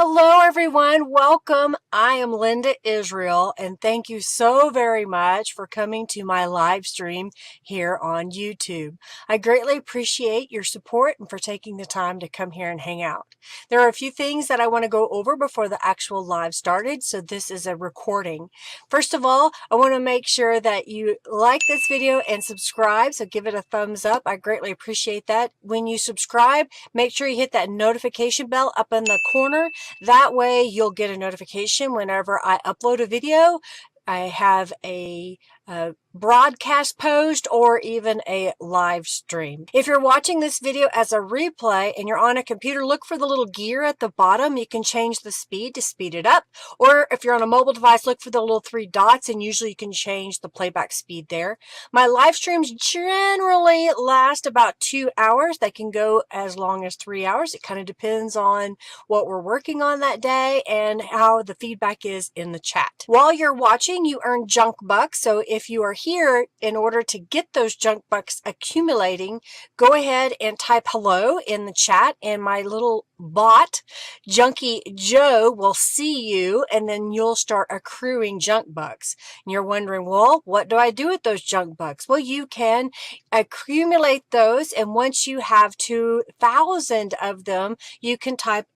Hello everyone, welcome. I am Linda Israel and thank you so very much for coming to my live stream here on YouTube. I greatly appreciate your support and for taking the time to come here and hang out. There are a few things that I want to go over before the actual live started, so this is a recording. First of all, I want to make sure that you like this video and subscribe, so give it a thumbs up. I greatly appreciate that. When you subscribe, make sure you hit that notification bell up in the corner. That way you'll get a notification whenever I upload a video. I have a broadcast post or even a live stream. If you're watching this video as a replay and you're on a computer, look for the little gear at the bottom. You can change the speed to speed it up. Or if you're on a mobile device, look for the little three dots and usually you can change the playback speed there. My live streams generally last about 2 hours. They can go as long as 3 hours. It kind of depends on what we're working on that day and how the feedback is in the chat. While you're watching, you earn junk bucks. So if you are here, in order to get those junk bucks accumulating, go ahead and type hello in the chat and my little bot, Junkie Joe, will see you and then you'll start accruing junk bucks. And you're wondering, well, what do I do with those junk bucks? Well, you can accumulate those, and once you have 2,000 of them, you can type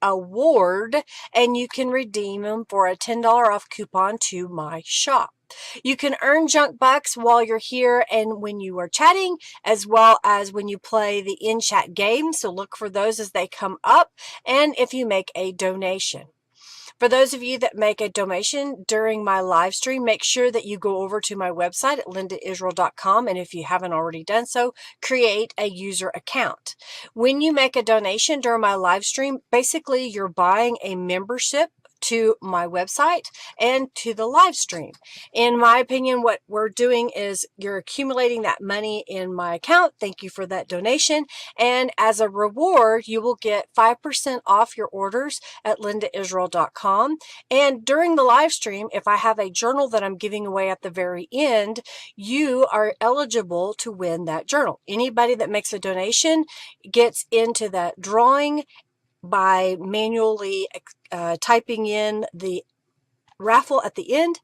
!award and you can redeem them for a $10 off coupon to my shop. You can earn junk bucks while you're here and when you are chatting, as well as when you play the in-chat game. So look for those as they come up, and if you make a donation. For those of you that make a donation during my live stream, make sure that you go over to my website at lindaisrael.com, and if you haven't already done so, create a user account. When you make a donation during my live stream, basically you're buying a membership to my website and to the live stream. In my opinion, what we're doing is you're accumulating that money in my account. Thank you for that donation. And as a reward, you will get 5% off your orders at lindaisrael.com. And during the live stream, if I have a journal that I'm giving away at the very end, you are eligible to win that journal. Anybody that makes a donation gets into that drawing by manually typing in the raffle at the end,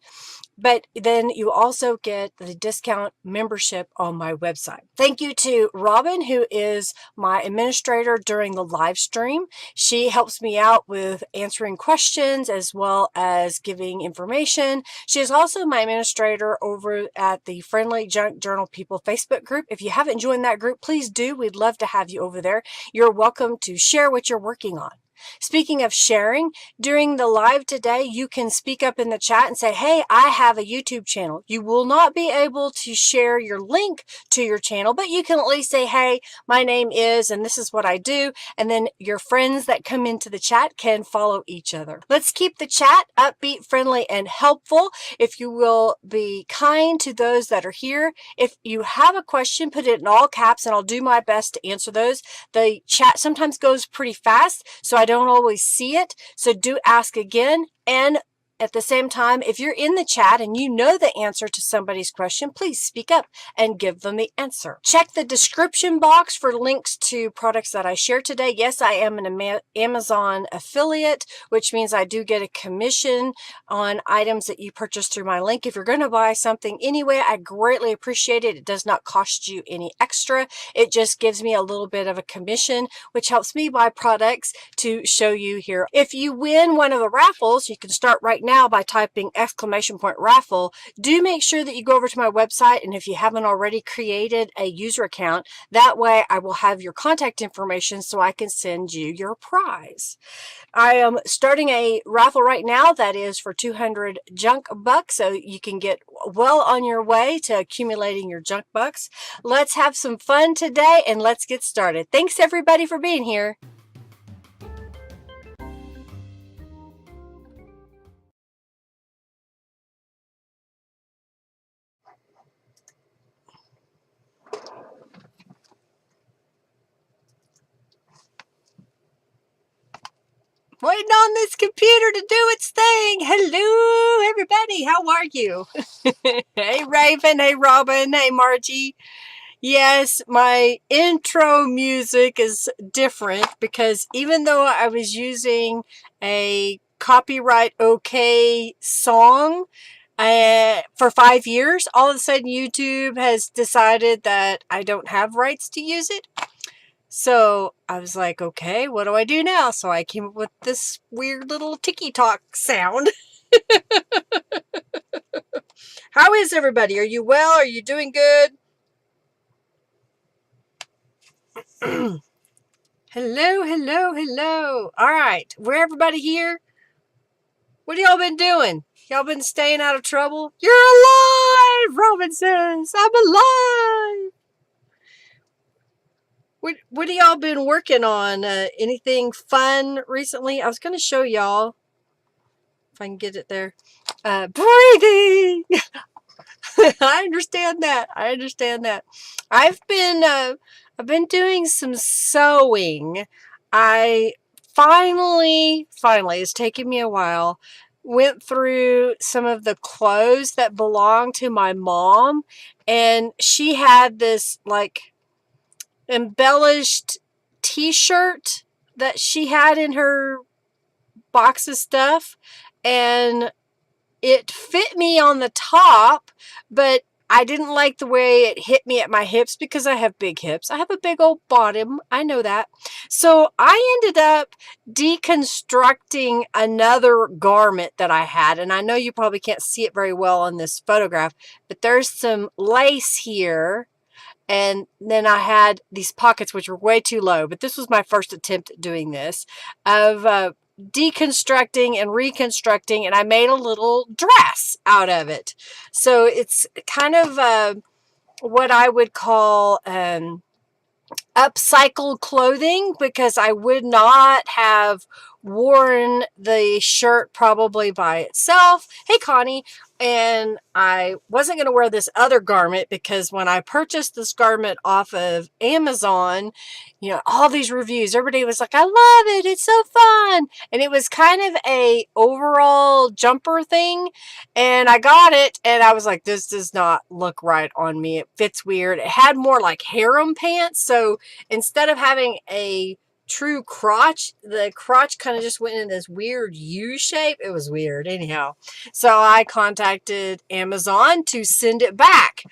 but then you also get the discount membership on my website. Thank you to Robin, who is my administrator during the live stream. She helps me out with answering questions as well as giving information. She is also my administrator over at the Friendly Junk Journal People Facebook group. If you haven't joined that group, please do. We'd love to have you over there. You're welcome to share what you're working on. Speaking of sharing, during the live today, you can speak up in the chat and say, hey, I have a YouTube channel. You will not be able to share your link to your channel, but you can at least say, hey, my name is, and this is what I do. And then your friends that come into the chat can follow each other. Let's keep the chat upbeat, friendly, and helpful. If you will be kind to those that are here. If you have a question, put it in all caps and I'll do my best to answer those. The chat sometimes goes pretty fast, so I don't always see it, so do ask again. And at the same time, if you're in the chat and you know the answer to somebody's question, please speak up and give them the answer. Check the description box for links to products that I share today. Yes, I am an Amazon affiliate, which means I do get a commission on items that you purchase through my link. If you're going to buy something anyway, I greatly appreciate it. It does not cost you any extra. It just gives me a little bit of a commission, which helps me buy products to show you here. If you win one of the raffles, you can start right now by typing !raffle. Do make sure that you go over to my website, and if you haven't already created a user account, that way I will have your contact information so I can send you your prize. I am starting a raffle right now that is for 200 junk bucks, so you can get well on your way to accumulating your junk bucks. Let's have some fun today and let's get started. Thanks everybody for being here. Waiting on this computer to do its thing. Hello, everybody. How are you? Hey, Raven. Hey, Robin. Hey, Margie. Yes, my intro music is different because even though I was using a copyright okay song for 5 years, all of a sudden YouTube has decided that I don't have rights to use it. So I was like, okay, what do I do now? So I came up with this weird little ticky-tock sound. How is everybody? Are you well? Are you doing good? Hello, hello, hello. All right, we're everybody here. What have y'all been doing? Y'all been staying out of trouble? You're alive, Robin says. I'm alive. What have y'all been working on? Anything fun recently? I was going to show y'all, if I can get it there. Breathing. I understand that. I understand that. I've been doing some sewing. I finally, it's taken me a while, went through some of the clothes that belong to my mom, and she had this like embellished t-shirt that she had in her box of stuff, and it fit me on the top, but I didn't like the way it hit me at my hips because I have big hips. I have a big old bottom. I know that. So I ended up deconstructing another garment that I had. And I know you probably can't see it very well in this photograph, but there's some lace here. And then I had these pockets, which were way too low, but this was my first attempt at doing this, of deconstructing and reconstructing, and I made a little dress out of it. So it's kind of what I would call upcycled clothing, because I would not have worn the shirt probably by itself. Hey, Connie. And I wasn't going to wear this other garment because when I purchased this garment off of Amazon, you know, all these reviews, everybody was like, I love it. It's so fun. And it was kind of a overall jumper thing. And I got it and I was like, this does not look right on me. It fits weird. It had more like harem pants. So instead of having a true crotch, the crotch kind of just went in this weird U shape. It was weird. Anyhow, so I contacted Amazon to send it back.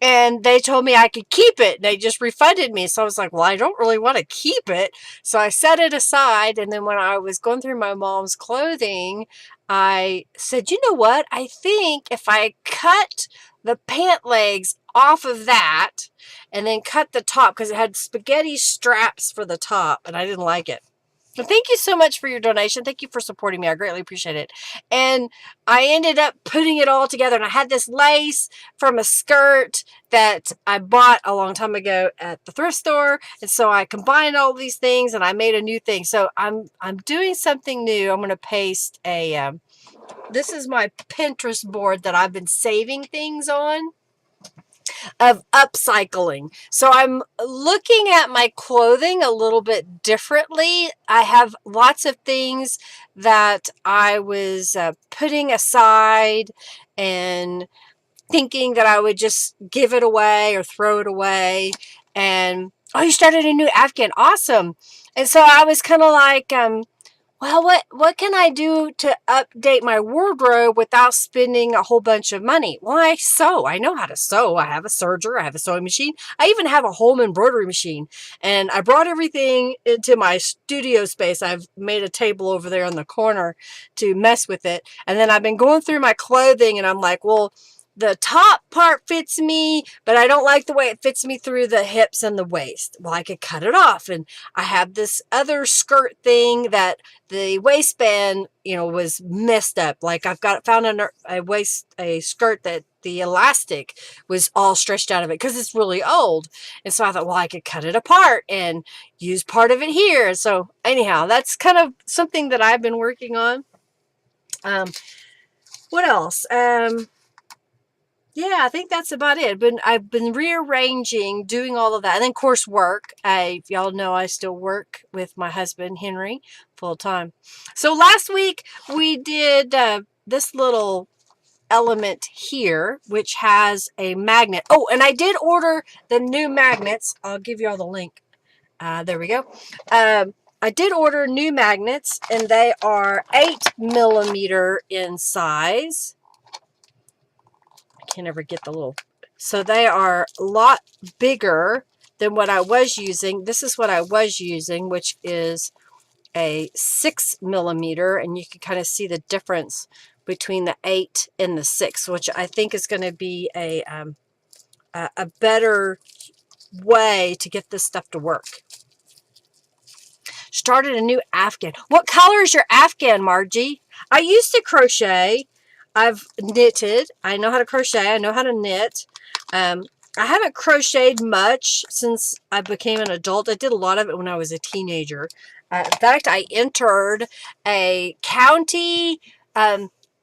And they told me I could keep it. They just refunded me. So I was like, well, I don't really want to keep it. So I set it aside. And then when I was going through my mom's clothing, I said, you know what? I think if I cut the pant legs off of that and then cut the top, because it had spaghetti straps for the top and I didn't like it. Well, thank you so much for your donation. Thank you for supporting me. I greatly appreciate it. And I ended up putting it all together. And I had this lace from a skirt that I bought a long time ago at the thrift store. And so I combined all these things and I made a new thing. So I'm doing something new. I'm going to paste a, this is my Pinterest board that I've been saving things on, of upcycling. So I'm looking at my clothing a little bit differently. I have lots of things that I was putting aside and thinking that I would just give it away or throw it away. And, oh, you started a new Afghan. Awesome. And so I was kind of like, well, what can I do to update my wardrobe without spending a whole bunch of money? Well, I sew. I know how to sew. I have a serger. I have a sewing machine. I even have a home embroidery machine. And I brought everything into my studio space. I've made a table over there in the corner to mess with it. And then I've been going through my clothing and I'm like, well, the top part fits me, but I don't like the way it fits me through the hips and the waist. Well, I could cut it off. And I have this other skirt thing that the waistband, you know, was messed up. Like I've found a skirt that the elastic was all stretched out of it because it's really old. And so I thought, well, I could cut it apart and use part of it here. So anyhow, that's kind of something that I've been working on. What else? Yeah, I think that's about it. I've been rearranging, doing all of that. And then coursework. Y'all know I still work with my husband, Henry, full time. So last week we did this little element here, which has a magnet. Oh, and I did order the new magnets. I'll give you all the link. There we go. I did order new magnets, and they are 8mm in size. I can't ever get the little... So they are a lot bigger than what I was using. This is what I was using, which is a 6mm, and you can kind of see the difference between the 8 and the 6, which I think is going to be a better way to get this stuff to work. Started a new Afghan. What color is your Afghan, Margie? I used to crochet. I've knitted. I know how to crochet. I know how to knit. I haven't crocheted much since I became an adult. I did a lot of it when I was a teenager. In fact, I entered a county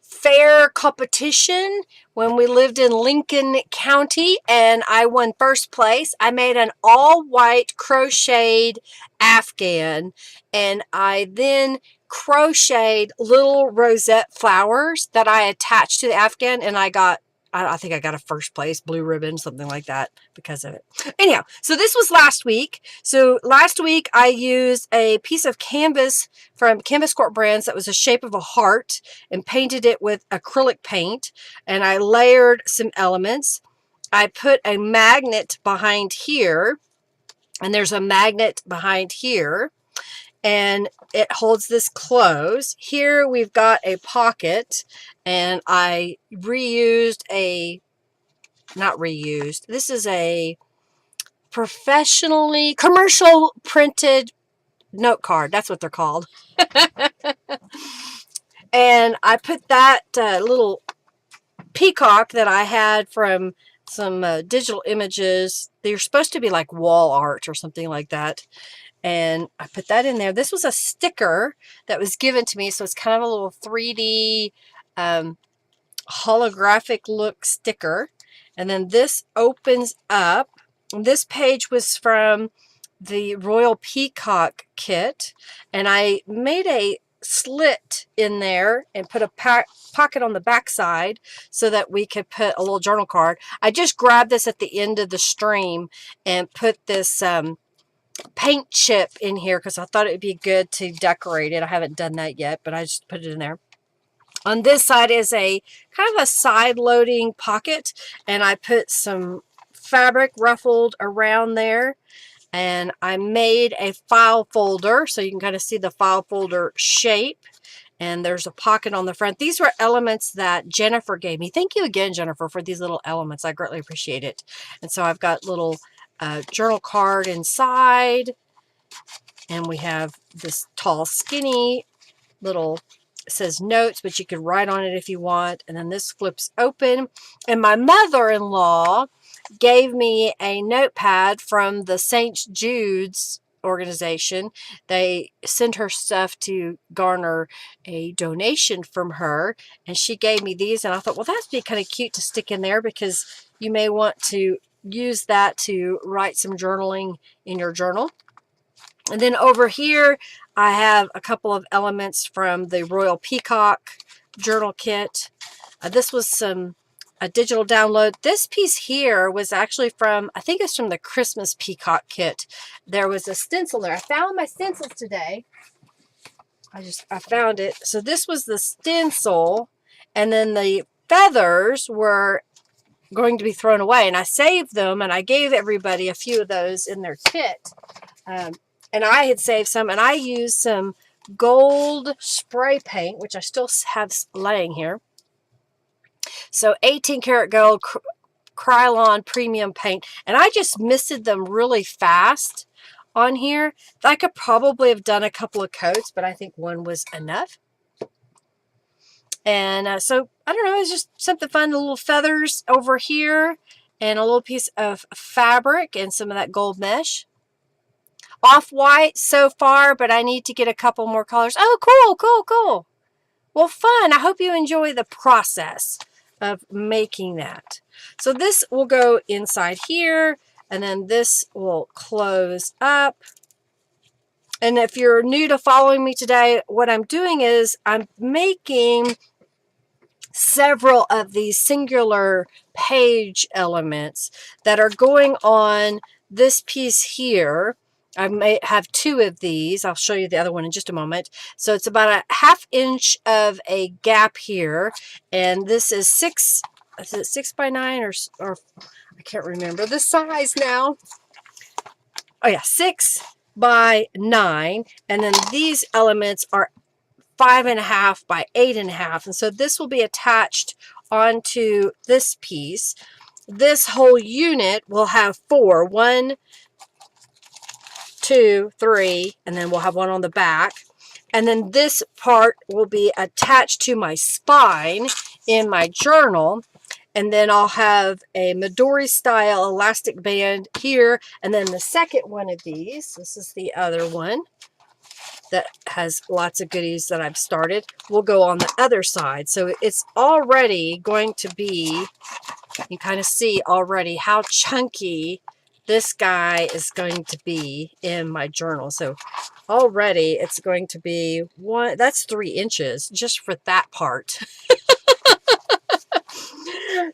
fair competition when we lived in Lincoln County, and I won first place. I made an all-white crocheted Afghan, and I then crocheted little rosette flowers that I attached to the Afghan, and I think I got a first place, blue ribbon, something like that because of it. Anyhow, so this was last week. So last week I used a piece of canvas from Canvas Corp Brands that was the shape of a heart and painted it with acrylic paint. And I layered some elements. I put a magnet behind here, and there's a magnet behind here, and it holds this closed. Here we've got a pocket, and I reused not reused, this is a professionally commercial printed note card. That's what they're called. And I put that little peacock that I had from some digital images. They're supposed to be like wall art or something like that. And I put that in there. This was a sticker that was given to me, so it's kind of a little 3D holographic look sticker. And then this opens up. This page was from the Royal Peacock kit, and I made a slit in there and put a pocket on the back side so that we could put a little journal card. I just grabbed this at the end of the stream and put this paint chip in here because I thought it would be good to decorate it. I haven't done that yet, but I just put it in there. On this side is a kind of a side loading pocket, and I put some fabric ruffled around there, and I made a file folder so you can kind of see the file folder shape. And there's a pocket on the front. These were elements that Jennifer gave me. Thank you again, Jennifer, for these little elements. I greatly appreciate it. And so I've got little journal card inside, and we have this tall, skinny little, it says notes, but you could write on it if you want. And then this flips open. And my mother-in-law gave me a notepad from the St. Jude's organization. They send her stuff to garner a donation from her, and she gave me these, and I thought, well, that'd be kind of cute to stick in there because you may want to use that to write some journaling in your journal. And then over here I have a couple of elements from the Royal Peacock journal kit. This was a digital download. This piece here was actually from, I think it's from the Christmas Peacock kit. There was a stencil there. I found my stencils today. I found it. So this was the stencil, and then the feathers were going to be thrown away, and I saved them, and I gave everybody a few of those in their kit. And I had saved some, and I used some gold spray paint, which I still have laying here. So 18 karat gold Krylon premium paint, and I just misted them really fast on here. I could probably have done a couple of coats, but I think one was enough. And so, I don't know, it's just something fun. The little feathers over here, and a little piece of fabric, and some of that gold mesh. Off-white so far, but I need to get a couple more colors. Oh, cool, cool, cool. Well, fun. I hope you enjoy the process of making that. So this will go inside here, and then this will close up. And if you're new to following me today, what I'm doing is I'm making several of these singular page elements that are going on this piece here. I may have two of these. I'll show you the other one in just a moment. So it's about a 1/2 inch of a gap here, and this is is it 6x9 or I can't remember the size now. Oh yeah, 6x9, and then these elements are 5.5 by 8.5, and so this will be attached onto this piece. This whole unit will have 4. 1, 2, 3, and then we'll have one on the back. And then this part will be attached to my spine in my journal. And then I'll have a Midori style elastic band here. And then the second one of these, this is the other one that has lots of goodies that I've started, will go on the other side. So it's already going to be, you kind of see already how chunky this guy is going to be in my journal. So already it's going to be that's 3 inches just for that part.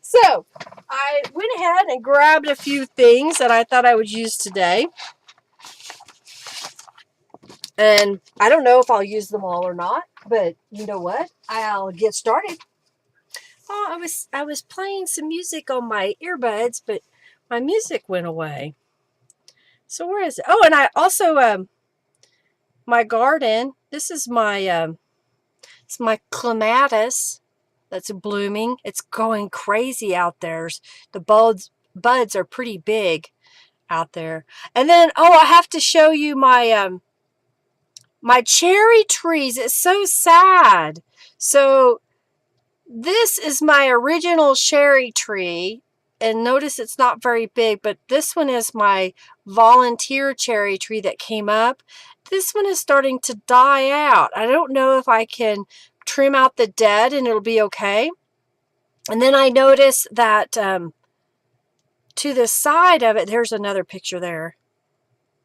So I went ahead and grabbed a few things that I thought I would use today. And I don't know if I'll use them all or not, but you know what? I'll get started. Oh, I was playing some music on my earbuds, but my music went away. So where is it? Oh, and I also my garden. This is my it's my clematis that's blooming. It's going crazy out there. The buds are pretty big out there. And then I have to show you my my cherry trees. It's so sad. So this is my original cherry tree, and notice it's not very big, but this one is my volunteer cherry tree that came up. This one is starting to die out. I don't know if I can trim out the dead and it'll be okay. And then I notice that to the side of it, there's another picture there.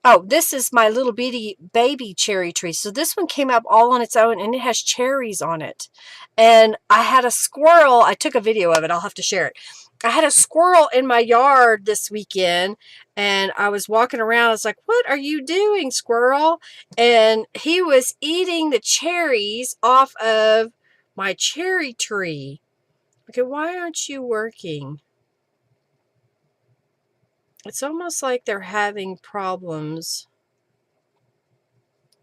Oh, this is my little bitty baby cherry tree. So this one came up all on its own, and it has cherries on it. And I had a squirrel. I took a video of it. I'll have to share it. I had a squirrel in my yard this weekend, and I was walking around. I was like, "What are you doing, squirrel?" And he was eating the cherries off of my cherry tree. Okay, why aren't you working? It's almost like they're having problems.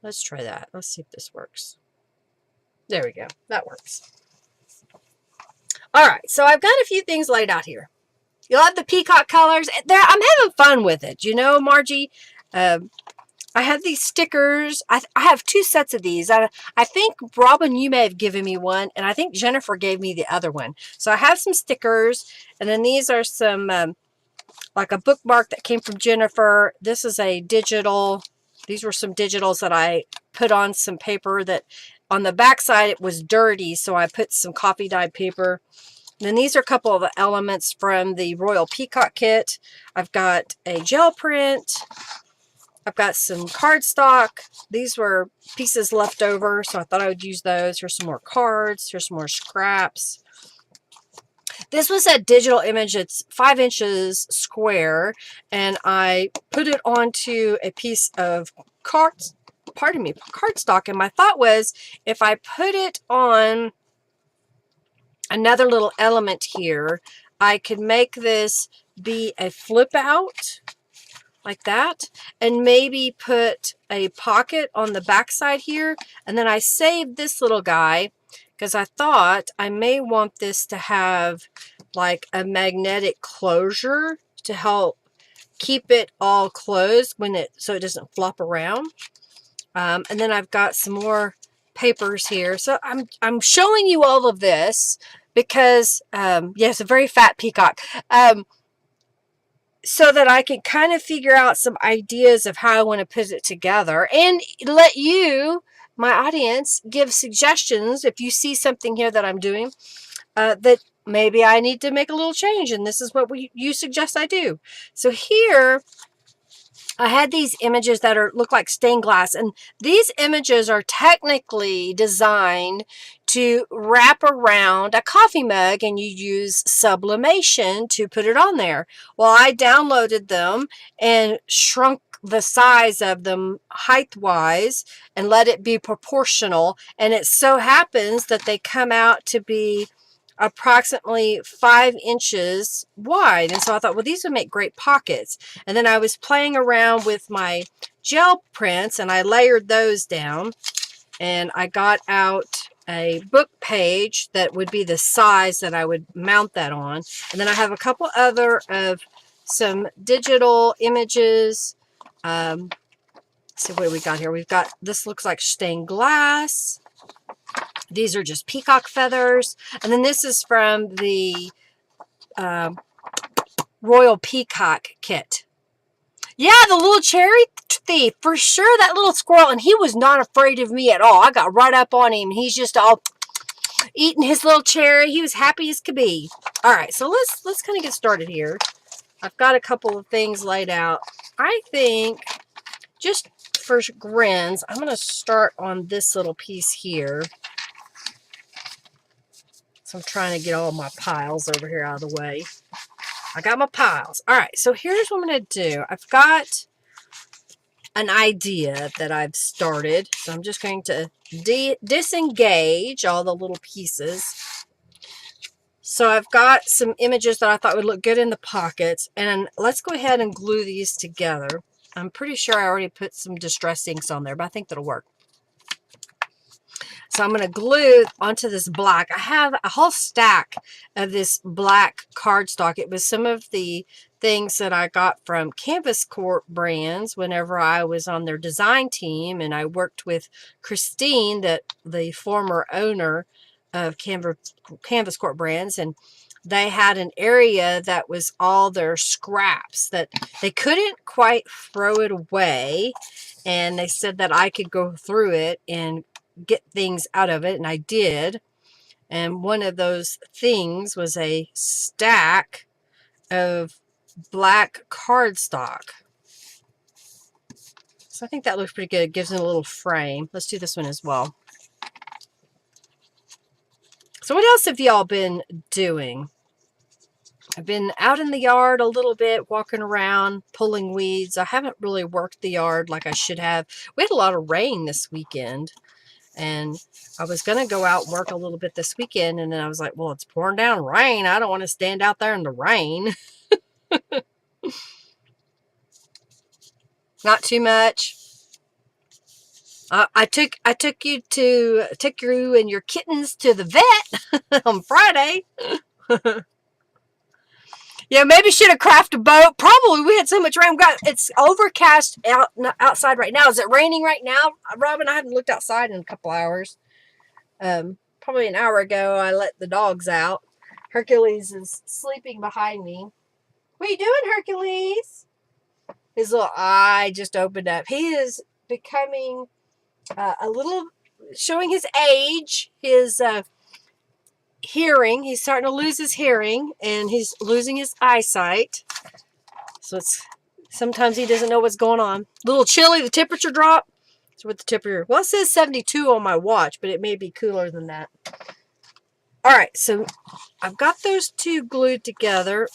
Let's try that. Let's see if this works. There we go. That works. All right, so I've got a few things laid out here. You'll have the peacock colors. I'm having fun with it. You know, Margie, I have these stickers. I have 2 sets of these. I think, Robin, you may have given me one, and I think Jennifer gave me the other one. So I have some stickers, and then these are some, like a bookmark that came from Jennifer. This is a digital. These were some digitals that I put on some paper that on the back side it was dirty, so I put some coffee dyed paper. And then these are a couple of elements from the Royal Peacock kit. I've got a gel print. I've got some cardstock. These were pieces left over, so I thought I would use those. Here's some more cards. Here's some more scraps. This was a digital image. It's 5 inches square, and I put it onto a piece of cardstock. And my thought was, if I put it on another little element here, I could make this be a flip out like that, and maybe put a pocket on the back side here. And then I saved this little guy because I thought I may want this to have like a magnetic closure to help keep it all closed so it doesn't flop around. And then I've got some more papers here. So I'm showing you all of this because it's a very fat peacock. So that I can kind of figure out some ideas of how I want to put it together, and let you, my audience, give suggestions if you see something here that I'm doing that maybe I need to make a little change, and this is what you suggest I do. So here I had these images that look like stained glass, and these images are technically designed to wrap around a coffee mug, and you use sublimation to put it on there. Well, I downloaded them and shrunk the size of them height-wise and let it be proportional, and it so happens that they come out to be approximately 5 inches wide. And so I thought, well, these would make great pockets. And then I was playing around with my gel prints, and I layered those down, and I got out a book page that would be the size that I would mount that on. And then I have a couple other of some digital images. Let's see, what do we got here? We've got, this looks like stained glass. These are just peacock feathers. And then this is from the Royal Peacock kit. Yeah, the little cherry thief, for sure, that little squirrel, and he was not afraid of me at all. I got right up on him. He's just all eating his little cherry. He was happy as could be. All right, so let's kind of get started here. I've got a couple of things laid out. I think, just for grins, I'm going to start on this little piece here. So I'm trying to get all my piles over here out of the way. I got my piles. All right, so here's what I'm going to do. I've got an idea that I've started. So I'm just going to disengage all the little pieces. So I've got some images that I thought would look good in the pockets. And let's go ahead and glue these together. I'm pretty sure I already put some distress inks on there, but I think that'll work. So I'm going to glue onto this black. I have a whole stack of this black cardstock. It was some of the things that I got from Canvas Corp brands whenever I was on their design team, and I worked with Christine, the former owner of Canvas Corp brands, and they had an area that was all their scraps that they couldn't quite throw it away, and they said that I could go through it and get things out of it, and I did. And one of those things was a stack of black cardstock. So I think that looks pretty good. It gives it a little frame. Let's do this one as well. So what else have y'all been doing? I've been out in the yard a little bit, walking around, pulling weeds. I haven't really worked the yard like I should have. We had a lot of rain this weekend, and I was going to go out and work a little bit this weekend, and then I was like, well, it's pouring down rain. I don't want to stand out there in the rain. Not too much. I took you and your kittens to the vet on Friday. Yeah, maybe should have crafted a boat. Probably. We had so much rain. It's overcast outside right now. Is it raining right now, Robin? I haven't looked outside in a couple hours. Probably an hour ago, I let the dogs out. Hercules is sleeping behind me. What are you doing, Hercules? His little eye just opened up. He is becoming a little, showing his age, his hearing. He's starting to lose his hearing, and he's losing his eyesight. So it's, sometimes he doesn't know what's going on. A little chilly, the temperature drop. So with the temperature, well, it says 72 on my watch, but it may be cooler than that. All right, so I've got those two glued together.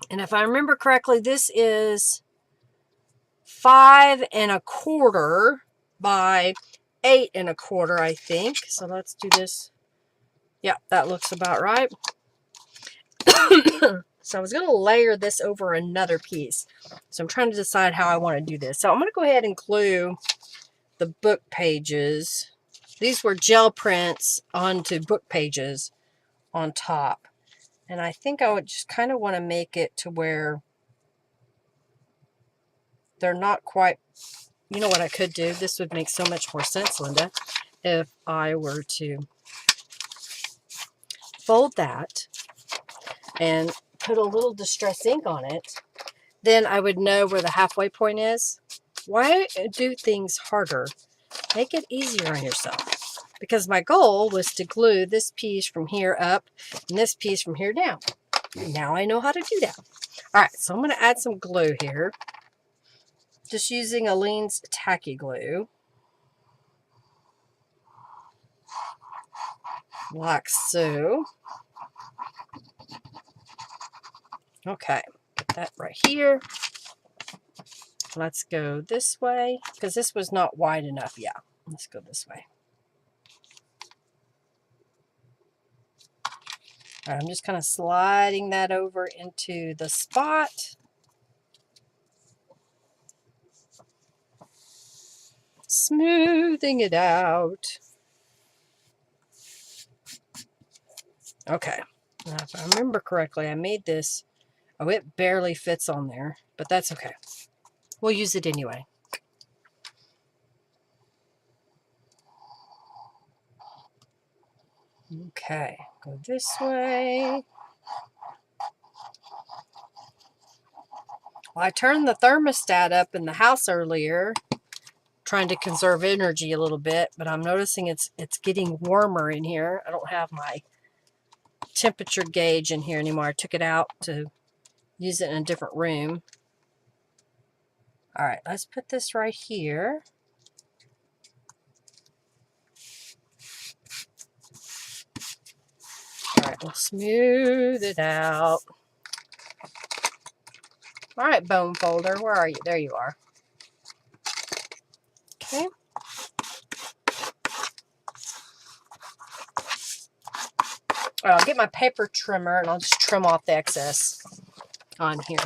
And if I remember correctly, this is 5 1/4 by 8 1/4, I think. So let's do this. Yeah, that looks about right. So I was going to layer this over another piece. So I'm trying to decide how I want to do this. So I'm going to go ahead and glue the book pages. These were gel prints onto book pages on top. And I think I would just kind of want to make it to where they're not quite, you know what I could do? This would make so much more sense, Linda, if I were to fold that and put a little distress ink on it. Then I would know where the halfway point is. Why do things harder? Make it easier on yourself. Because my goal was to glue this piece from here up and this piece from here down. Now I know how to do that. All right, so I'm going to add some glue here. Just using Aleene's tacky glue. like so. Okay, get that right here. Let's go this way, because this was not wide enough. Yeah, let's go this way. All right, I'm just kind of sliding that over into the spot. Smoothing it out. Okay, now if I remember correctly, I made this. Oh, it barely fits on there, but that's okay. We'll use it anyway. Okay, go this way. Well, I turned the thermostat up in the house earlier, trying to conserve energy a little bit, but I'm noticing it's getting warmer in here. I don't have my temperature gauge in here anymore. I took it out to use it in a different room. All right, let's put this right here. All right, we'll smooth it out. All right, bone folder, where are you? There you are. Okay. I'll get my paper trimmer and I'll just trim off the excess on here.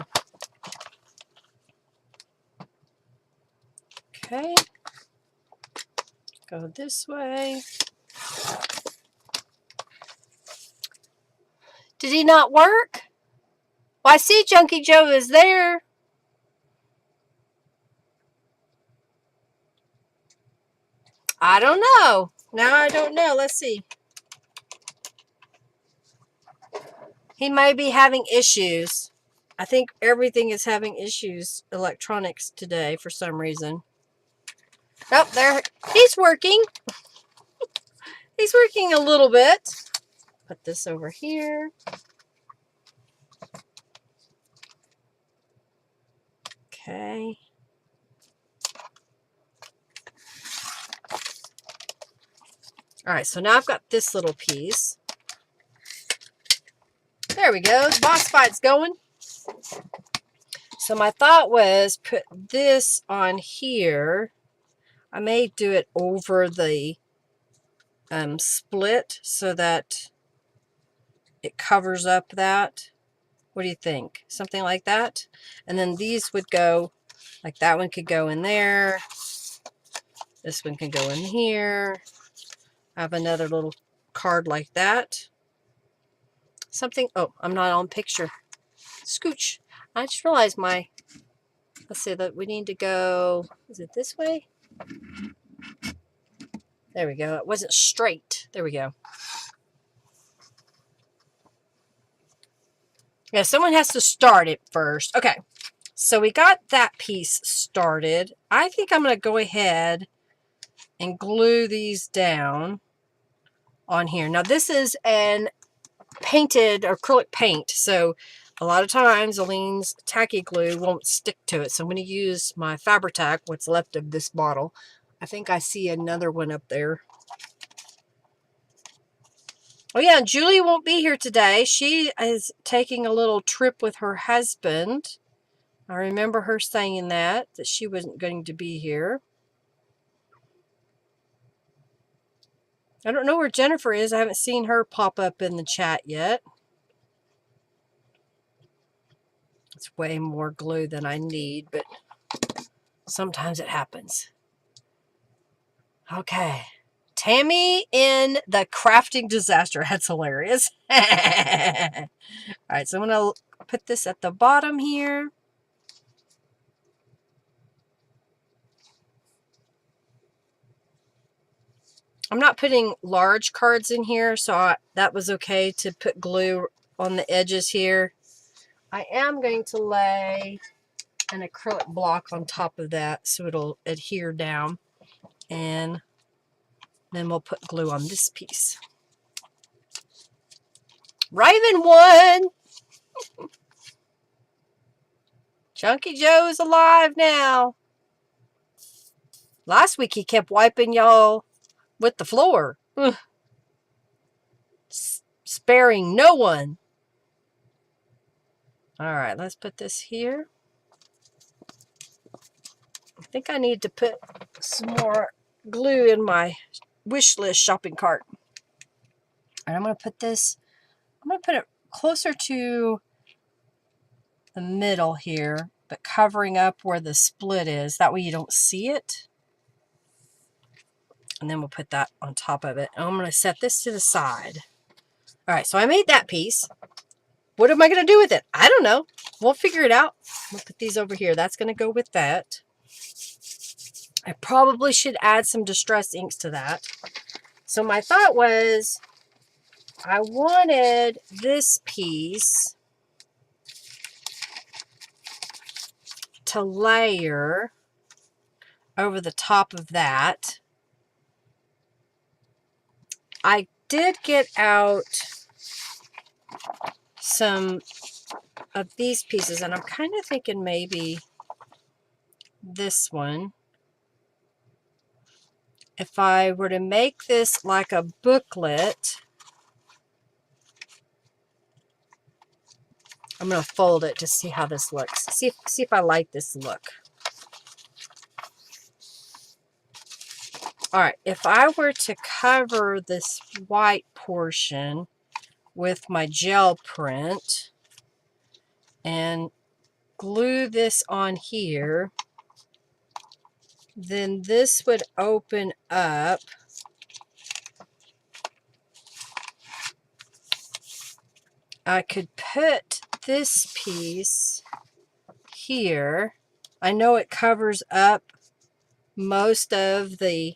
Okay. Go this way. Did he not work? Well, I see Junkie Joe is there. I don't know. Now I don't know. Let's see. He may be having issues. I think everything is having issues, electronics today, for some reason. Oh, there. He's working. He's working a little bit. Put this over here. Okay. All right, so now I've got this little piece. There we go. The boss fight's going. So my thought was put this on here. I may do it over the split so that it covers up that. What do you think? Something like that? And then these would go, like that one could go in there. This one can go in here. I have another little card like that. Something, oh, I'm not on picture. Scooch. I just realized let's see, that we need to go, is it this way? There we go. It wasn't straight. There we go. Yeah, someone has to start it first. Okay, so we got that piece started. I think I'm going to go ahead and glue these down on here. Now, this is an painted acrylic paint, so a lot of times Aline's tacky glue won't stick to it. So I'm going to use my Fabri-Tac, what's left of this bottle. I think I see another one up there. Oh yeah, Julie won't be here today. She is taking a little trip with her husband. I remember her saying that she wasn't going to be here. I don't know where Jennifer is. I haven't seen her pop up in the chat yet. It's way more glue than I need, but sometimes it happens. Okay. Tammy in the crafting disaster. That's hilarious. All right, so I'm going to put this at the bottom here. I'm not putting large cards in here, so that was okay to put glue on the edges here. I am going to lay an acrylic block on top of that so it'll adhere down. And then we'll put glue on this piece. Raven won! Junkie Joe's alive now. Last week he kept wiping y'all with the floor. Ugh. sparing no one. All right, let's put this here. I think I need to put some more glue in my wish list shopping cart. And I'm going to put this, I'm going to put it closer to the middle here, but covering up where the split is. That way you don't see it. And then we'll put that on top of it. And I'm going to set this to the side. All right, so I made that piece. What am I going to do with it? I don't know. We'll figure it out. We'll put these over here. That's going to go with that. I probably should add some distress inks to that. So my thought was I wanted this piece to layer over the top of that. I did get out some of these pieces, and I'm kind of thinking maybe this one. If I were to make this like a booklet, I'm going to fold it to see how this looks. See if I like this look. All right, if I were to cover this white portion with my gel print and glue this on here, then this would open up. I could put this piece here. I know it covers up most of the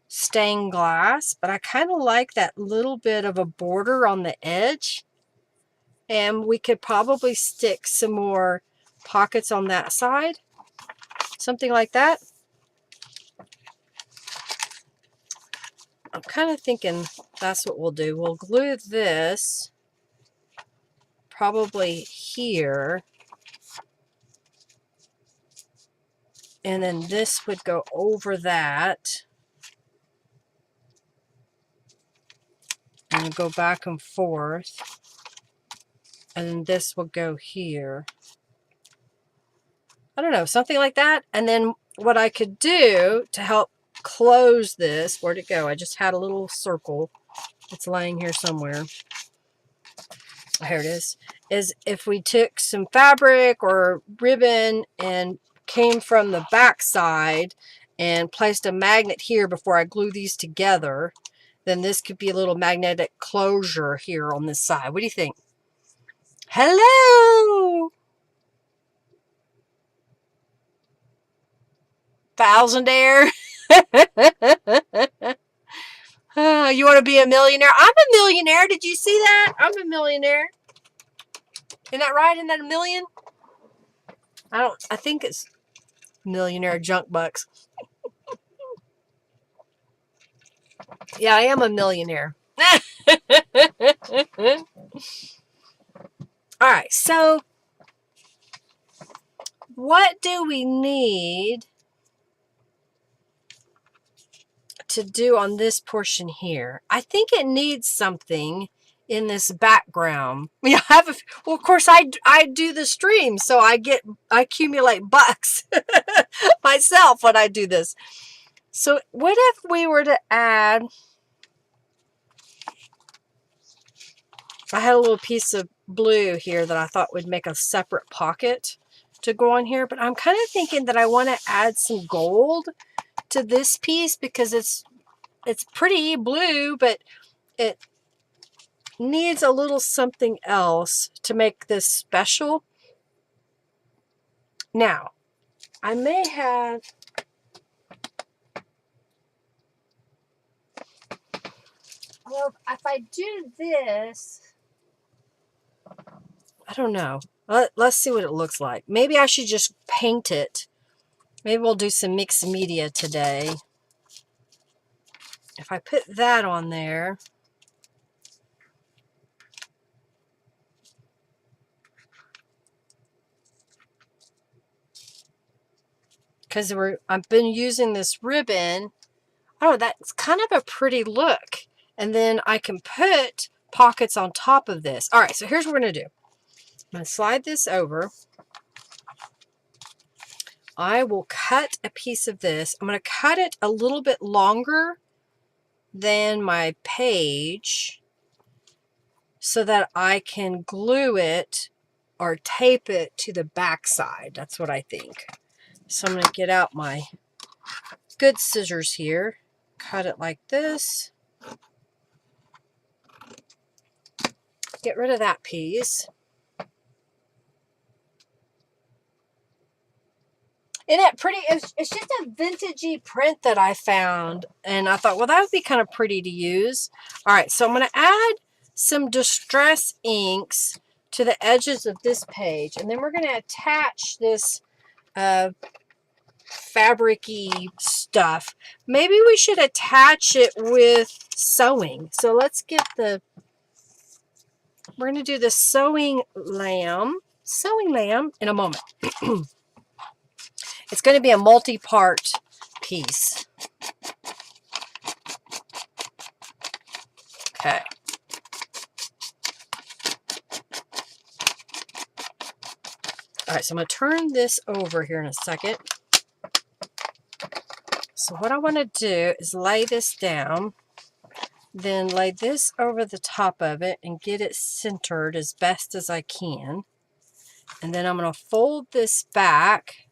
stained glass, but I kind of like that little bit of a border on the edge. And we could probably stick some more pockets on that side. Something like that. I'm kind of thinking that's what we'll do. We'll glue this probably here. And then this would go over that. And go back and forth. And then this will go here. I don't know, something like that. And then what I could do to help close this, where'd it go? I just had a little circle. It's laying here somewhere. Here it is if we took some fabric or ribbon and came from the back side and placed a magnet here before I glue these together, then this could be a little magnetic closure here on this side. What do you think? Hello! Thousandaire. You want to be a millionaire? I'm a millionaire. Did you see that? I'm a millionaire. Isn't that right? Isn't that a million? I think it's millionaire junk bucks. Yeah, I am a millionaire. All right, so what do we need to do on this portion here? I think it needs something in this background. Yeah, well, of course I do the stream, so I accumulate bucks myself when I do this. So what if we were to add, I had a little piece of blue here that I thought would make a separate pocket to go on here, but I'm kind of thinking that I want to add some gold to this piece because it's pretty blue, but it needs a little something else to make this special. Now, I may have, well, if I do this, I don't know. Let's see what it looks like. Maybe I should just paint it. Maybe we'll do some mixed media today. If I put that on there, because I've been using this ribbon. Oh, that's kind of a pretty look. And then I can put pockets on top of this. All right, so here's what we're going to do. I'm going to slide this over. I will cut a piece of this. I'm going to cut it a little bit longer than my page so that I can glue it or tape it to the back side. That's what I think. So I'm going to get out my good scissors here, cut it like this, get rid of that piece. Isn't it pretty? It's just a vintagey print that I found, and I thought, well, that would be kind of pretty to use. All right, so I'm going to add some distress inks to the edges of this page, and then we're going to attach this fabric-y stuff. Maybe we should attach it with sewing. So let's get we're going to do the sewing lamb in a moment. It's going to be a multi-part piece. Okay. All right, so I'm going to turn this over here in a second. So what I want to do is lay this down, then lay this over the top of it and get it centered as best as I can. And then I'm going to fold this back.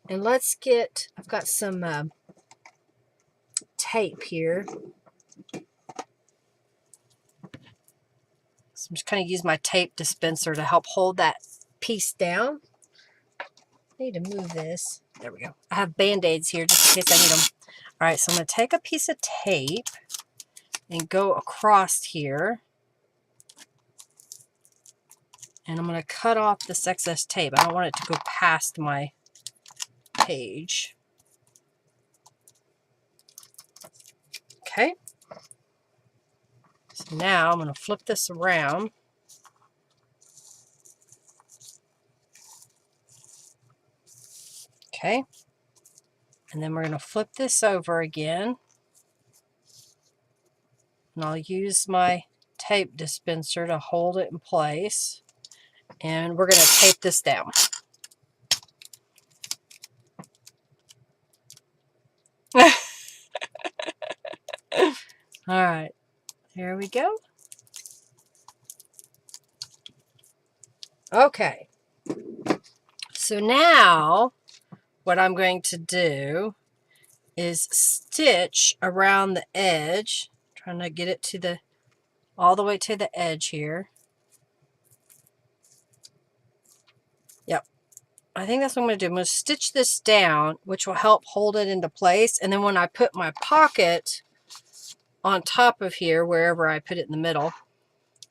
And let's get, I've got some tape here. So I'm just kind of use my tape dispenser to help hold that piece down. I need to move this. There we go. I have Band-Aids here just in case I need them. All right, so I'm going to take a piece of tape and go across here. And I'm going to cut off this excess tape. I don't want it to go past my page. Okay. So now I'm going to flip this around. Okay. And then we're going to flip this over again. And I'll use my tape dispenser to hold it in place. And we're going to tape this down. All right. Here we go. Okay. So now what I'm going to do is stitch around the edge, trying to get it to all the way to the edge here. Yep. I think that's what I'm going to do. I'm going to stitch this down, which will help hold it into place. And then when I put my pocket on top of here, wherever I put it in the middle,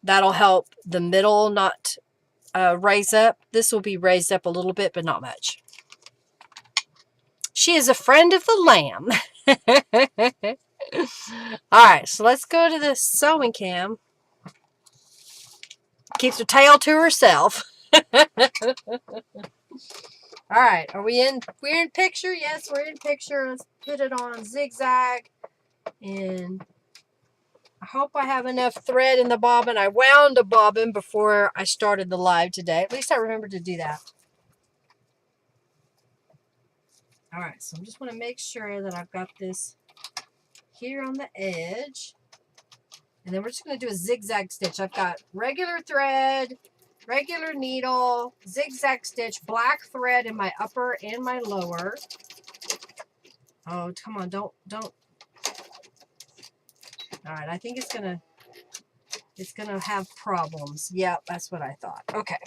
that'll help the middle not raise up. This will be raised up a little bit, but not much. She is a friend of the lamb. All right, so let's go to the sewing cam. Keeps her tail to herself. All right, we're in picture? Yes, we're in picture. Let's put it on zigzag. And I hope I have enough thread in the bobbin. I wound a bobbin before I started the live today. At least I remembered to do that. All right, so I just want to make sure that I've got this here on the edge. And then we're just going to do a zigzag stitch. I've got regular thread, regular needle, zigzag stitch, black thread in my upper and my lower. Oh, come on, don't. All right, I think it's gonna have problems. Yep, that's what I thought. Okay.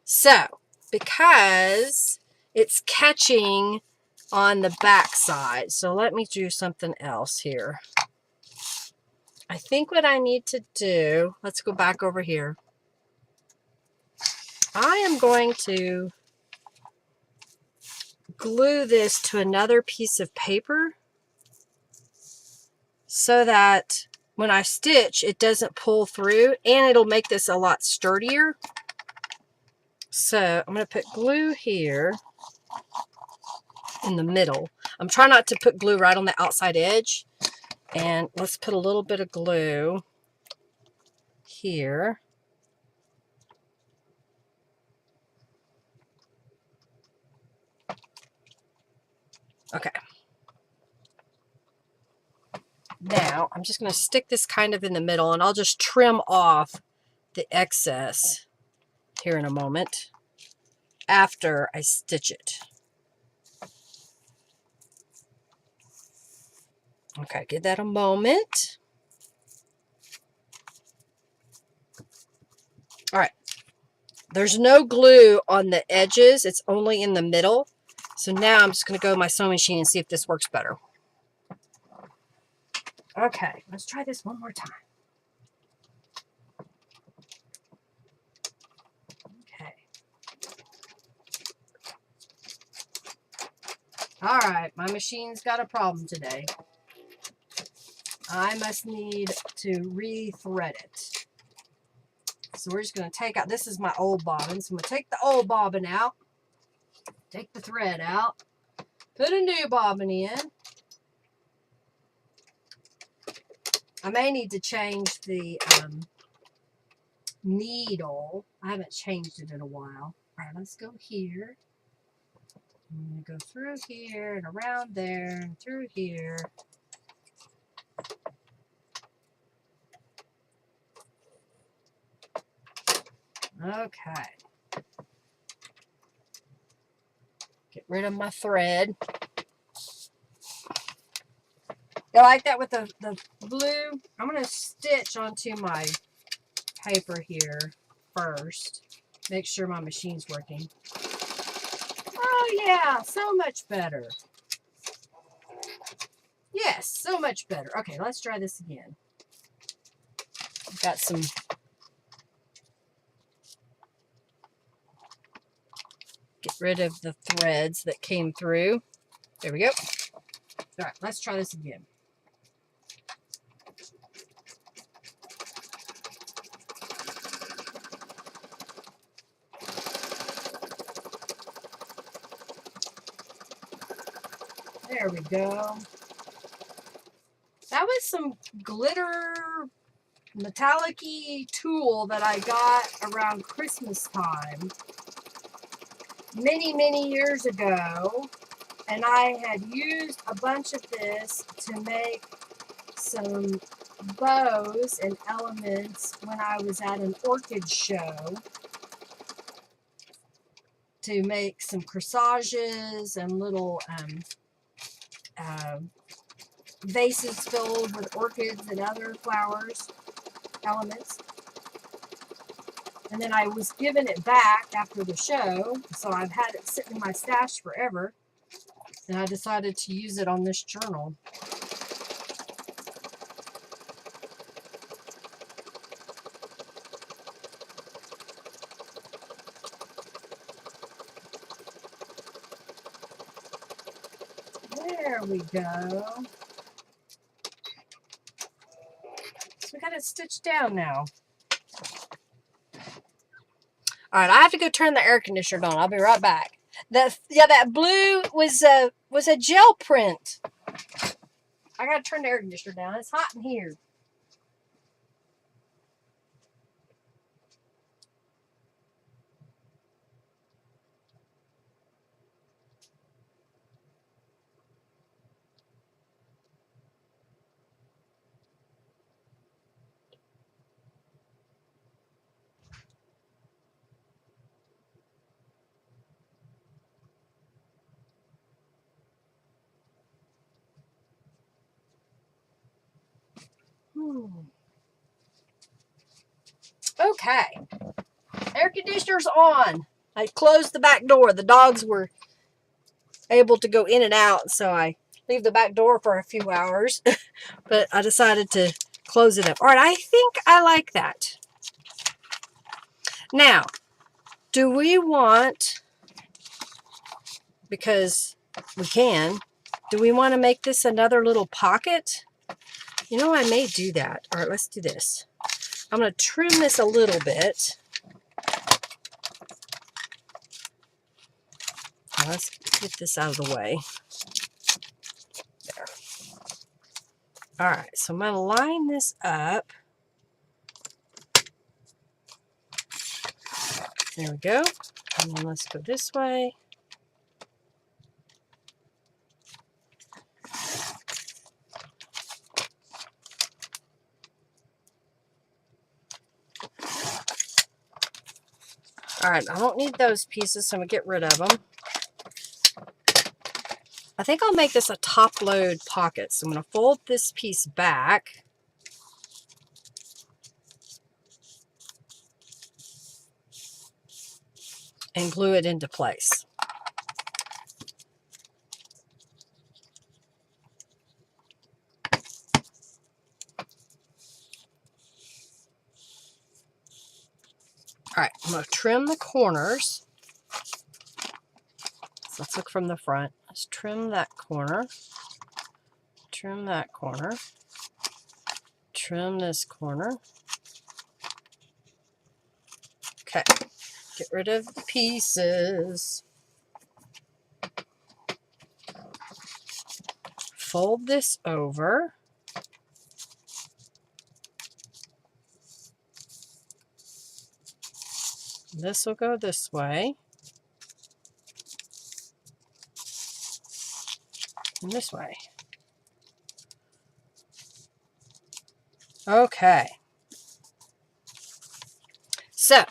So, because it's catching on the back side, so let me do something else here. I think what I need to do, let's go back over here. I am going to glue this to another piece of paper so that when I stitch, it doesn't pull through, and it'll make this a lot sturdier. So I'm going to put glue here in the middle. I'm trying not to put glue right on the outside edge And let's put a little bit of glue here. Okay. Now, I'm just going to stick this kind of in the middle, and I'll just trim off the excess here in a moment after I stitch it. Okay, give that a moment. All right. There's no glue on the edges. It's only in the middle. So now I'm just going to go to my sewing machine and see if this works better. Okay, let's try this one more time. Okay. All right, my machine's got a problem today. I must need to re-thread it. So we're just going to take out, this is my old bobbin. So I'm going to take the old bobbin out, take the thread out, put a new bobbin in. I may need to change the needle. I haven't changed it in a while. All right, let's go here. I'm going to go through here and around there and through here. Okay. Get rid of my thread. You like that with the blue? I'm going to stitch onto my paper here first. Make sure my machine's working. Oh yeah, so much better. Yes, so much better. Okay, let's try this again. I've got some get rid of the threads that came through. There we go. All right, let's try this again. There we go. That was some glitter metallic-y tool that I got around Christmas time many years ago, and I had used a bunch of this to make some bows and elements when I was at an orchid show, to make some corsages and little vases filled with orchids and other flowers elements. And then I was given it back after the show, so I've had it sitting in my stash forever, and I decided to use it on this journal. There we go. So we got it stitched down now. All right, I have to go turn the air conditioner on. I'll be right back. That blue was a gel print. I gotta turn the air conditioner down. It's hot in here. Okay. Air conditioner's on. I closed the back door. The dogs were able to go in and out, so I leave the back door for a few hours. But I decided to close it up. All right, I think I like that. Now, do we want, because we can, do we want to make this another little pocket? You know, I may do that. All right, let's do this. I'm going to trim this a little bit. Let's get this out of the way. There. All right, so I'm going to line this up. There we go. And then let's go this way. All right, I don't need those pieces, so I'm going to get rid of them. I think I'll make this a top load pocket. So I'm going to fold this piece back. And glue it into place. All right, I'm going to trim the corners. So let's look from the front. Let's trim that corner. Trim that corner. Trim this corner. Okay, get rid of the pieces. Fold this over. This will go this way. And this way. Okay. So,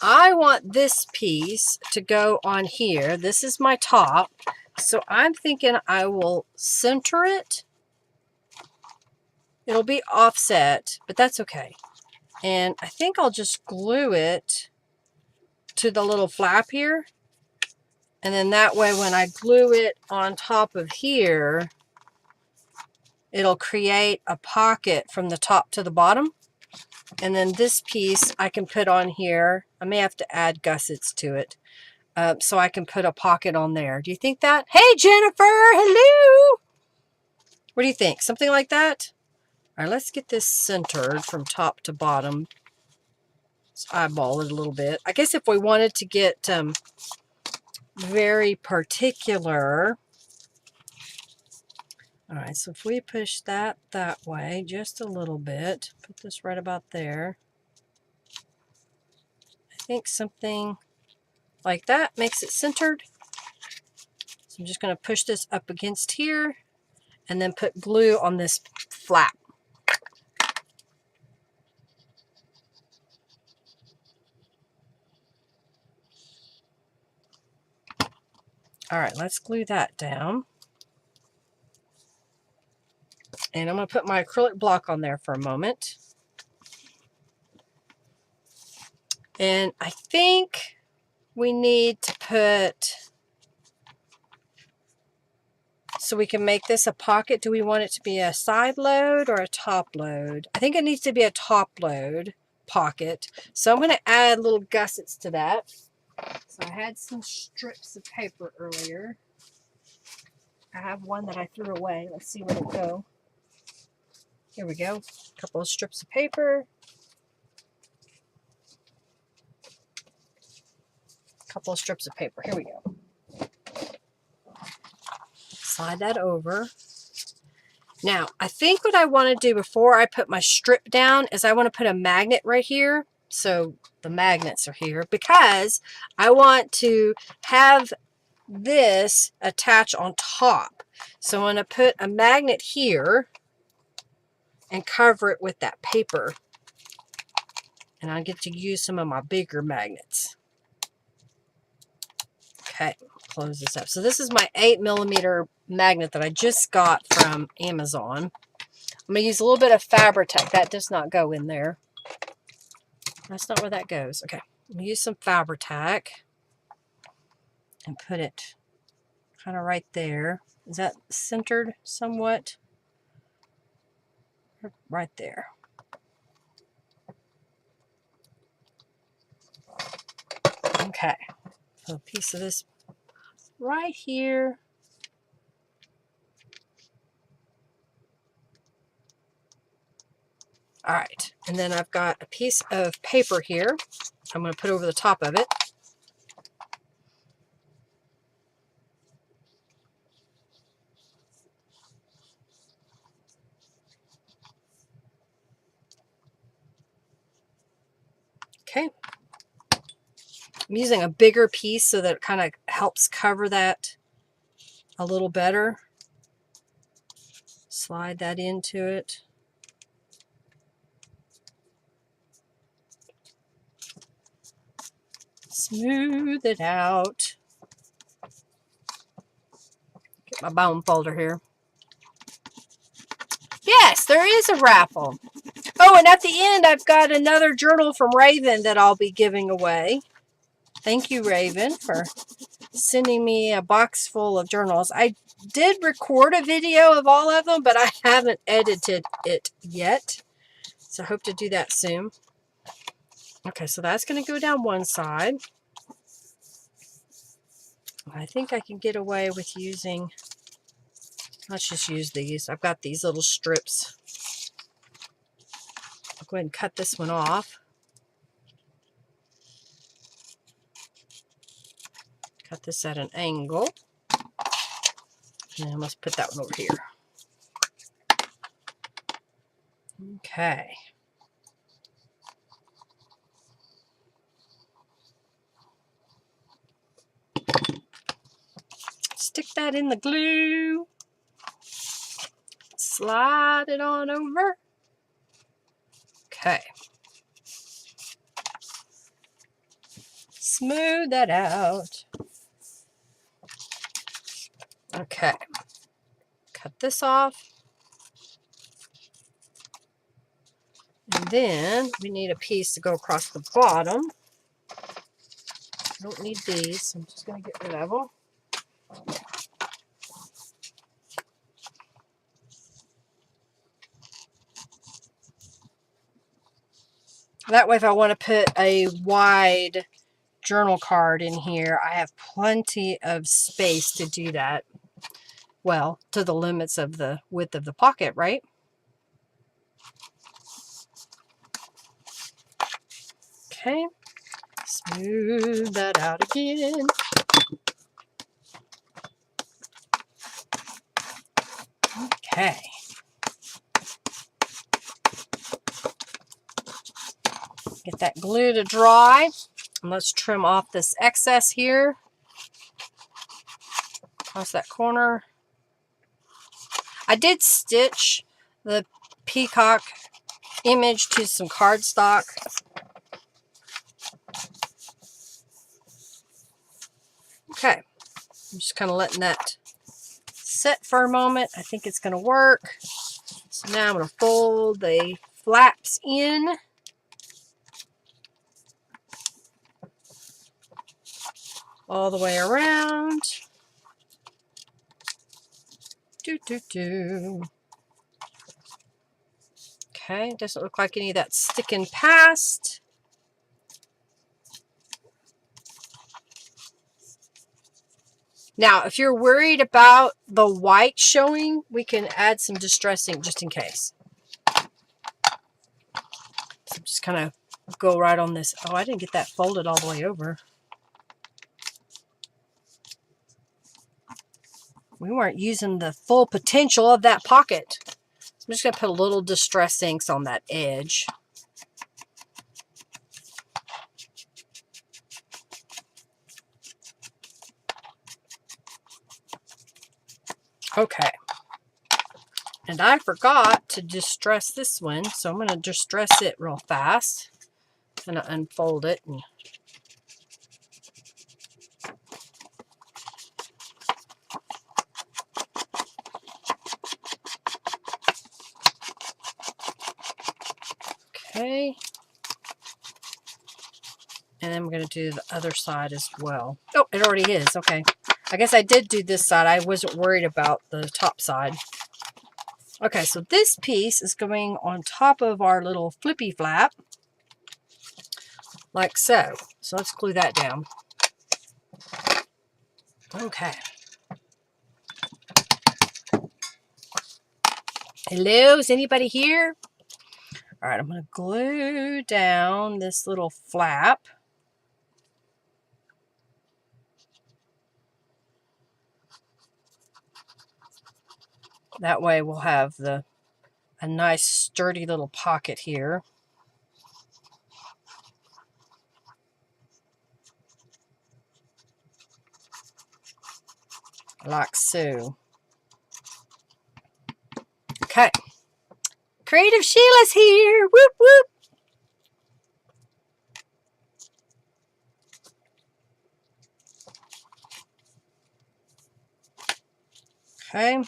I want this piece to go on here. This is my top. So I'm thinking I will center it. It'll be offset, but that's okay. And I think I'll just glue it to the little flap here. And then that way when I glue it on top of here, it'll create a pocket from the top to the bottom. And then this piece I can put on here. I may have to add gussets to it. So I can put a pocket on there. Do you think that? Hey, Jennifer! Hello! What do you think? Something like that? All right, let's get this centered from top to bottom. Let's eyeball it a little bit. I guess if we wanted to get very particular. All right, so if we push that way just a little bit, put this right about there. I think something like that makes it centered. So I'm just going to push this up against here and then put glue on this flap. All right, let's glue that down. And I'm going to put my acrylic block on there for a moment. And I think we need to put, so we can make this a pocket. Do we want it to be a side load or a top load? I think it needs to be a top load pocket. So I'm going to add little gussets to that. So I had some strips of paper earlier. I have one that I threw away. Let's see where it'll go. Here we go. A couple of strips of paper. A couple of strips of paper. Here we go. Slide that over. Now, I think what I want to do before I put my strip down is I want to put a magnet right here. So the magnets are here because I want to have this attach on top. So I'm going to put a magnet here and cover it with that paper. And I get to use some of my bigger magnets. Okay, close this up. So this is my 8mm magnet that I just got from Amazon. I'm going to use a little bit of Fabri-Tac. That does not go in there. That's not where that goes. Okay, I'm going to use some Fabri-Tac and put it kind of right there. Is that centered somewhat? Right there. Okay, so a piece of this right here. All right, and then I've got a piece of paper here. I'm going to put over the top of it. Okay. I'm using a bigger piece so that it kind of helps cover that a little better. Slide that into it. Smooth it out. Get my bone folder here. Yes, there is a raffle. Oh, and at the end, I've got another journal from Raven that I'll be giving away. Thank you, Raven, for sending me a box full of journals. I did record a video of all of them, but I haven't edited it yet. So I hope to do that soon. Okay, so that's going to go down one side. I think I can get away with using, let's just use these. I've got these little strips. I'll go ahead and cut this one off. Cut this at an angle. And let's put that one over here. Okay. Stick that in the glue. Slide it on over. Okay. Smooth that out. Okay. Cut this off. And then we need a piece to go across the bottom. I don't need these. I'm just going to get rid of them. That way, if I want to put a wide journal card in here, I have plenty of space to do that. Well, to the limits of the width of the pocket, right? Okay. Smooth that out again. Okay. Get that glue to dry. And let's trim off this excess here. Across that corner. I did stitch the Peacock image to some cardstock. Okay. I'm just kind of letting that set for a moment. I think it's going to work. So now I'm going to fold the flaps in. All the way around. Okay, doesn't look like any of that's sticking past. Now, if you're worried about the white showing, we can add some distressing just in case. So just kind of go right on this. Oh, I didn't get that folded all the way over. We weren't using the full potential of that pocket. I'm just going to put a little distress inks on that edge. Okay. And I forgot to distress this one, so I'm going to distress it real fast. I'm going to unfold it. And okay. And then we're going to do the other side as well. Oh, it already is. Okay. I guess I did do this side. I wasn't worried about the top side. Okay, so this piece is going on top of our little flippy flap. Like so. So let's glue that down. Okay. Hello, is anybody here? All right, I'm going to glue down this little flap. That way we'll have a nice sturdy little pocket here. like so. Okay. Creative Sheila's here. Whoop, whoop. Okay.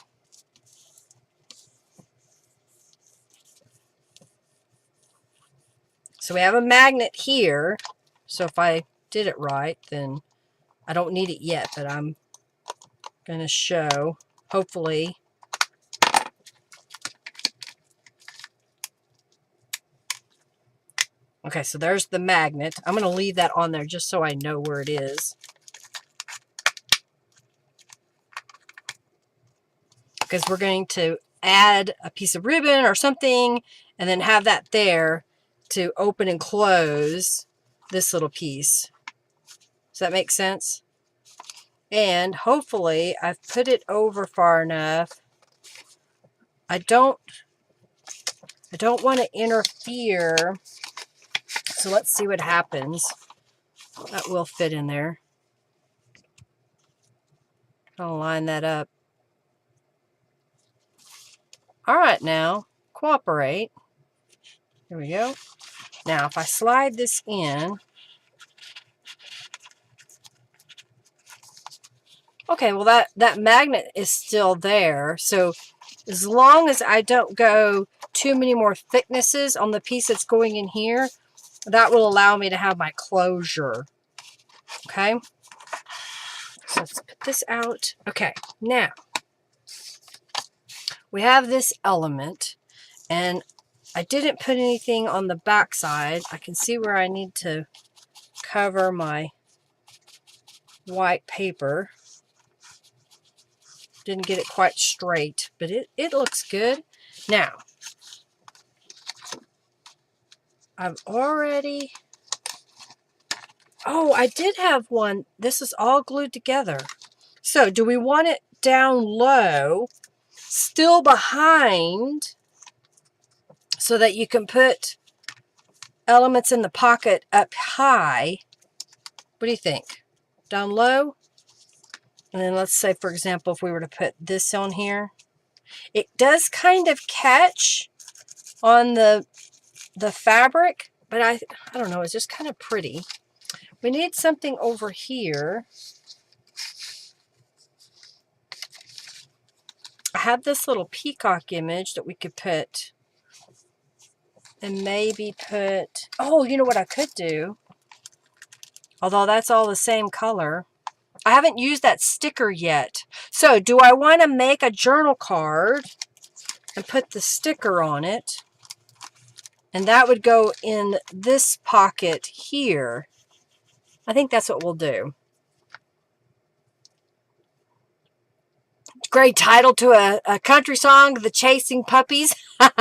So we have a magnet here. So if I did it right, then I don't need it yet, but I'm going to show, hopefully. Okay, so there's the magnet. I'm going to leave that on there just so I know where it is. Because we're going to add a piece of ribbon or something and then have that there to open and close this little piece. Does that make sense? And hopefully I've put it over far enough. I don't want to interfere. So let's see what happens. That will fit in there. I'll line that up. All right, now cooperate. Here we go. Now if I slide this in, okay, well that magnet is still there. So as long as I don't go too many more thicknesses on the piece that's going in here, that will allow me to have my closure. Okay. So let's put this out. Okay, now we have this element, and I didn't put anything on the back side. I can see where I need to cover my white paper. Didn't get it quite straight, but it looks good. Now, I've already... Oh, I did have one. This is all glued together. So, do we want it down low, still behind, so that you can put elements in the pocket up high? What do you think? Down low? And then let's say, for example, if we were to put this on here. It does kind of catch on the fabric, but I don't know, it's just kind of pretty. We need something over here. I have this little peacock image that we could put, and maybe put, oh, you know what I could do? Although that's all the same color. I haven't used that sticker yet. So do I want to make a journal card and put the sticker on it? And that would go in this pocket here. I think that's what we'll do. Great title to a country song, The Chasing Puppies. But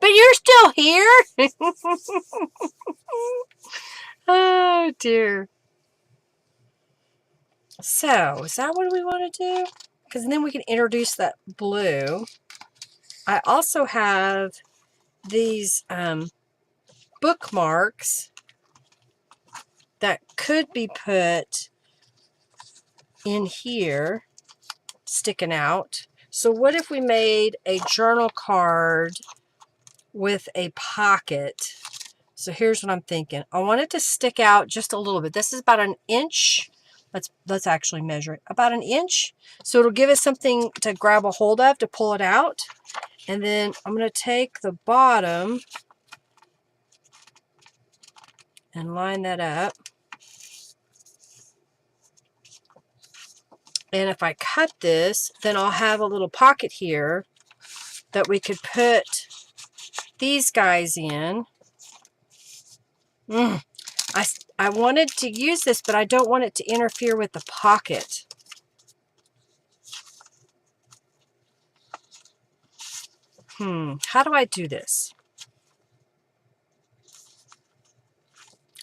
you're still here. Oh, dear. So, is that what we want to do? Because then we can introduce that blue. I also have these bookmarks that could be put in here, sticking out. So what if we made a journal card with a pocket? So here's what I'm thinking. I want it to stick out just a little bit. This is about an inch. Let's actually measure it. About an inch. So it'll give us something to grab a hold of to pull it out. And then I'm going to take the bottom and line that up. And if I cut this, then I'll have a little pocket here that we could put these guys in. I wanted to use this, but I don't want it to interfere with the pocket. How do I do this?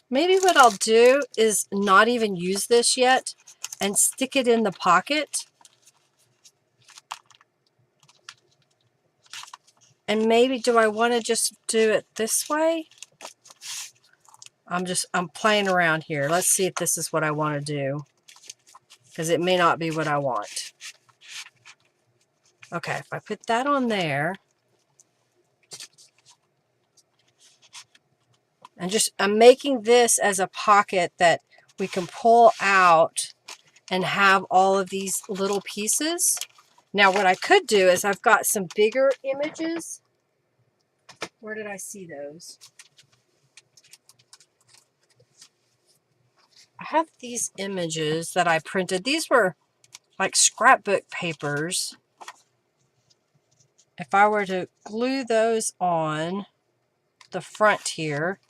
Maybe what I'll do is not even use this yet and stick it in the pocket. And maybe do I want to just do it this way? I'm playing around here. Let's see if this is what I want to do. because it may not be what I want. Okay, if I put that on there, and I'm making this as a pocket that we can pull out and have all of these little pieces. Now what I could do is I've got some bigger images. Where did I see those? I have these images that I printed. These were like scrapbook papers. If I were to glue those on the front here,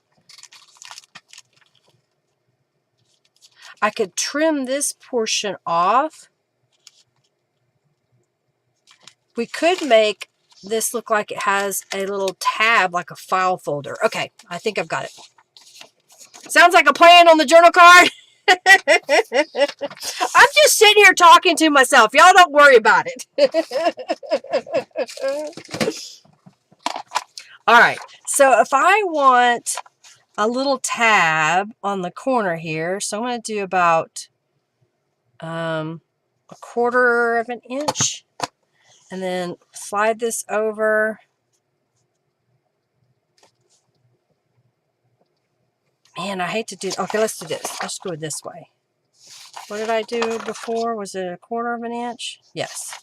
I could trim this portion off. We could make this look like it has a little tab, like a file folder. Okay, I think I've got it. Sounds like a plan on the journal card. I'm just sitting here talking to myself. Y'all don't worry about it. All right, so if I want a little tab on the corner here, so I'm going to do about 1/4 of an inch, and then slide this over. Man, I hate to do. Okay, let's do this. Let's go this way. What did I do before? Was it 1/4 of an inch? Yes.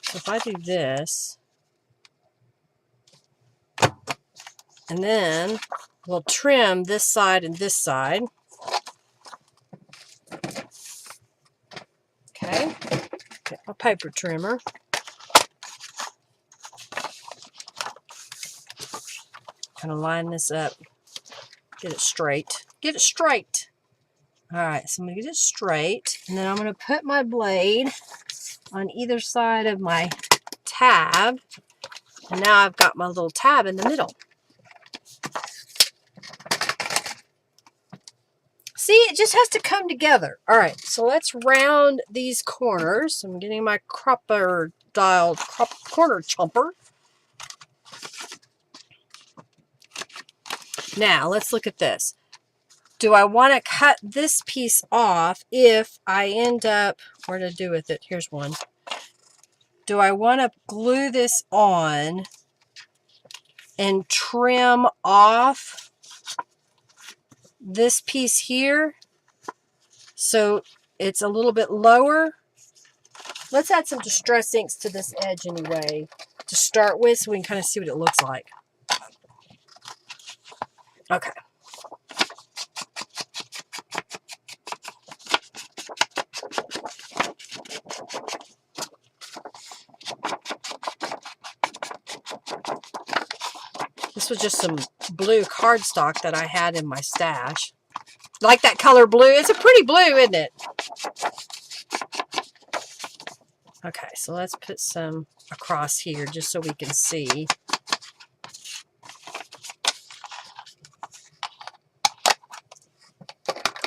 So if I do this, and then we'll trim this side and this side. Okay. Get my paper trimmer. Kind of line this up. Get it straight. Get it straight. All right, so I'm going to get it straight, and then I'm going to put my blade on either side of my tab, and now I've got my little tab in the middle. See, it just has to come together. All right, so let's round these corners. I'm getting my corner chomper. Now, let's look at this. Do I want to cut this piece off if I end up, where to do with it? Here's one. Do I want to glue this on and trim off this piece here so it's a little bit lower? Let's add some distress inks to this edge anyway to start with, so we can kind of see what it looks like. Okay. This was just some blue cardstock that I had in my stash. Like that color blue. It's a pretty blue, isn't it? Okay, so let's put some across here just so we can see.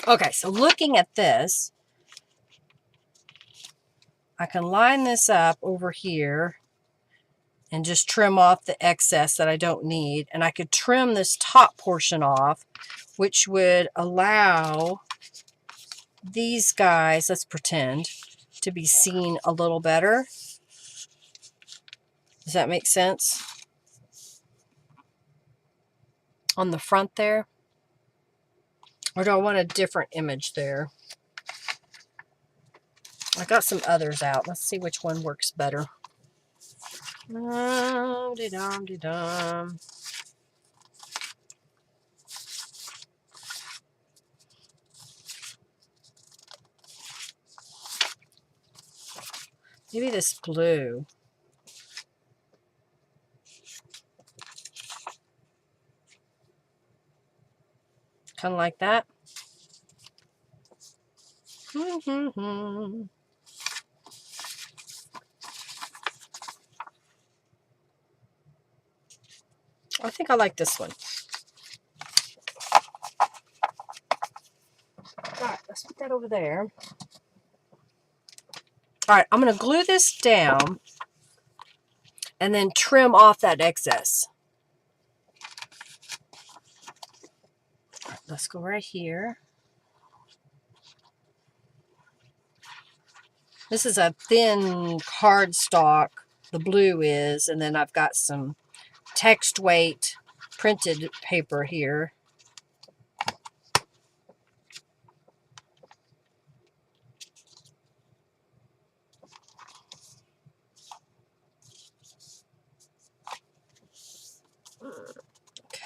Okay, so looking at this, I can line this up over here and just trim off the excess that I don't need. And I could trim this top portion off, which would allow these guys, let's pretend, to be seen a little better. Does that make sense? On the front there? Or do I want a different image there? I got some others out. Let's see which one works better. Dum-de-dum-de-dum. Maybe this blue. Kind of like that. I think I like this one. All right, let's put that over there. All right, I'm going to glue this down and then trim off that excess. All right, let's go right here. This is a thin cardstock, the blue is, and then I've got some text weight printed paper here.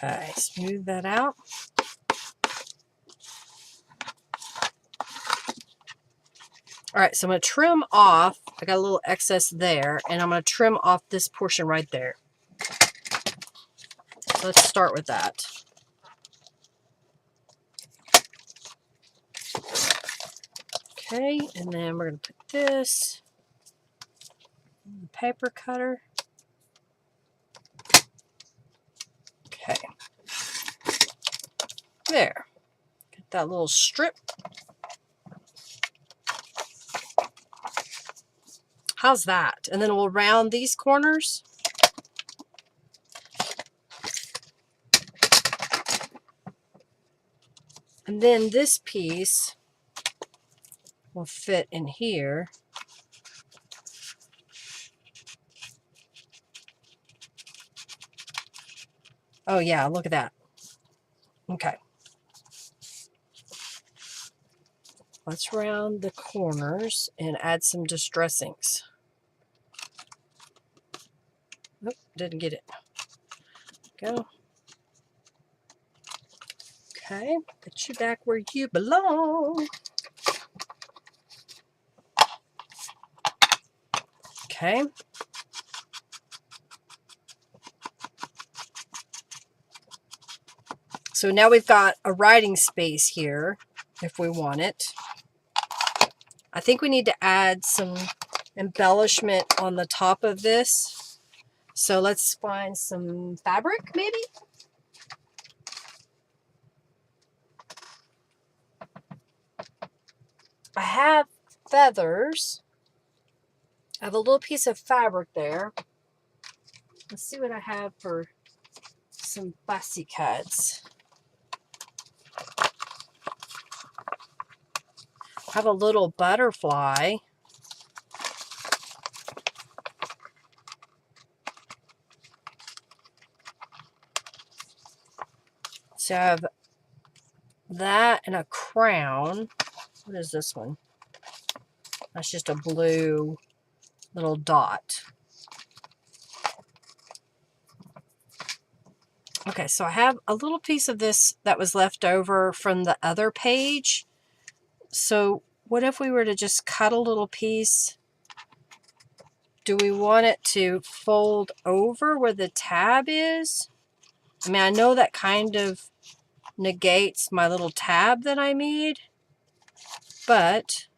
Okay, smooth that out. All right, so I'm going to trim off. I got a little excess there, and I'm going to trim off this portion right there. So let's start with that. Okay, and then we're going to put this in the paper cutter. Okay. There. Get that little strip. How's that? And then we'll round these corners. And then this piece will fit in here. Oh yeah, look at that. Okay. Let's round the corners and add some distressings. Nope, didn't get it. Go. Okay, put you back where you belong. Okay. So now we've got a writing space here if we want it. I think we need to add some embellishment on the top of this. So let's find some fabric maybe. I have feathers. I have a little piece of fabric there. Let's see what I have for some fussy cuts. I have a little butterfly. So I have that and a crown. What is this one? That's just a blue little dot. Okay, so I have a little piece of this that was left over from the other page. So what if we were to just cut a little piece? Do we want it to fold over where the tab is? I mean, I know that kind of negates my little tab that I made, but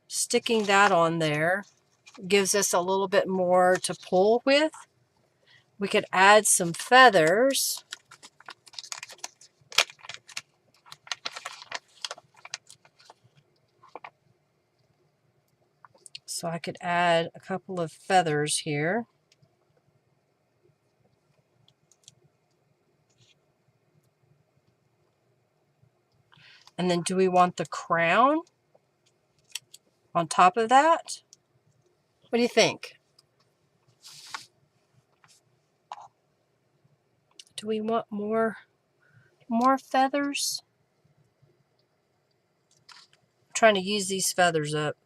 sticking that on there gives us a little bit more to pull with. We could add some feathers. So I could add a couple of feathers here. And then do we want the crown on top of that? What do you think? Do we want more feathers? I'm trying to use these feathers up.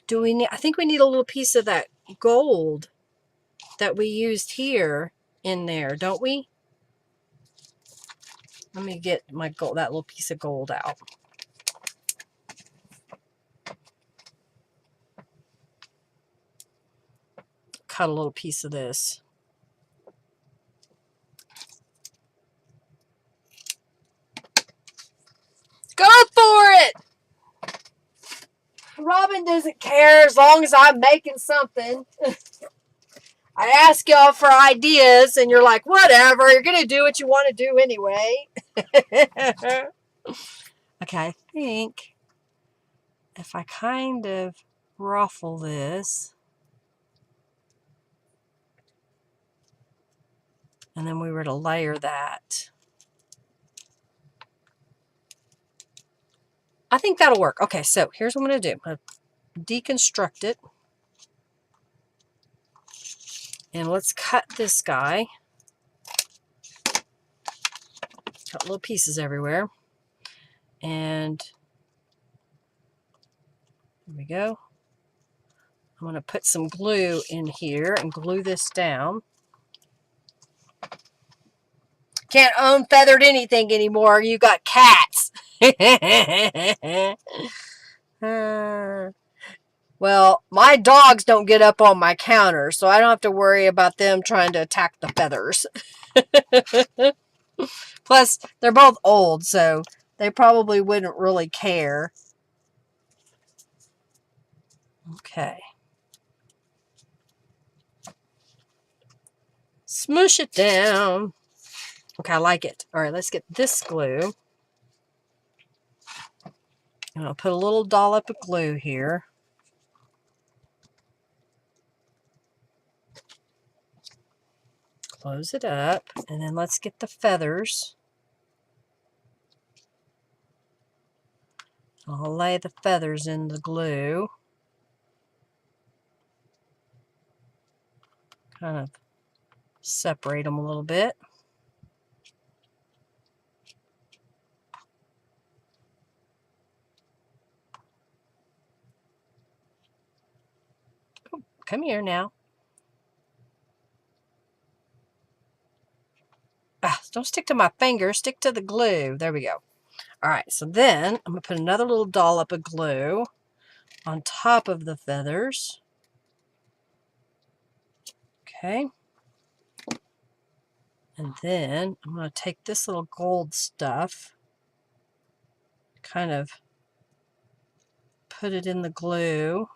Do we need, I think we need a little piece of that gold that we used here in there, don't we? Let me get my gold, that little piece of gold out. Cut a little piece of this. Go for it! Robin doesn't care as long as I'm making something. I ask y'all for ideas and you're like, whatever, you're going to do what you want to do anyway. Okay, I think if I kind of ruffle this, and then we were to layer that. I think that'll work. Okay, so here's what I'm going to do. I'm going to deconstruct it. And let's cut this guy. Got little pieces everywhere. And there we go. I'm going to put some glue in here and glue this down. Can't unfeathered anything anymore. You got cats. Well, my dogs don't get up on my counter, so I don't have to worry about them trying to attack the feathers. Plus, they're both old, so they probably wouldn't really care. Okay. Smoosh it down. Okay, I like it. All right, let's get this glue. And I'll put a little dollop of glue here. Close it up, and then let's get the feathers. I'll lay the feathers in the glue. Kind of separate them a little bit. Oh, come here now. Don't stick to my finger, stick to the glue. There we go. All right, so then I'm going to put another little dollop of glue on top of the feathers. Okay. And then I'm going to take this little gold stuff, kind of put it in the glue,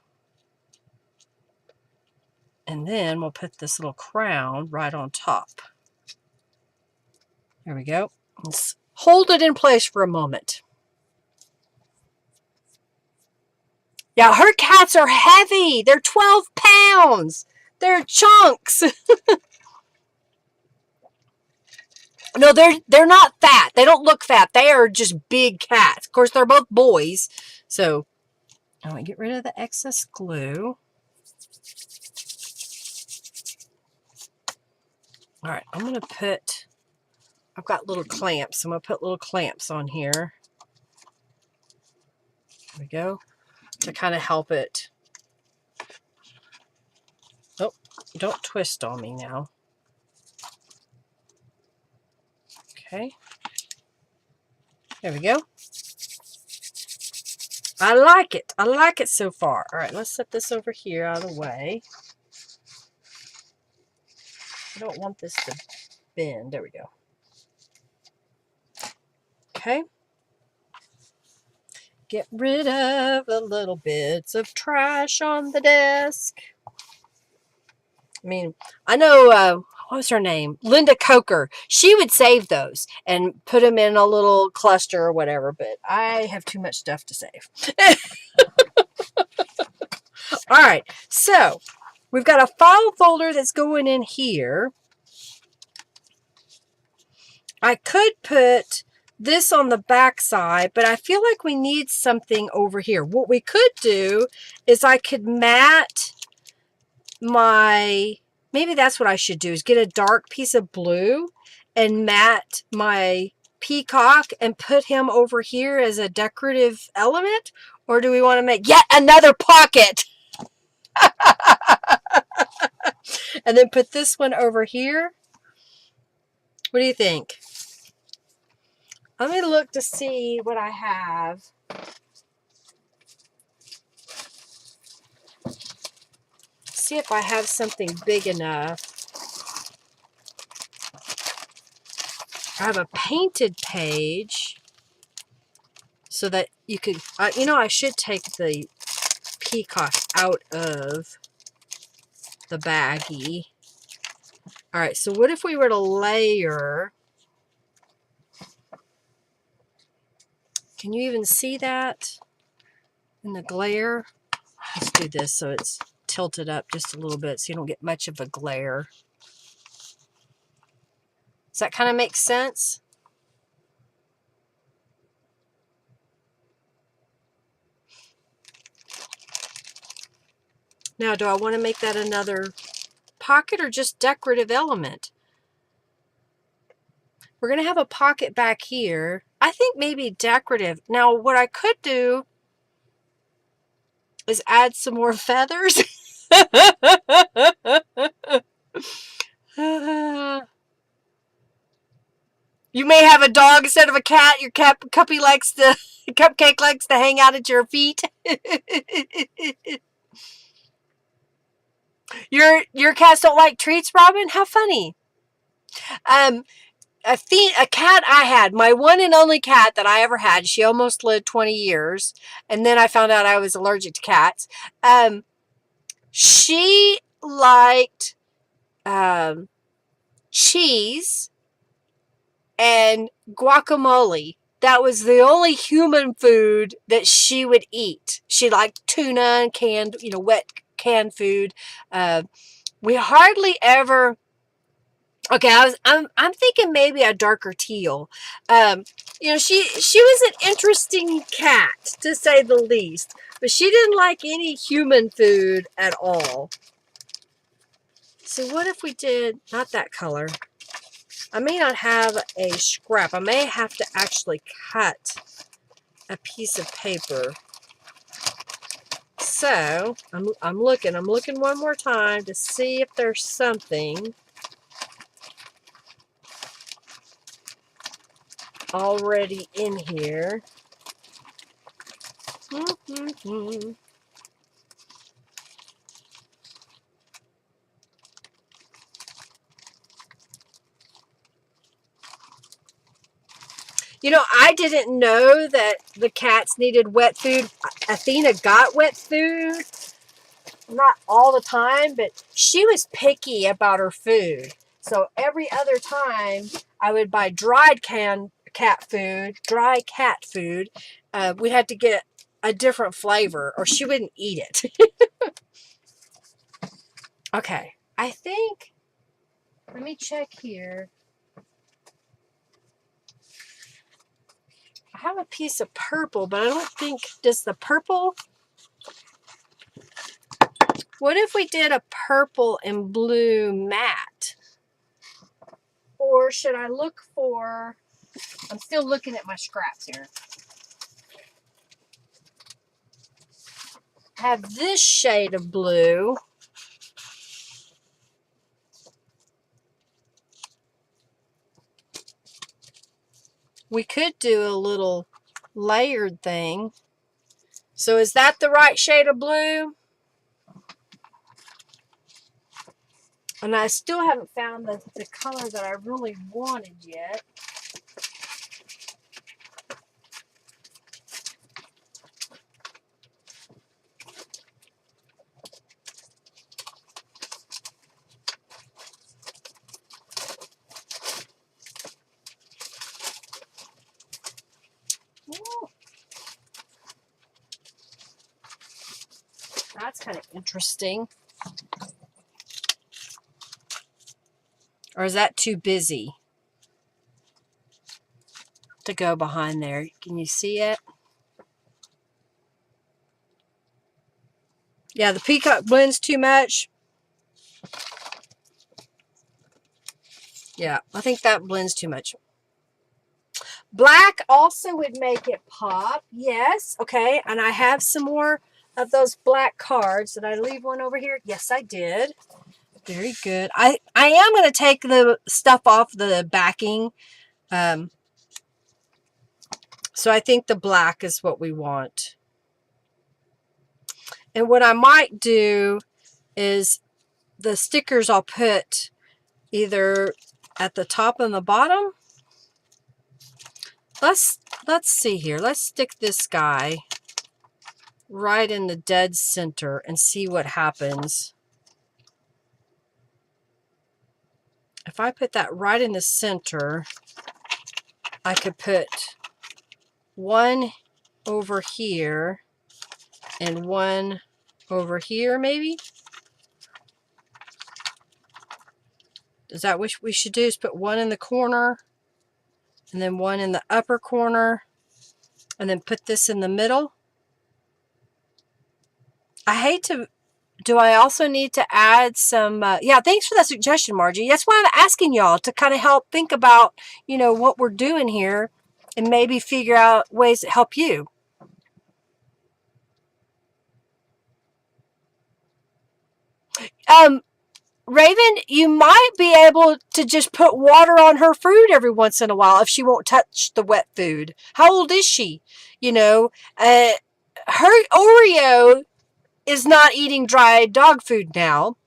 and then we'll put this little crown right on top. There we go. Let's hold it in place for a moment. Yeah, her cats are heavy. They're 12 pounds. They're chunks. No, they're not fat. They don't look fat. They are just big cats. Of course, they're both boys. So, I'm going to get rid of the excess glue. All right, I'm going to put, I've got little clamps. I'm going to put little clamps on here. There we go. To kind of help it. Oh, don't twist on me now. Okay. There we go. I like it. I like it so far. All right, let's set this over here out of the way. I don't want this to bend. There we go. Okay. Get rid of the little bits of trash on the desk. I mean, I know, what was her name? Linda Coker. She would save those and put them in a little cluster or whatever, but I have too much stuff to save. All right, so we've got a file folder that's going in here. I could put this on the back side, but I feel like we need something over here. What we could do is I could mat my, maybe that's what I should do, is get a dark piece of blue and mat my peacock and put him over here as a decorative element. Or do we want to make yet another pocket? And then put this one over here. What do you think? Let me look to see what I have. See if I have something big enough. I have a painted page so that you could, you know, I should take the peacock out of the baggie. All right, so what if we were to layer? Can you even see that in the glare? Let's do this so it's tilted up just a little bit so you don't get much of a glare. Does that kind of make sense? Now, do I want to make that another pocket or just decorative element? We're going to have a pocket back here. I think maybe decorative. Now, what I could do is add some more feathers. You may have a dog instead of a cat. Your cupcake likes to hang out at your feet. Your cats don't like treats, Robin? How funny. A cat I had, my one and only cat that I ever had. She almost lived 20 years, and then I found out I was allergic to cats. She liked cheese and guacamole. That was the only human food that she would eat. She liked tuna and canned, wet canned food. We hardly ever. Okay, I'm thinking maybe a darker teal. She was an interesting cat to say the least, but she didn't like any human food at all. So what if we did not that color? I may not have a scrap. I may have to actually cut a piece of paper. So I'm looking one more time to see if there's something already in here. I didn't know that the cats needed wet food. Athena got wet food. Not all the time, but she was picky about her food. So every other time I would buy dried cat food, we had to get a different flavor or she wouldn't eat it. Okay, I think, let me check here. I have a piece of purple, but I don't think, does the purple, what if we did a purple and blue matte? Or should I look for, I'm still looking at my scraps here. Have this shade of blue. We could do a little layered thing. So is that the right shade of blue? And I still haven't found the color that I really wanted yet. Ooh. That's kind of interesting. Or is that too busy to go behind there? Can you see it? Yeah, the Peacock blends too much. Yeah, I think that blends too much. Black also would make it pop. Yes. Okay. And I have some more of those black cards. Did I leave one over here? Yes, I did. Very good. I am going to take the stuff off the backing. So I think the black is what we want. And what I might do is the stickers I'll put either at the top and the bottom. Let's see here. Let's stick this guy right in the dead center and see what happens. If I put that right in the center, I could put one over here and one over here maybe. Is that what we should do? Is put one in the corner and then one in the upper corner and then put this in the middle. I hate to do I also need to add some, yeah, thanks for that suggestion, Margie. That's why I'm asking y'all to kind of help think about, you know, what we're doing here and maybe figure out ways that help you. Raven, you might be able to just put water on her food every once in a while if she won't touch the wet food. How old is she? You know, her Oreo is not eating dry dog food now.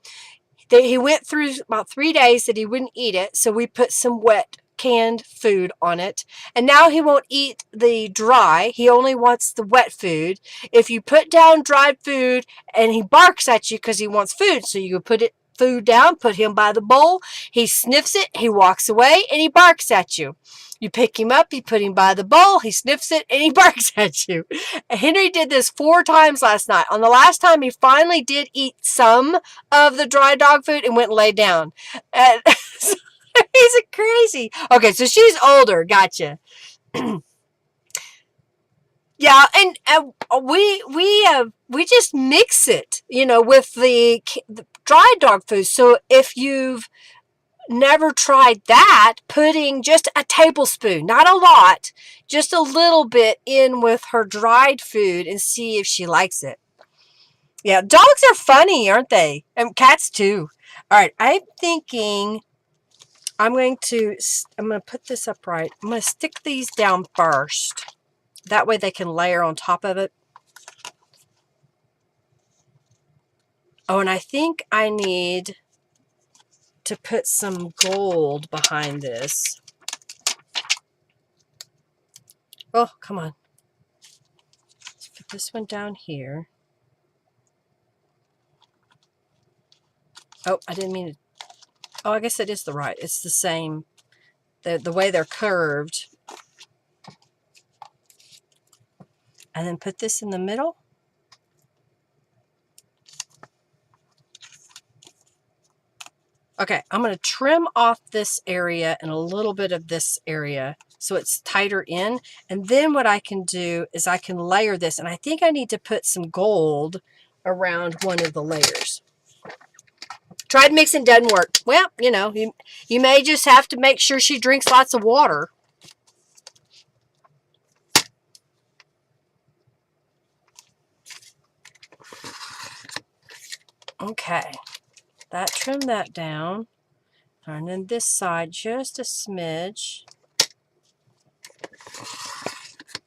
He went through about 3 days that he wouldn't eat it, so we put some wet canned food on it, and now he won't eat the dry. He only wants the wet food. If you put down dried food, and he barks at you because he wants food, so you put it food down, put him by the bowl, he sniffs it, he walks away, and he barks at you. You pick him up, you put him by the bowl, he sniffs it, and he barks at you. Henry did this 4 times last night. On the last time, he finally did eat some of the dry dog food and went and laid down. He's crazy. Okay, so she's older. Gotcha. Yeah, and we just mix it, you know, with the dry dog food. So if you've never tried that, putting just a tablespoon, not a lot, just a little bit in with her dried food and see if she likes it. Yeah, dogs are funny, aren't they? And cats too. All right, I'm thinking I'm going to put this upright. I'm going to stick these down first. That way they can layer on top of it. Oh, and I think I need to put some gold behind this. Oh, come on. Let's put this one down here. Oh, I didn't mean to. Oh, I guess it is the right. It's the same. The way they're curved. And then put this in the middle. Okay, I'm going to trim off this area and a little bit of this area so it's tighter in. And then what I can do is I can layer this. And I think I need to put some gold around one of the layers. Tried mixing, doesn't work. Well, you know, you may just have to make sure she drinks lots of water. Okay, trim that down. And then this side, just a smidge.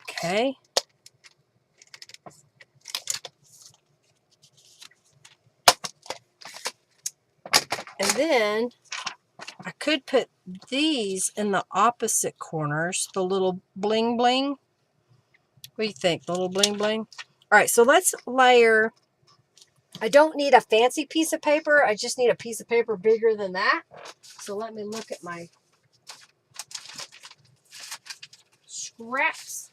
Okay. And then I could put these in the opposite corners, the little bling bling. What do you think? The little bling bling? All right, so let's layer. I don't need a fancy piece of paper. I just need a piece of paper bigger than that. So let me look at my scraps.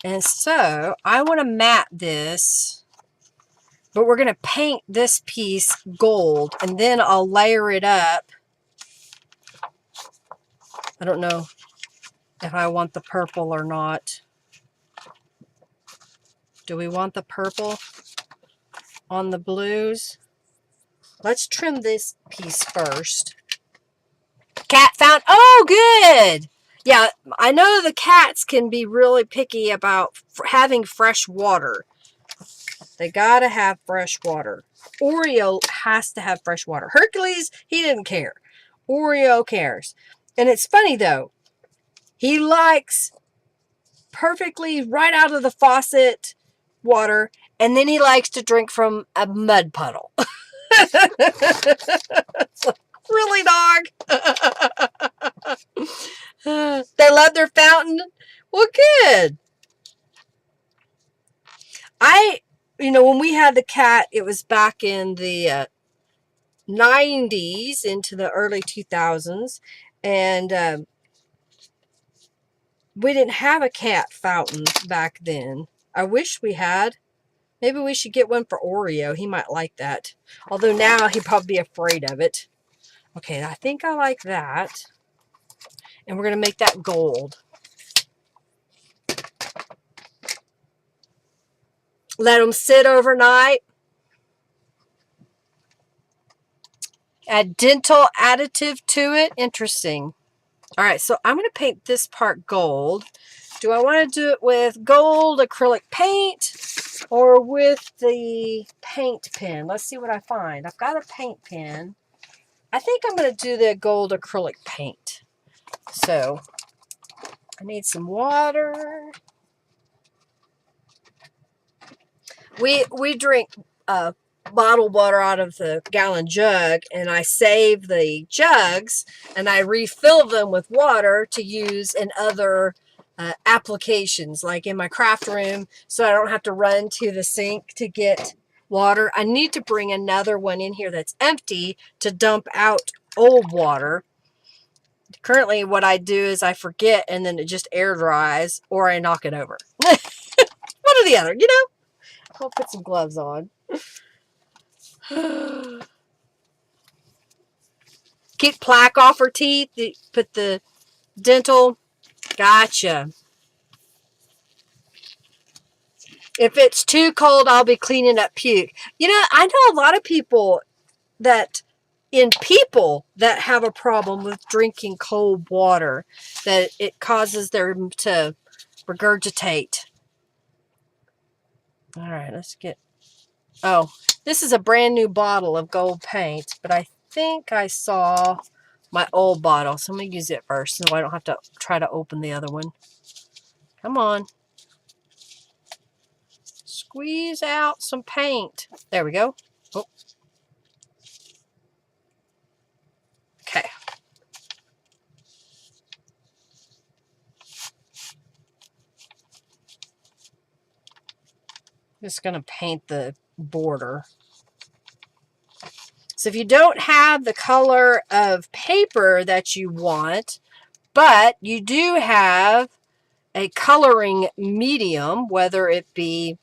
And so I want to mat this, but we're going to paint this piece gold, and then I'll layer it up. I don't know if I want the purple or not. Do we want the purple on the blues? Let's trim this piece first. Cat found, oh, good. Yeah, I know the cats can be really picky about having fresh water. They gotta have fresh water. Oreo has to have fresh water. Hercules, he didn't care. Oreo cares. And it's funny though, he likes perfectly right out of the faucet water, and then he likes to drink from a mud puddle. It's like, really, dog? They love their fountain? Well, good. You know, when we had the cat, it was back in the 90s into the early 2000s, and we didn't have a cat fountain back then. I wish we had. Maybe we should get one for Oreo. He might like that. Although now he'd probably be afraid of it. Okay, I think I like that. And we're going to make that gold. Let them sit overnight. Add dental additive to it. Interesting. All right, so I'm going to paint this part gold. Do I want to do it with gold acrylic paint or with the paint pen? Let's see what I find. I've got a paint pen. I think I'm going to do the gold acrylic paint. So I need some water. We drink bottled water out of the gallon jug, and I save the jugs and I refill them with water to use in other applications, like in my craft room, so I don't have to run to the sink to get water. I need to bring another one in here that's empty to dump out old water. Currently what I do is I forget and then it just air dries, or I knock it over. One or the other, you know. I'll put some gloves on. Keep plaque off her teeth. Put the dental. Gotcha. If it's too cold, I'll be cleaning up puke. You know, I know a lot of people that have a problem with drinking cold water, that it causes them to regurgitate. All right, let's get... Oh, this is a brand new bottle of gold paint, but I think I saw my old bottle, so I'm going to use it first so I don't have to try to open the other one. Come on. Squeeze out some paint. There we go. Oh. Okay. Just going to paint the border. So if you don't have the color of paper that you want, but you do have a coloring medium, whether it be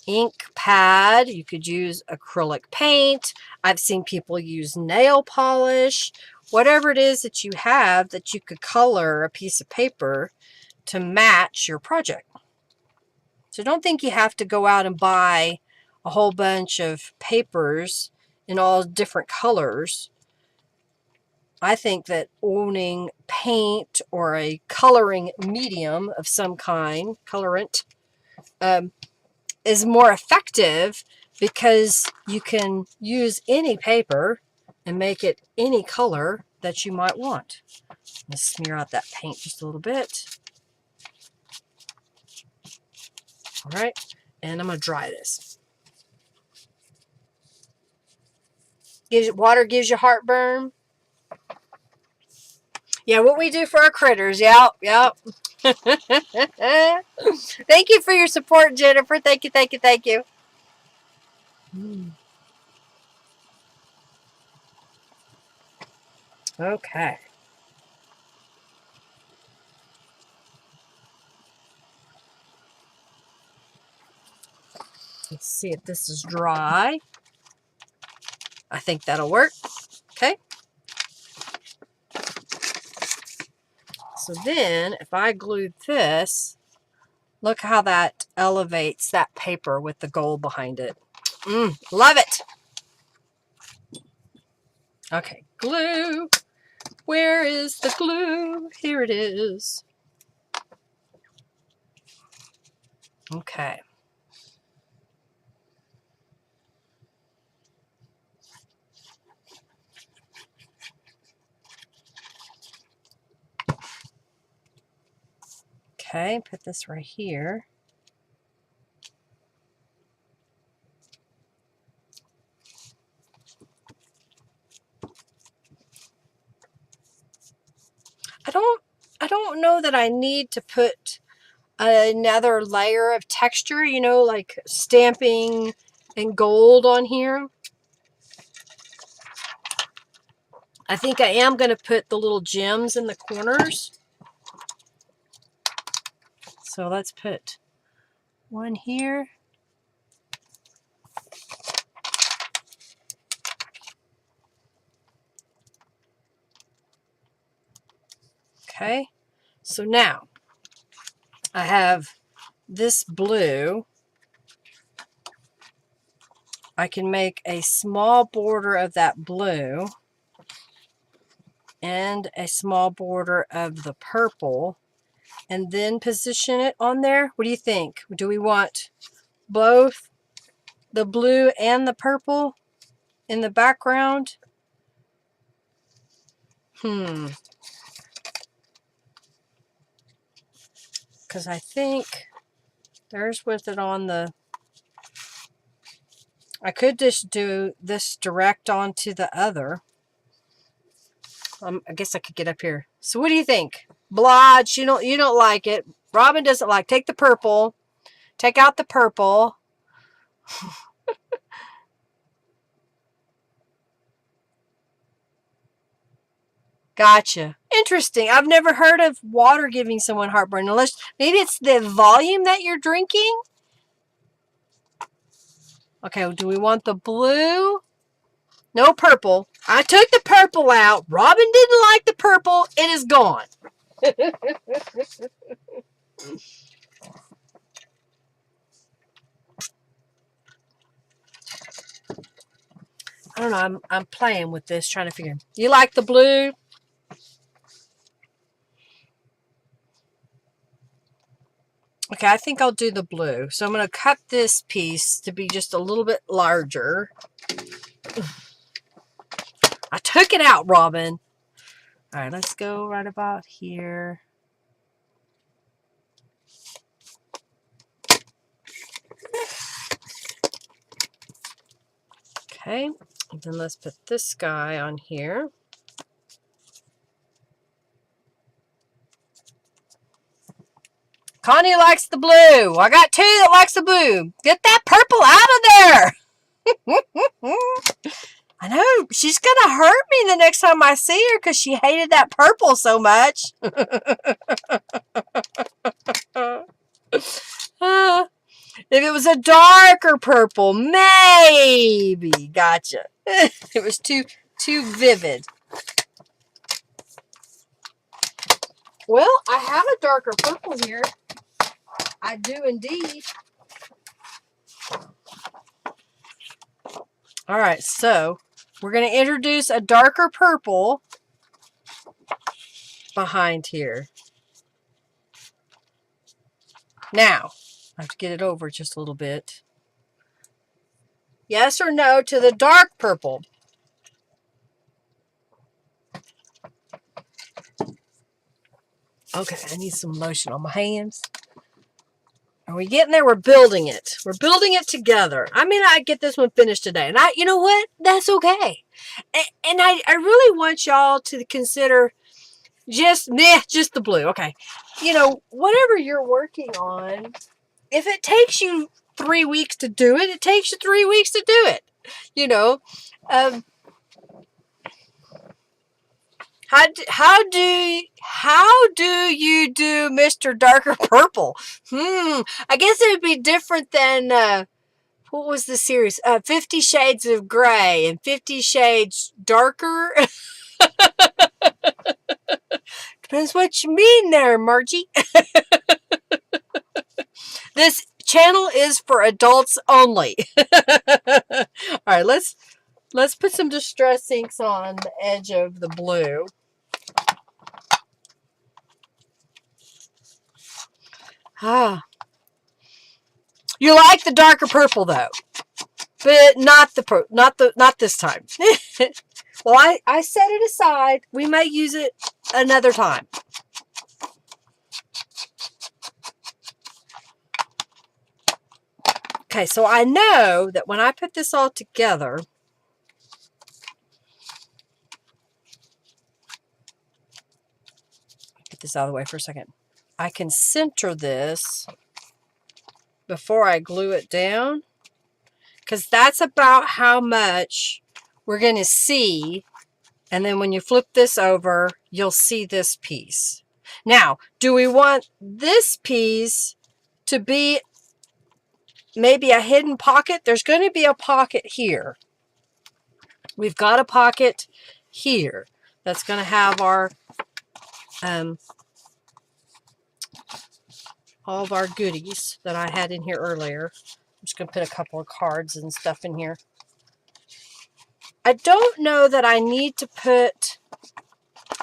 ink pad, you could use acrylic paint. I've seen people use nail polish. Whatever it is that you have that you could color a piece of paper to match your project. So don't think you have to go out and buy a whole bunch of papers in all different colors. I think that owning paint or a coloring medium of some kind, colorant, is more effective because you can use any paper and make it any color that you might want. Let's smear out that paint just a little bit. All right, and I'm going to dry this. Water gives you heartburn. Yeah, what we do for our critters. Yep. Thank you for your support, Jennifer. Thank you. Okay. Let's see if this is dry. I think that'll work. Okay. So then, if I glued this, look how that elevates that paper with the gold behind it. Love it. Okay, glue. Where is the glue? Here it is. Okay. Okay, put this right here. I don't know that I need to put another layer of texture, you know, like stamping and gold on here. I think I am going to put the little gems in the corners. So let's put one here. Okay, so now I have this blue I can make a small border of that blue and a small border of the purple, and then position it on there. What do you think? Do we want both the blue and the purple in the background? Because I think there's with it on the... I could just do this direct onto the other. I guess I could get up here. So what do you think? Blodge, you don't like it. Robin doesn't like. Take the purple. Take out the purple. Gotcha. Interesting. I've never heard of water giving someone heartburn, unless maybe it's the volume that you're drinking. Okay, do we want the blue? No purple. I took the purple out. Robin didn't like the purple. It is gone. I don't know. I'm playing with this, trying to figure. You like the blue? Okay, I think I'll do the blue. So I'm going to cut this piece to be just a little bit larger. I took it out, Robin. All right, let's go right about here. Okay, and then let's put this guy on here. Connie likes the blue. I got two that likes the blue. Get that purple out of there. I know. She's going to hurt me the next time I see her because she hated that purple so much. If it was a darker purple, maybe. Gotcha. It was too vivid. Well, I have a darker purple here. I do indeed. All right, so we're going to introduce a darker purple behind here. Now, I have to get it over just a little bit. Yes or no to the dark purple? Okay, I need some lotion on my hands. Are we getting there? We're building it. We're building it together. I mean, I get this one finished today. And you know what? That's okay. And I really want y'all to consider just the blue. Okay. You know, whatever you're working on, if it takes you 3 weeks to do it, it takes you 3 weeks to do it. You know, how do you do Mr. Darker Purple? I guess it would be different than what was the series? 50 Shades of Grey and 50 Shades Darker. Depends what you mean there, Margie. This channel is for adults only. All right, let's put some distress inks on the edge of the blue. You like the darker purple though, but not this time. Well, I set it aside. We may use it another time. Okay, so I know that when I put this all together, get this out of the way for a second. I can center this before I glue it down, because that's about how much we're going to see. And then when you flip this over, you'll see this piece. Now, do we want this piece to be maybe a hidden pocket? There's going to be a pocket here. We've got a pocket here that's going to have our all of our goodies that I had in here earlier. I'm just going to put a couple of cards and stuff in here. I don't know that I need to put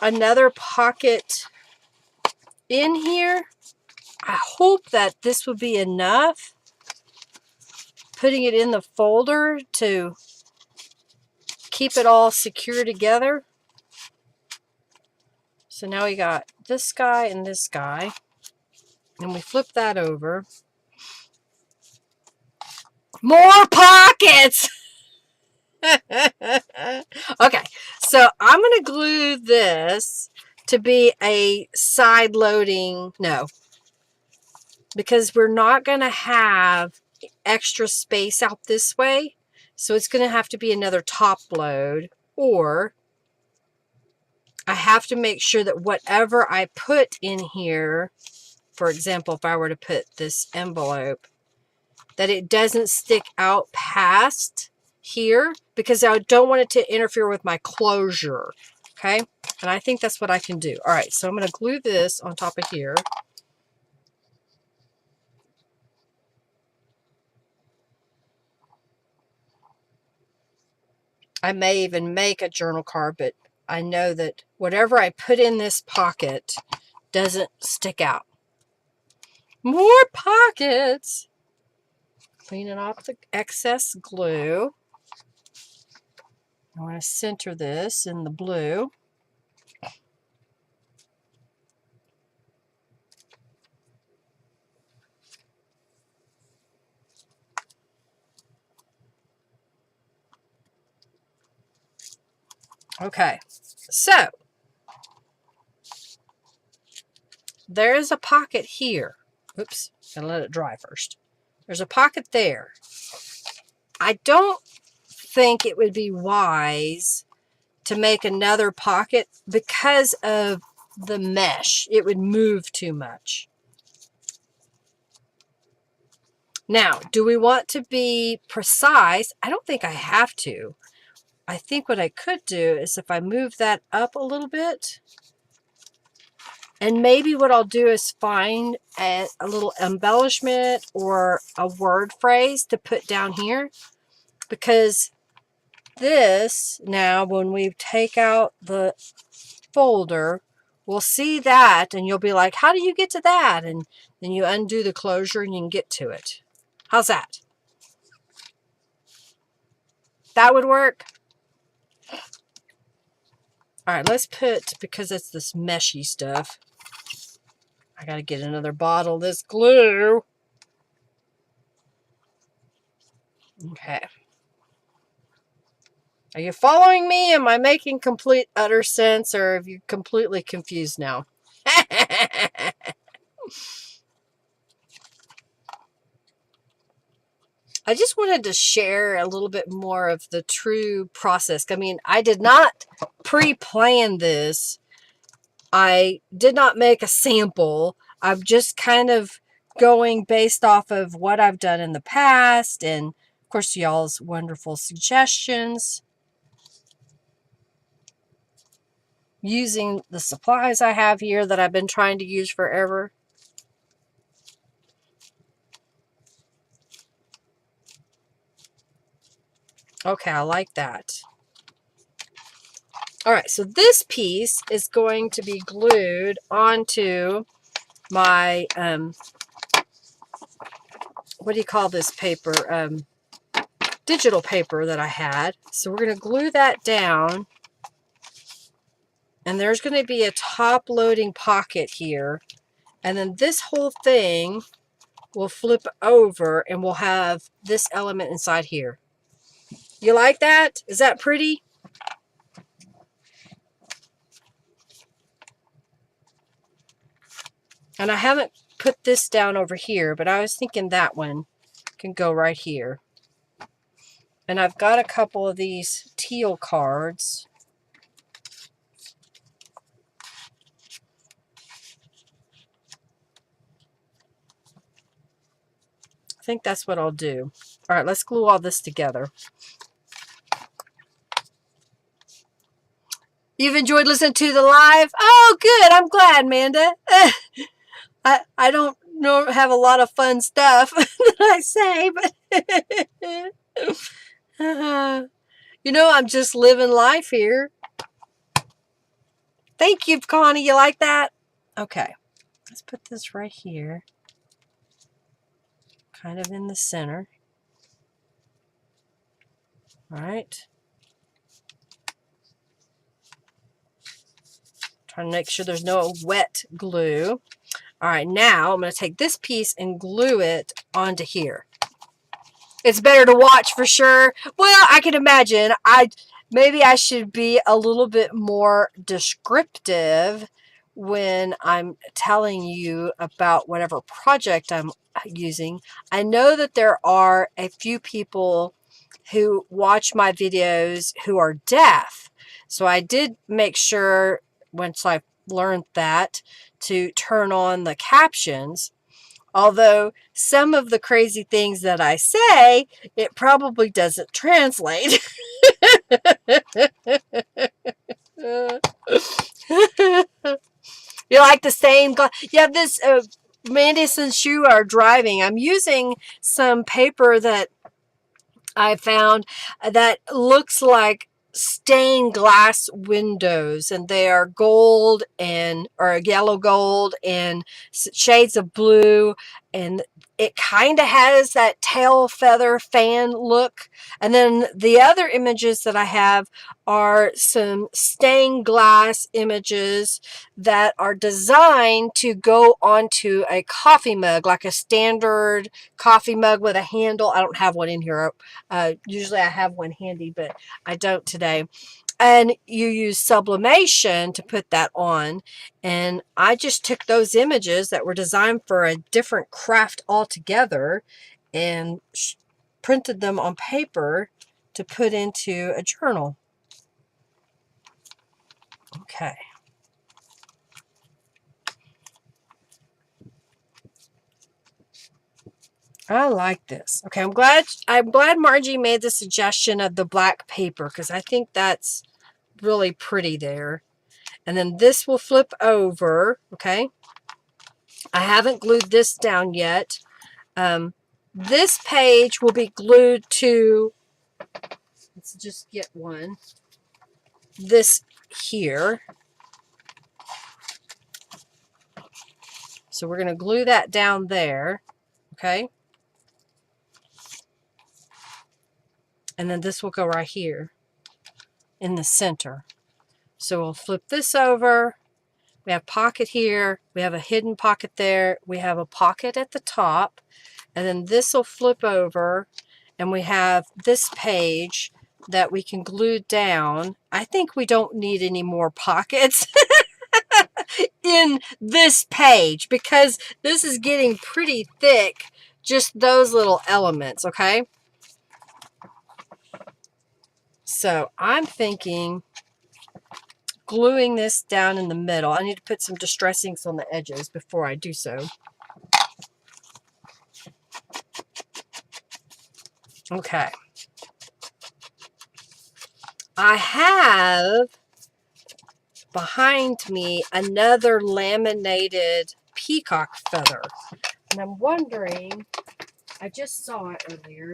another pocket in here. I hope that this would be enough. Putting it in the folder to keep it all secure together. So now we got this guy and this guy. And we flip that over. More pockets! Okay, so I'm going to glue this to be a side loading. No, because we're not going to have extra space out this way. So it's going to have to be another top load, or I have to make sure that whatever I put in here, for example, if I were to put this envelope, that it doesn't stick out past here, because I don't want it to interfere with my closure. Okay, and I think that's what I can do. All right, so I'm going to glue this on top of here. I may even make a journal card, but I know that whatever I put in this pocket doesn't stick out. More pockets. Cleaning off the excess glue. I want to center this in the blue. Okay, so there is a pocket here. Oops, gotta let it dry first. There's a pocket there. I don't think it would be wise to make another pocket because of the mesh. It would move too much. Now, do we want to be precise? I don't think I have to. I think what I could do is if I move that up a little bit, and maybe what I'll do is find a little embellishment or a word phrase to put down here, because this, now when we take out the folder, we'll see that and you'll be like, how do you get to that? And then you undo the closure and you can get to it. How's that? That would work. All right, let's put, because it's this meshy stuff, I got to get another bottle of this glue. Okay. Are you following me? Am I making complete utter sense, or are you completely confused now? I just wanted to share a little bit more of the true process. I mean, I did not pre-plan this. I did not make a sample. I'm just kind of going based off of what I've done in the past, and of course y'all's wonderful suggestions. Using the supplies I have here that I've been trying to use forever. Okay, I like that. All right, so this piece is going to be glued onto my, what do you call this paper? Digital paper that I had. So we're going to glue that down. And there's going to be a top loading pocket here. And then this whole thing will flip over and we'll have this element inside here. You like that? Is that pretty? And I haven't put this down over here, but I was thinking that one can go right here. And I've got a couple of these teal cards. I think that's what I'll do. All right, let's glue all this together. You've enjoyed listening to the live? Oh, good. I'm glad, Amanda. I don't have a lot of fun stuff that I say, but You know, I'm just living life here. Thank you, Connie. You like that? Okay. Let's put this right here. Kind of in the center. All right. Trying to make sure there's no wet glue. All right, now I'm going to take this piece and glue it onto here. It's better to watch for sure. Well, I can imagine. Maybe I should be a little bit more descriptive when I'm telling you about whatever project I'm using. I know that there are a few people who watch my videos who are deaf. So I did make sure once I learned that to turn on the captions. Although some of the crazy things that I say, it probably doesn't translate. You like the same glass? Yeah, this Mandy, since you are driving, I'm using some paper that I found that looks like stained glass windows, and they are gold and or yellow gold and shades of blue, and it kind of has that tail feather fan look. And then the other images that I have are some stained glass images that are designed to go onto a coffee mug, like a standard coffee mug with a handle. I don't have one in here. Usually I have one handy, but I don't today. And you use sublimation to put that on. And I just took those images that were designed for a different craft altogether and printed them on paper to put into a journal. Okay. I like this. Okay, I'm glad Margie made the suggestion of the black paper, because I think that's really pretty there. And then this will flip over. Okay. I haven't glued this down yet. This page will be glued to, let's just get one, this here. So we're going to glue that down there. Okay. And then this will go right here in the center. So we'll flip this over. We have pocket here. We have a hidden pocket there. We have a pocket at the top. And then this will flip over. And we have this page that we can glue down. I think we don't need any more pockets in this page, because this is getting pretty thick, just those little elements, okay? So I'm thinking gluing this down in the middle. I need to put some distress inks on the edges before I do so. Okay. I have behind me another laminated peacock feather. And I'm wondering, I just saw it earlier.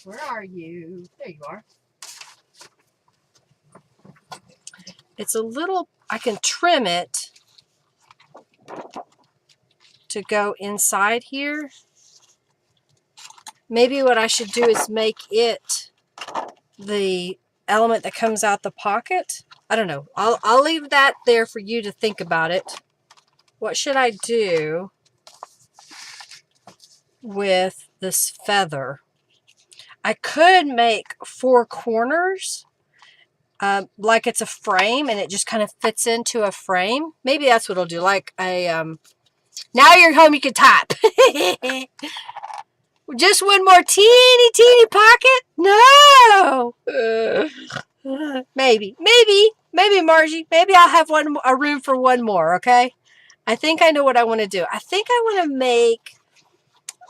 Where are you? There you are. It's a little, I can trim it to go inside here. Maybe what I should do is make it the element that comes out the pocket. I don't know. I'll leave that there for you to think about it. What should I do with this feather? I could make 4 corners, like it's a frame, and it just kind of fits into a frame. Maybe that's what I'll do. Like a, now you're home, you can type. Just one more teeny pocket? No. Maybe, Margie. Maybe I'll have a room for one more, okay? I think I know what I want to do. I think I want to make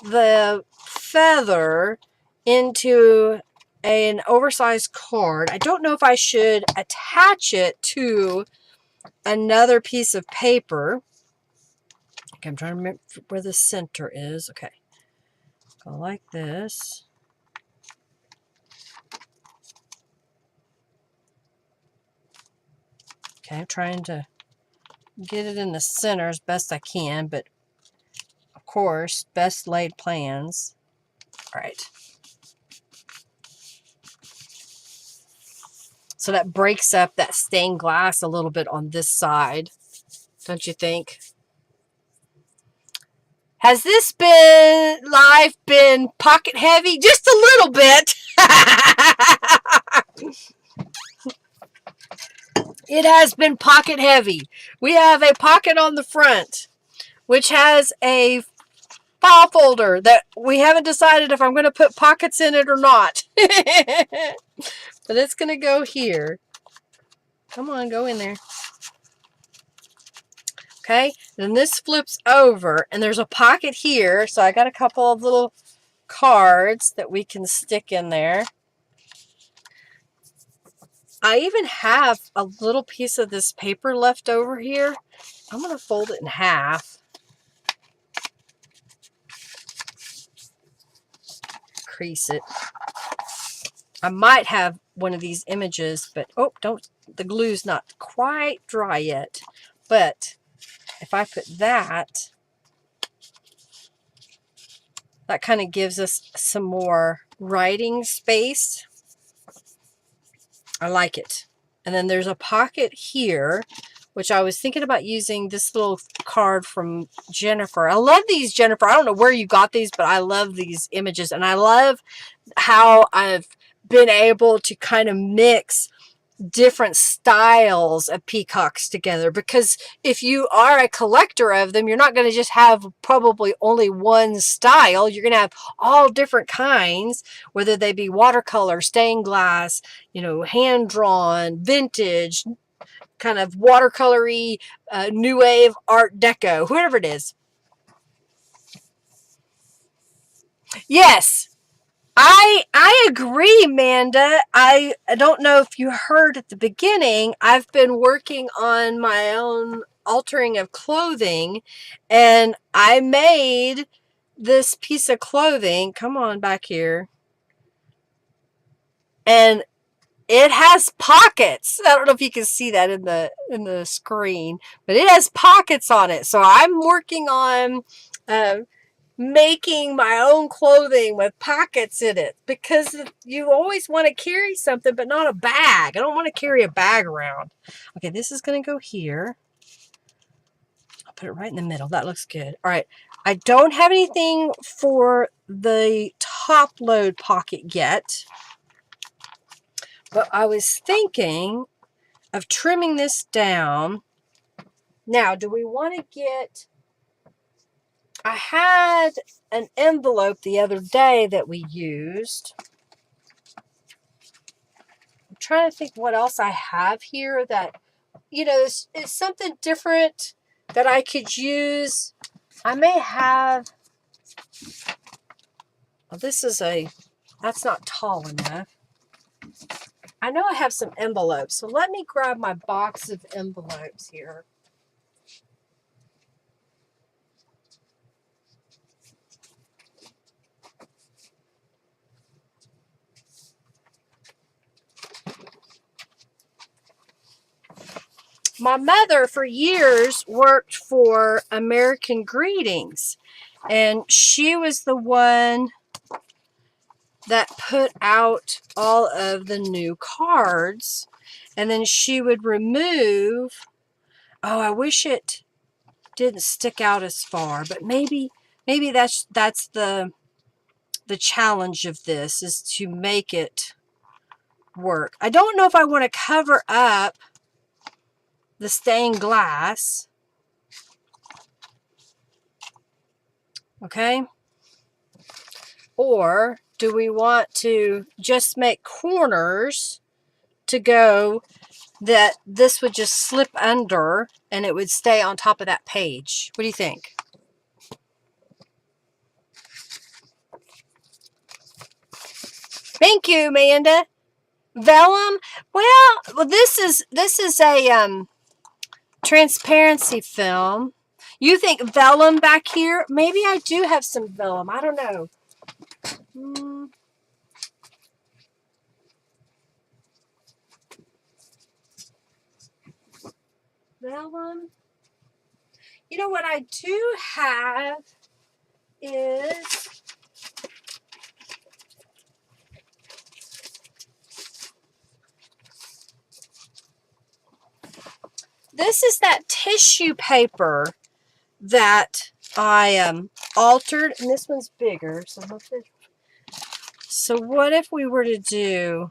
the feather into an oversized card. I don't know if I should attach it to another piece of paper. Okay, I'm trying to remember where the center is. Okay. Go like this. Okay, I'm trying to get it in the center as best I can, but of course, best laid plans. All right. So that breaks up that stained glass a little bit on this side, don't you think? Has this life been pocket heavy? Just a little bit. It has been pocket heavy. We have a pocket on the front, which has a file folder that we haven't decided if I'm going to put pockets in it or not. But it's going to go here. Come on, go in there. Okay, then this flips over, and there's a pocket here, so I got a couple of little cards that we can stick in there. I even have a little piece of this paper left over here. I'm going to fold it in half. Crease it. I might have one of these images, but oh, don't, the glue's not quite dry yet. But if I put that, that kind of gives us some more writing space. I like it. And then there's a pocket here, which I was thinking about using this little card from Jennifer. I love these, Jennifer. I don't know where you got these, but I love these images. And I love how I've been able to kind of mix different styles of peacocks together, because if you are a collector of them, you're not going to just have probably only one style. You're going to have all different kinds, whether they be watercolor, stained glass, hand drawn, vintage, kind of watercolory, new wave, art deco, whatever it is. Yes, I agree, Amanda. I don't know if you heard at the beginning, I've been working on my own altering of clothing, and I made this piece of clothing. Come on back here. And it has pockets. I don't know if you can see that in the screen, but it has pockets on it. So I'm working on making my own clothing with pockets in it, because you always want to carry something, but not a bag. I don't want to carry a bag around. Okay, this is going to go here. I'll put it right in the middle. That looks good. All right. I don't have anything for the top load pocket yet, but I was thinking of trimming this down. Now, do we want to get... I had an envelope the other day that we used. I'm trying to think what else I have here that, is something different that I could use. I may have... Well, that's not tall enough. I know I have some envelopes, so let me grab my box of envelopes here. My mother, for years, worked for American Greetings, and she was the one that put out all of the new cards, and then she would remove... Oh, I wish it didn't stick out as far, but maybe that's the challenge of this, is to make it work. I don't know if I want to cover up the stained glass. Okay? Or do we want to just make corners to go that this would just slip under and it would stay on top of that page? What do you think? Thank you, Amanda. Vellum? Well, this is a transparency film. You think vellum back here? Maybe I do have some vellum. I don't know. vellum. You know what I do have is this is that tissue paper that I altered, and this one's bigger. So what if we were to do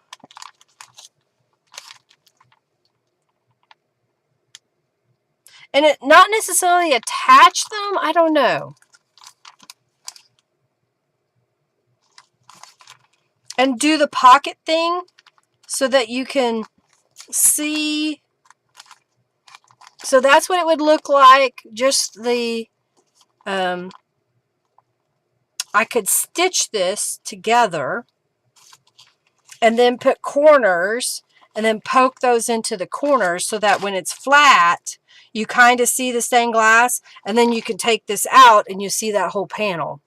and it not necessarily attach them? I don't know. And do the pocket thing so that you can see. So that's what it would look like. Just the I could stitch this together and then put corners and then poke those into the corners so that when it's flat, you kind of see the stained glass, and then you can take this out and you see that whole panel.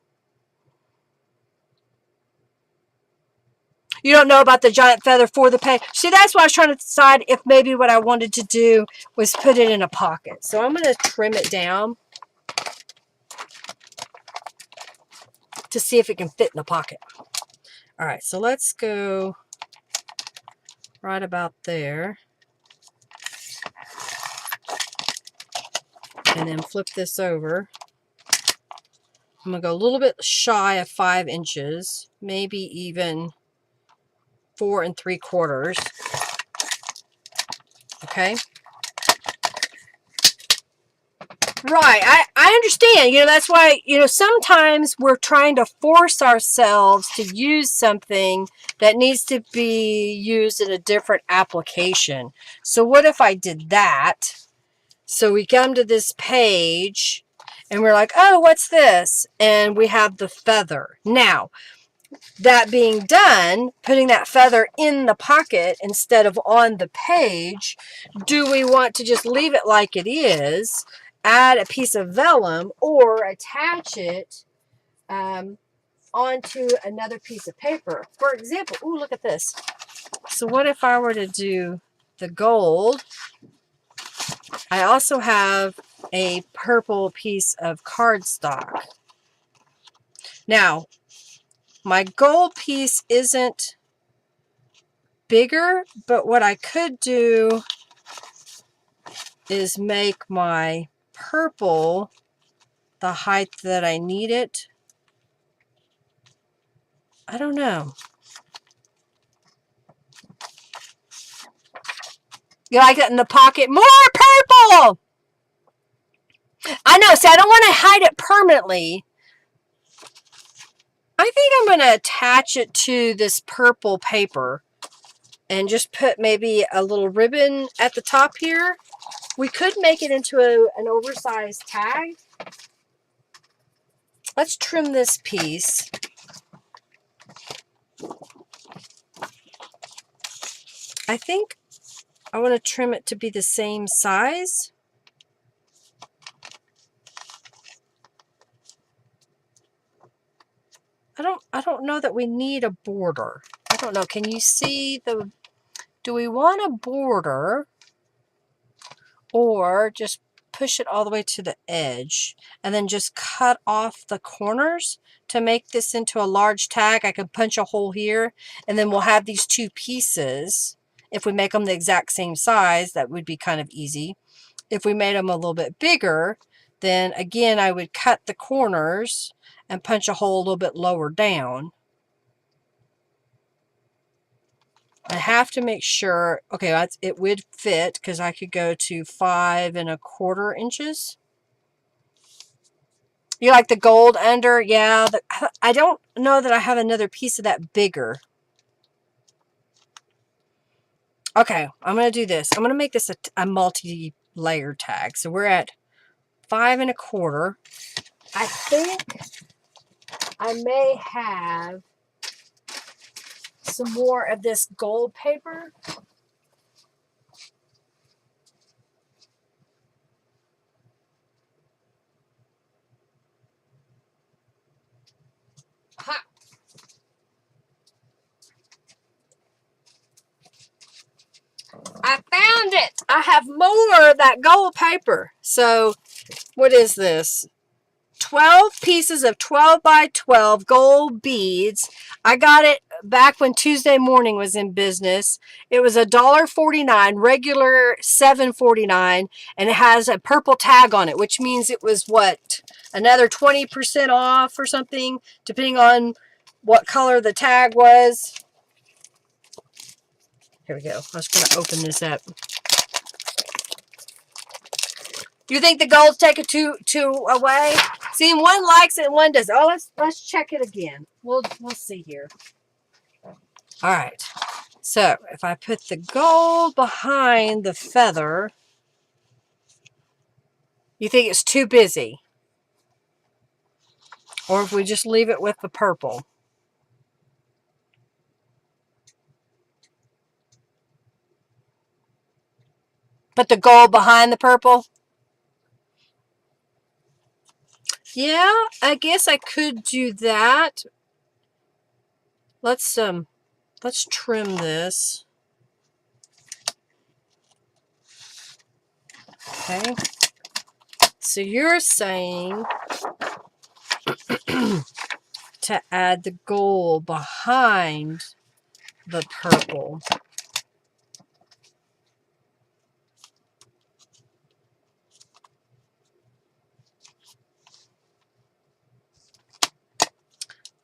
You don't know about the giant feather for the page. See, that's why I was trying to decide if maybe what I wanted to do was put it in a pocket. So I'm going to trim it down to see if it can fit in a pocket. All right, so let's go right about there. And then flip this over. I'm going to go a little bit shy of 5 inches, maybe even 4 3/4. Okay. Right. I understand. You know, that's why, you know, sometimes we're trying to force ourselves to use something that needs to be used in a different application. So what if I did that? So we come to this page and we're like, oh, what's this? And we have the feather. Now, that being done, putting that feather in the pocket instead of on the page, do we want to just leave it like it is, add a piece of vellum, or attach it onto another piece of paper? For example, ooh, look at this. So what if I were to do the gold? I also have a purple piece of cardstock. Now, my gold piece isn't bigger, but what I could do is make my purple the height that I need it. I don't know. You like that in the pocket? More purple! I know, see, I don't want to hide it permanently. I think I'm going to attach it to this purple paper and just put maybe a little ribbon at the top here. We could make it into an oversized tag. Let's trim this piece. I think I want to trim it to be the same size. I don't know that we need a border. I don't know. Can you see the, do we want a border or just push it all the way to the edge and then just cut off the corners to make this into a large tag? I can punch a hole here and then we'll have these two pieces. If we make them the exact same size, that would be kind of easy. If we made them a little bit bigger, then again, I would cut the corners and punch a hole a little bit lower down. I have to make sure, okay, it would fit because I could go to 5 1/4 inches. You like the gold under? Yeah, I don't know that I have another piece of that bigger. Okay, I'm going to do this. I'm going to make this a multi-layer tag. So we're at 5 1/4. I think I may have some more of this gold paper. Ha! I found it! I have more of that gold paper. So what is this? 12 pieces of 12 by 12 gold beads. I got it back when Tuesday Morning was in business. It was $1.49, regular $7.49, and it has a purple tag on it, which means it was what? Another 20% off or something, depending on what color the tag was. Here we go. I was going to open this up. You think the gold's taken two away? See, one likes it and one doesn't. Oh, let's check it again. We'll see here. All right. So if I put the gold behind the feather, you think it's too busy? Or if we just leave it with the purple? Put the gold behind the purple? Yeah, I guess I could do that. Let's trim this. Okay. So you're saying to add the gold behind the purple.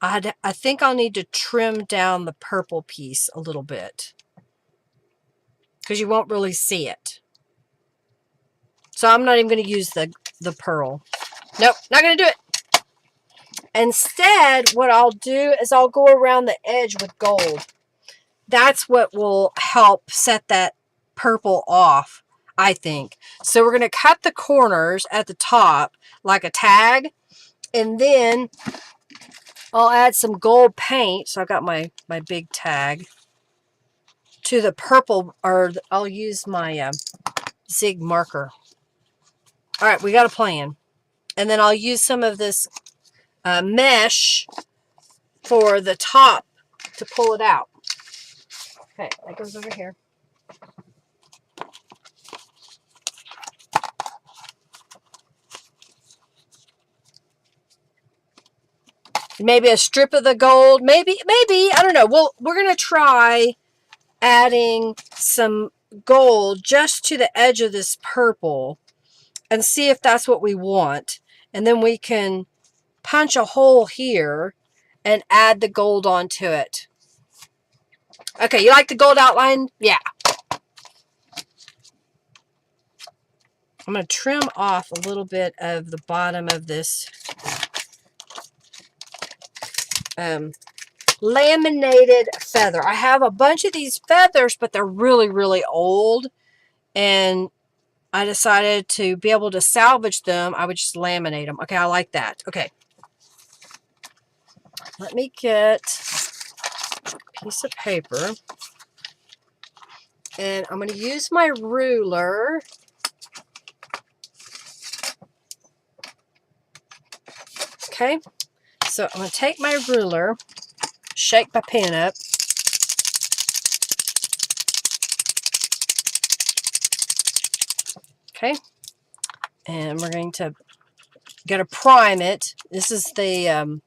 I think I'll need to trim down the purple piece a little bit because you won't really see it. So I'm not even going to use the pearl. Nope, not going to do it. Instead, what I'll do is I'll go around the edge with gold. That's what will help set that purple off, I think. So we're going to cut the corners at the top like a tag, and then I'll add some gold paint. So I've got my big tag to the purple, or I'll use my Zig marker. All right, we got a plan. And then I'll use some of this mesh for the top to pull it out. Okay, that goes over here. Maybe a strip of the gold. Maybe, I don't know. We're going to try adding some gold just to the edge of this purple and see if that's what we want. And then we can punch a hole here and add the gold onto it. Okay, you like the gold outline? Yeah. I'm going to trim off a little bit of the bottom of this laminated feather. I have a bunch of these feathers, but they're really, really old. And I decided to be able to salvage them. I would just laminate them. Okay, I like that. Okay. Let me get a piece of paper. And I'm going to use my ruler. Okay. So I'm going to take my ruler, shake my pen up. Okay. And we're going to prime it. This is the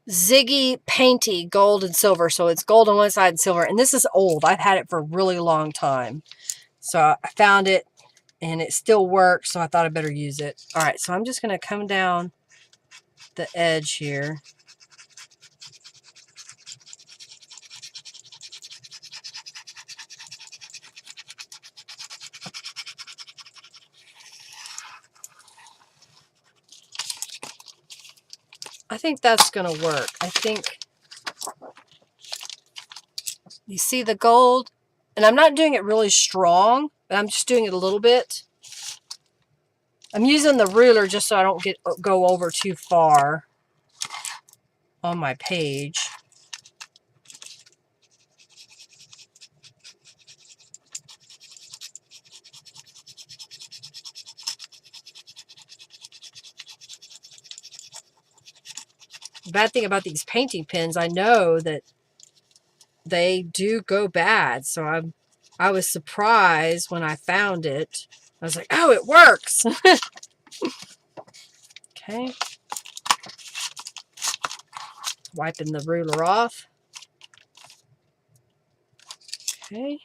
Ziggy Painty gold and silver. So it's gold on one side and silver. And this is old. I've had it for a really long time. So I found it and it still works. So I thought I'd better use it. All right. So I'm just going to come down the edge here. I think that's going to work. I think you see the gold, and I'm not doing it really strong, but I'm just doing it a little bit. I'm using the ruler just so I don't go over too far on my page. The bad thing about these painting pens, I know that they do go bad, so I'm I was surprised when I found it. I was like, oh, it works. Okay. Wiping the ruler off. Okay.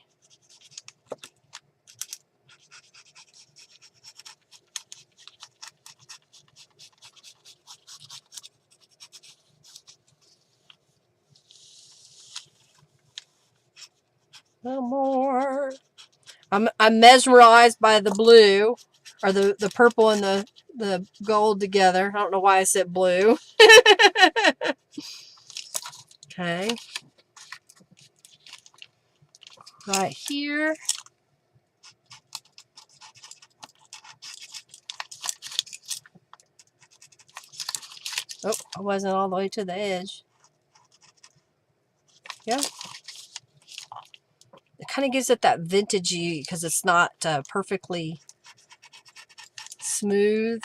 No more. I'm mesmerized by the blue, or the purple and the gold together. I don't know why I said blue. Okay. Right here. Oh, I wasn't all the way to the edge. Yeah. It kind of gives it that vintagey because it's not perfectly smooth.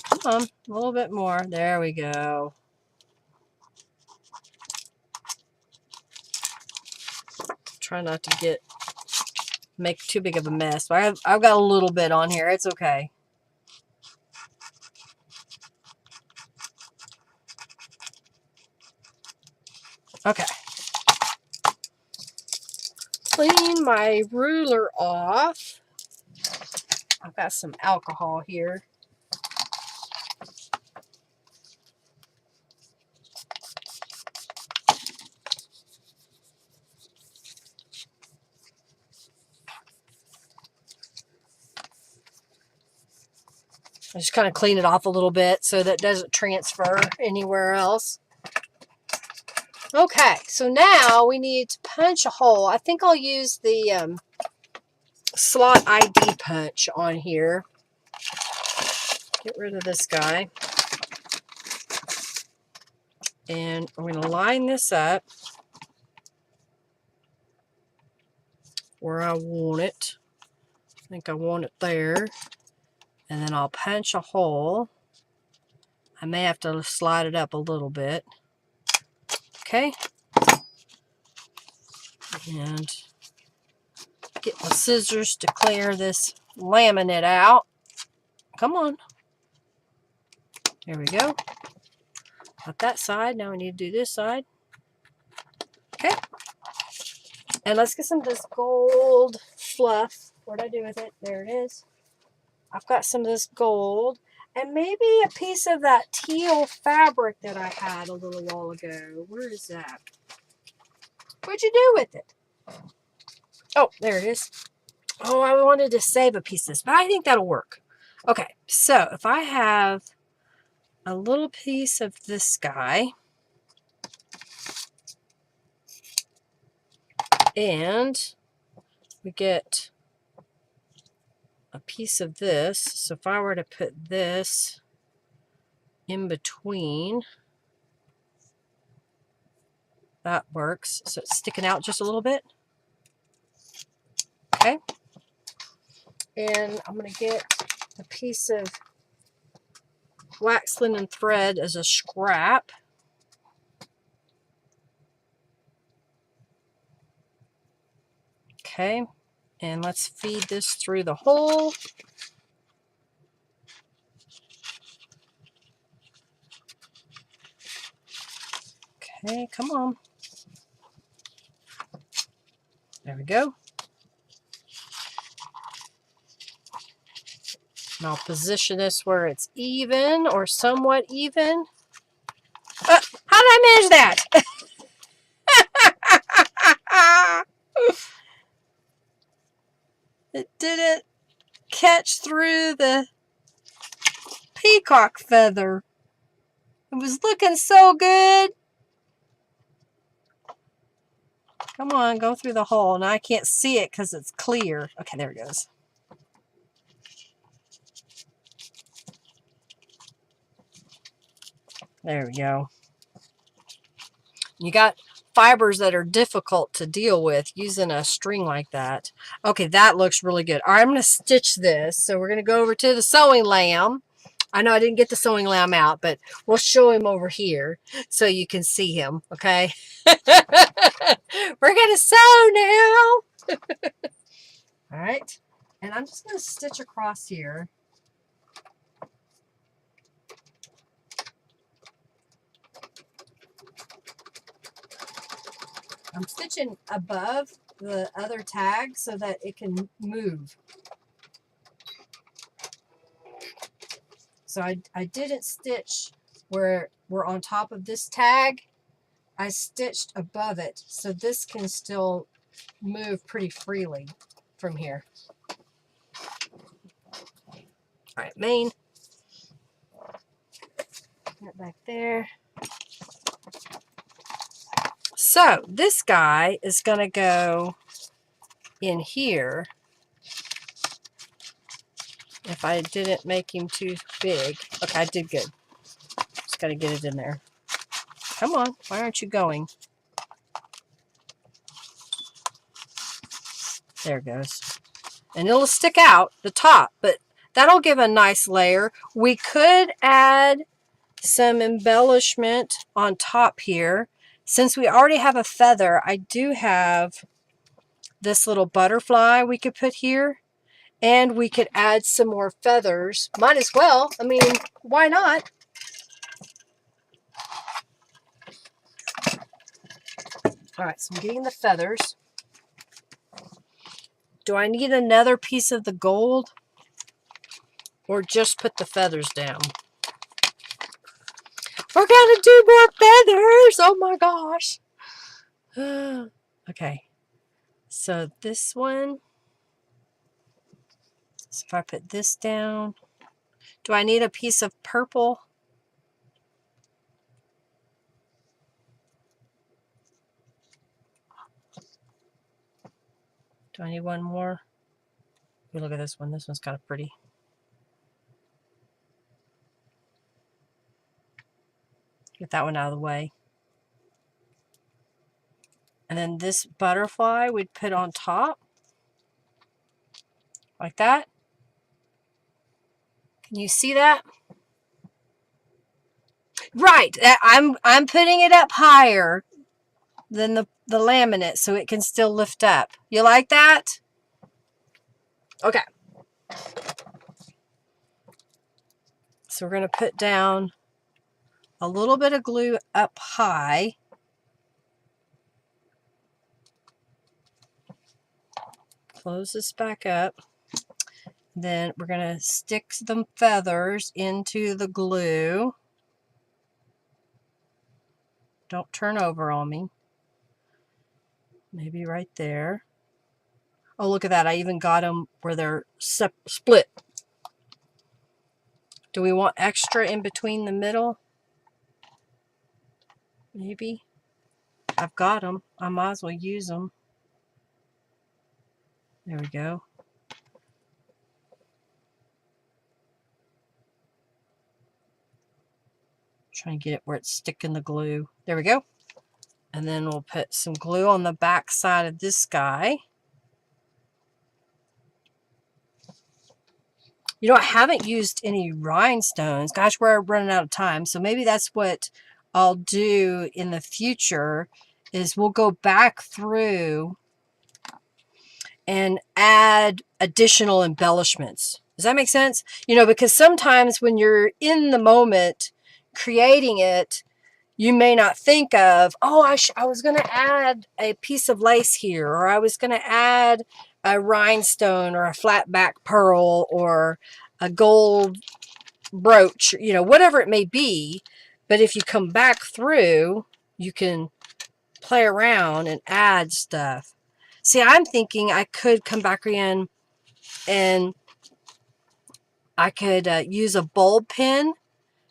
Come on, a little bit more. There we go. Try not to make too big of a mess. But I've got a little bit on here. It's okay. Okay. Clean my ruler off. I've got some alcohol here. I just kind of clean it off a little bit so that it doesn't transfer anywhere else. Okay, so now we need to punch a hole. I think I'll use the slot ID punch on here. Get rid of this guy. And I'm going to line this up where I want it. I think I want it there. And then I'll punch a hole. I may have to slide it up a little bit. Okay. And get my scissors to clear this laminate out. Come on. There we go. Got that side. Now we need to do this side. Okay. And let's get some of this gold fluff. What'd I do with it? There it is. I've got some of this gold. And maybe a piece of that teal fabric that I had a little while ago. Where is that? What'd you do with it? Oh, there it is. Oh, I wanted to save a piece of this, but I think that'll work. Okay, so if I have a little piece of this guy, and we get a piece of this. So if I were to put this in between, that works. So it's sticking out just a little bit. Okay. And I'm going to get a piece of wax linen thread as a scrap. Okay. And let's feed this through the hole. Okay, come on. There we go. And I'll position this where it's even or somewhat even. How did I manage that? It didn't catch through the peacock feather. It was looking so good. Come on, go through the hole. Now I can't see it because it's clear. Okay, there it goes. There we go. You got fibers that are difficult to deal with using a string like that. Okay, that looks really good. All right, I'm going to stitch this. So we're going to go over to the sewing lamb. I know I didn't get the sewing lamb out, but we'll show him over here so you can see him, okay? We're going to sew now. All right, and I'm just going to stitch across here. I'm stitching above the other tag so that it can move. So I didn't stitch where we're on top of this tag. I stitched above it so this can still move pretty freely from here. All right, main. Get back there. So this guy is going to go in here. If I didn't make him too big. Okay, I did good. Just got to get it in there. Come on, why aren't you going? There it goes. And it'll stick out the top, but that'll give a nice layer. We could add some embellishment on top here. Since we already have a feather, I do have this little butterfly we could put here. And we could add some more feathers. Might as well. I mean, why not? All right, so I'm getting the feathers. Do I need another piece of the gold? Or just put the feathers down? We're going to do more feathers! Oh my gosh! Okay, so this one. So if I put this down, do I need a piece of purple? Do I need one more? Ooh, look at this one. This one's kind of pretty. Get that one out of the way. And then this butterfly we'd put on top. Like that. Can you see that? Right. I'm putting it up higher than the laminate so it can still lift up. You like that? Okay. So we're going to put down a little bit of glue up high. Close this back up. Then we're going to stick some feathers into the glue. Don't turn over on me. Maybe right there. Oh, look at that. I even got them where they're split. Do we want extra in between the middle? Maybe. I've got them. I might as well use them. There we go. Trying to get it where it's sticking the glue. There we go. And then we'll put some glue on the back side of this guy. You know, I haven't used any rhinestones. Gosh, we're running out of time. So maybe that's what I'll do in the future is we'll go back through and add additional embellishments. Does that make sense? You know, because sometimes when you're in the moment creating it, you may not think of, oh, I was going to add a piece of lace here, or I was going to add a rhinestone or a flat back pearl or a gold brooch, you know, whatever it may be. But if you come back through, you can play around and add stuff. See, I'm thinking I could come back in and I could use a bulb pin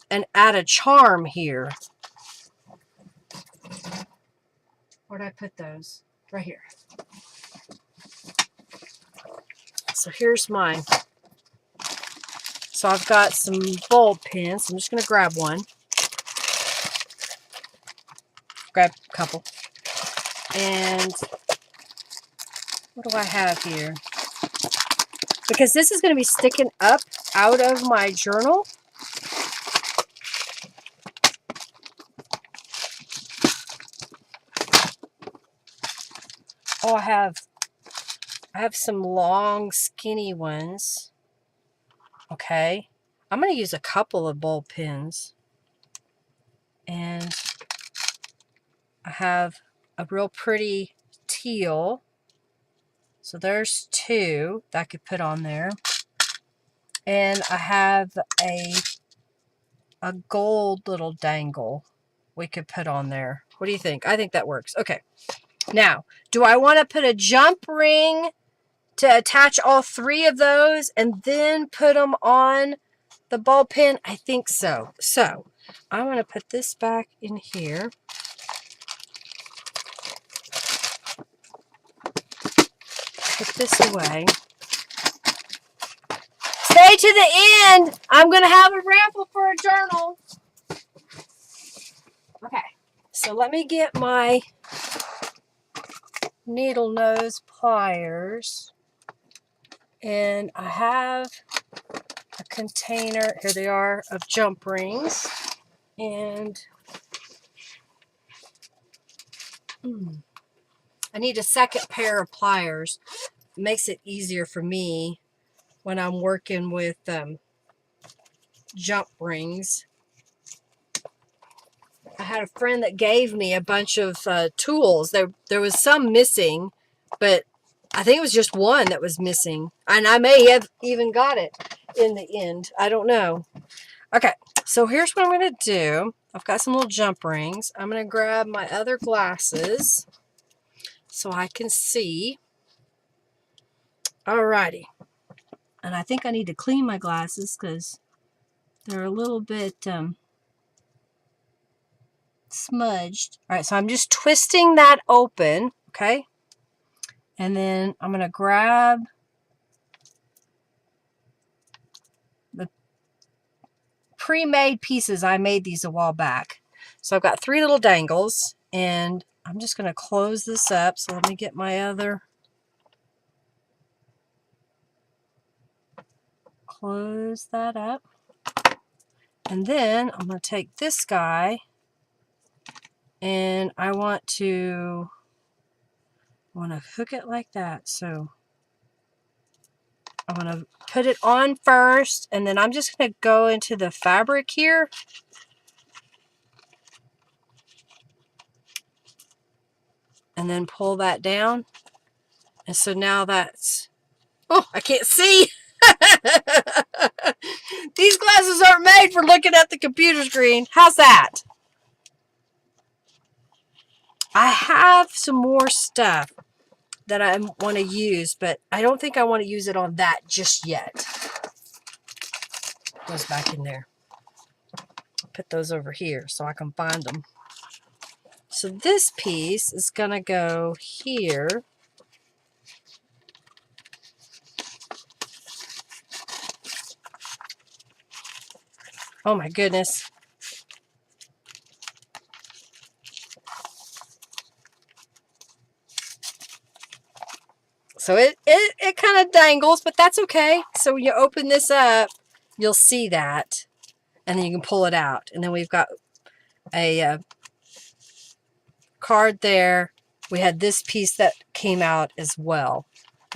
and add a charm here. Where'd I put those? Right here. So here's mine. So I've got some bulb pins. I'm just going to grab one. Grab a couple. And what do I have here? Because this is going to be sticking up out of my journal. Oh, I have some long, skinny ones. Okay. I'm going to use a couple of ball pens. And I have a real pretty teal. So there's two that I could put on there. And I have a gold little dangle we could put on there. What do you think? I think that works. Okay. Now, do I want to put a jump ring to attach all three of those and then put them on the ball pen? I think so. So I want to put this back in here. Put this away. Stay to the end. I'm going to have a raffle for a journal. Okay. So let me get my needle nose pliers. And I have a container, here they are, of jump rings. And I need a second pair of pliers. It makes it easier for me when I'm working with jump rings. I had a friend that gave me a bunch of tools. There was some missing, but I think it was just one that was missing. And I may have even got it in the end. I don't know. Okay, so here's what I'm going to do. I've got some little jump rings. I'm going to grab my other glasses so I can see. Alrighty. And I think I need to clean my glasses because they're a little bit smudged. All right, so I'm just twisting that open, okay? And then I'm going to grab the pre-made pieces. I made these a while back. So I've got three little dangles, and I'm just going to close this up. So let me get my other. Close that up. And then I'm going to take this guy, and I want to hook it like that. So I'm going to put it on first, and then I'm just going to go into the fabric here. And then pull that down. And so now that's, oh, I can't see. These glasses aren't made for looking at the computer screen. How's that? I have some more stuff that I want to use, but I don't think I want to use it on that just yet. Goes back in there. Put those over here so I can find them. So this piece is going to go here. Oh my goodness. So it kind of dangles, but that's okay. So when you open this up, you'll see that. And then you can pull it out. And then we've got a card there. We had this piece that came out as well.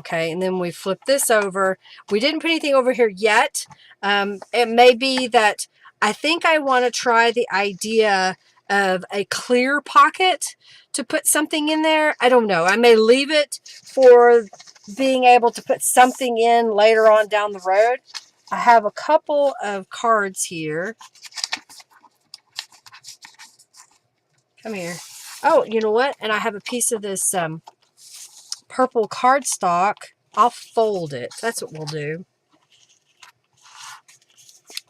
Okay, and then we flip this over. We didn't put anything over here yet. It may be that I think I want to try the idea of a clear pocket to put something in there. I don't know. I may leave it for being able to put something in later on down the road. I have a couple of cards here. Come here. Oh, you know what? And I have a piece of this purple cardstock. I'll fold it. That's what we'll do.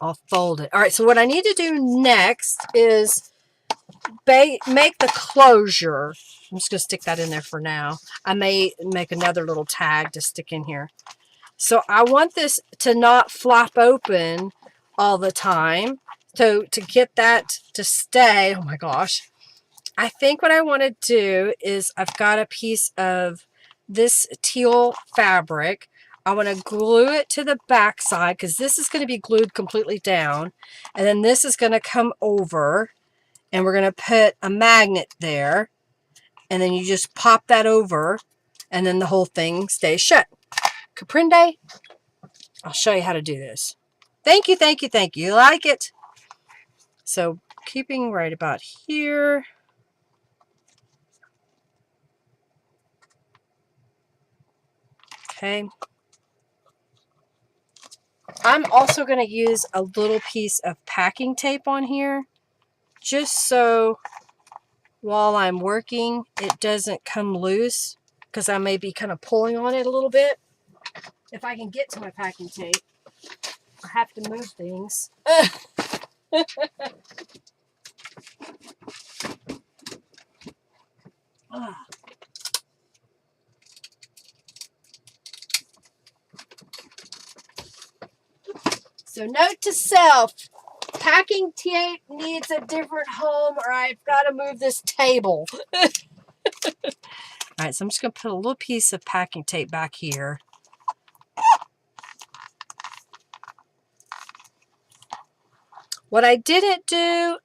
I'll fold it. All right, so what I need to do next is make the closure. I'm just going to stick that in there for now. I may make another little tag to stick in here. So I want this to not flop open all the time. So to get that to stay, oh my gosh, I think what I want to do is I've got a piece of this teal fabric. I want to glue it to the back side because this is going to be glued completely down. And then this is going to come over and we're going to put a magnet there. And then you just pop that over and then the whole thing stays shut. Comprende? I'll show you how to do this. Thank you, thank you, thank you. You like it? So keeping right about here. Okay. I'm also going to use a little piece of packing tape on here just so while I'm working it doesn't come loose because I may be kind of pulling on it a little bit. If I can get to my packing tape, I have to move things. So note to self, packing tape needs a different home or I've got to move this table. All right, so I'm just going to put a little piece of packing tape back here. What I didn't do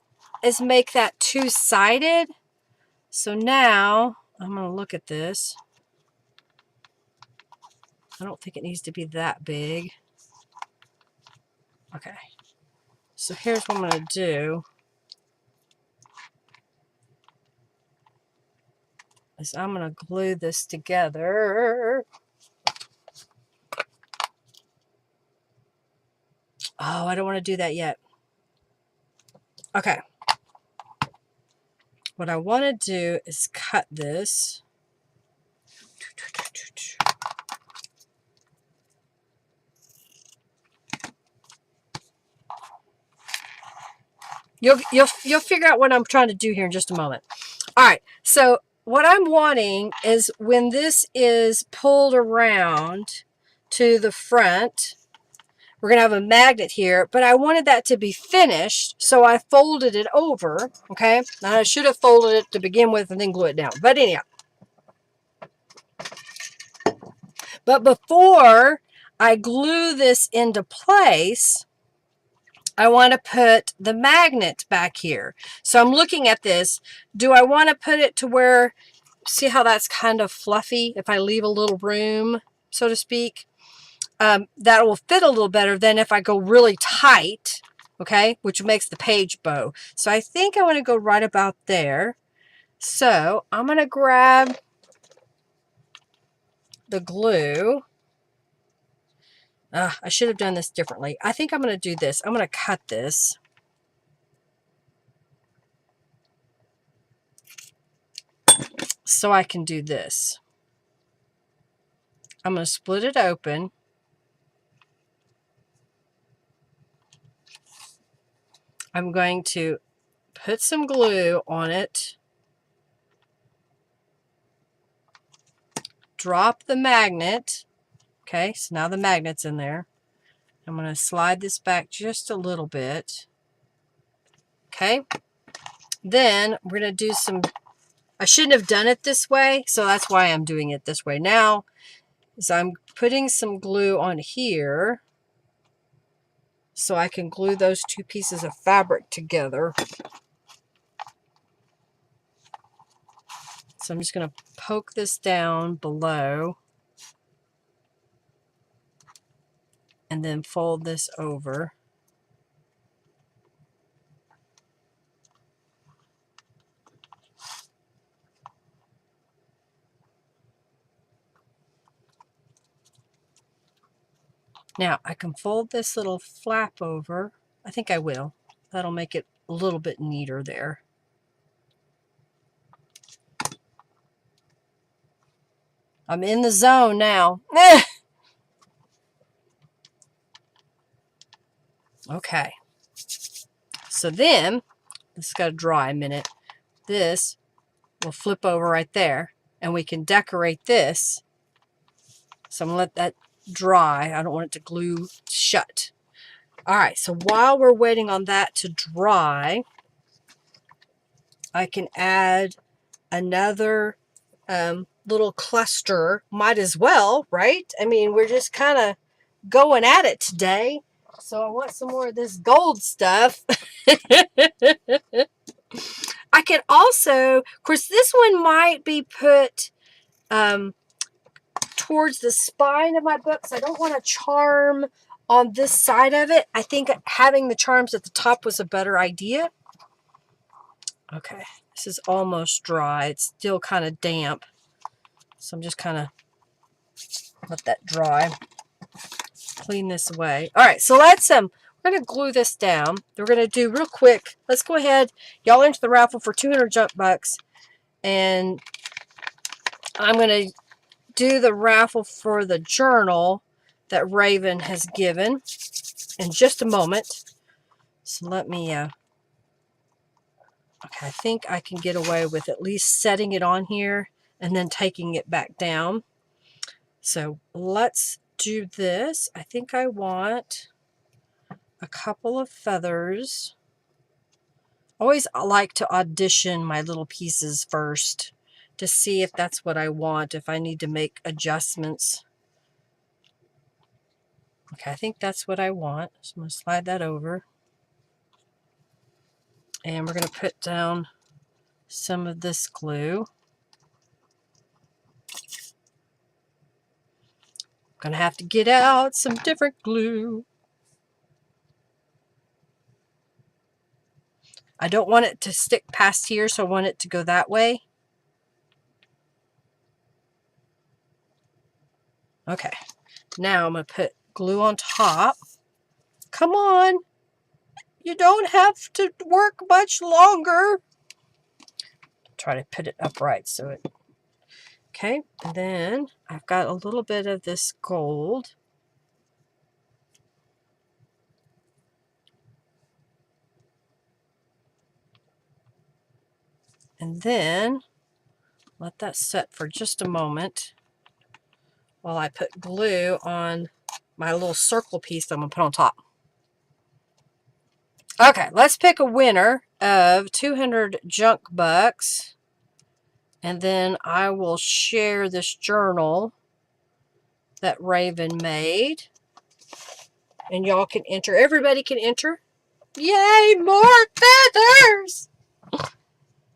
is make that two-sided. So now I'm going to look at this. I don't think it needs to be that big. Okay. So here's what I'm going to do. Is I'm going to glue this together. Oh, I don't want to do that yet. Okay. What I want to do is cut this. You'll figure out what I'm trying to do here in just a moment. All right. So what I'm wanting is when this is pulled around to the front, we're going to have a magnet here, but I wanted that to be finished, so I folded it over, okay? Now, I should have folded it to begin with and then glue it down, but anyhow. But before I glue this into place, I want to put the magnet back here. So I'm looking at this. Do I want to put it to where, see how that's kind of fluffy if I leave a little room, so to speak? That will fit a little better than if I go really tight, okay, which makes the page bow. So I think I want to go right about there. So I'm going to grab the glue. I should have done this differently. I think I'm going to do this. I'm going to cut this. So I can do this. I'm going to split it open. I'm going to put some glue on it. Drop the magnet. Okay, so now the magnet's in there. I'm going to slide this back just a little bit. Okay. Then we're going to do some, I shouldn't have done it this way, so that's why I'm doing it this way now. Is I'm putting some glue on here so I can glue those two pieces of fabric together. So I'm just going to poke this down below and then fold this over. Now I can fold this little flap over. I think I will. That'll make it a little bit neater there. I'm in the zone now. Okay. So then, this has got to dry a minute. This will flip over right there, and we can decorate this. So I'm going to let that dry. I don't want it to glue shut. All right, so while we're waiting on that to dry, I can add another little cluster. Might as well, right? I mean, we're just kind of going at it today. So I want some more of this gold stuff. I can also, of course, this one might be put towards the spine of my books. I don't want a charm on this side of it. I think having the charms at the top was a better idea. Okay, this is almost dry. It's still kind of damp. So I'm just kind of let that dry. Clean this away. All right, so let's we're going to glue this down. We're going to do real quick. Let's go ahead. Y'all enter the raffle for 200 junk bucks. And I'm going to do the raffle for the journal that Raven has given in just a moment. So let me, okay, I think I can get away with at least setting it on here and then taking it back down. So let's do this. I think I want a couple of feathers. Always like to audition my little pieces first to see if that's what I want, if I need to make adjustments. Okay, I think that's what I want. So I'm going to slide that over. And we're going to put down some of this glue. I'm going to have to get out some different glue. I don't want it to stick past here, so I want it to go that way. Okay, now I'm going to put glue on top. Come on. You don't have to work much longer. Try to put it upright so it... Okay, and then I've got a little bit of this gold. And then let that set for just a moment while I put glue on my little circle piece that I'm going to put on top. Okay, let's pick a winner of 200 junk bucks. And then I will share this journal that Raven made. And y'all can enter. Everybody can enter. Yay, more feathers!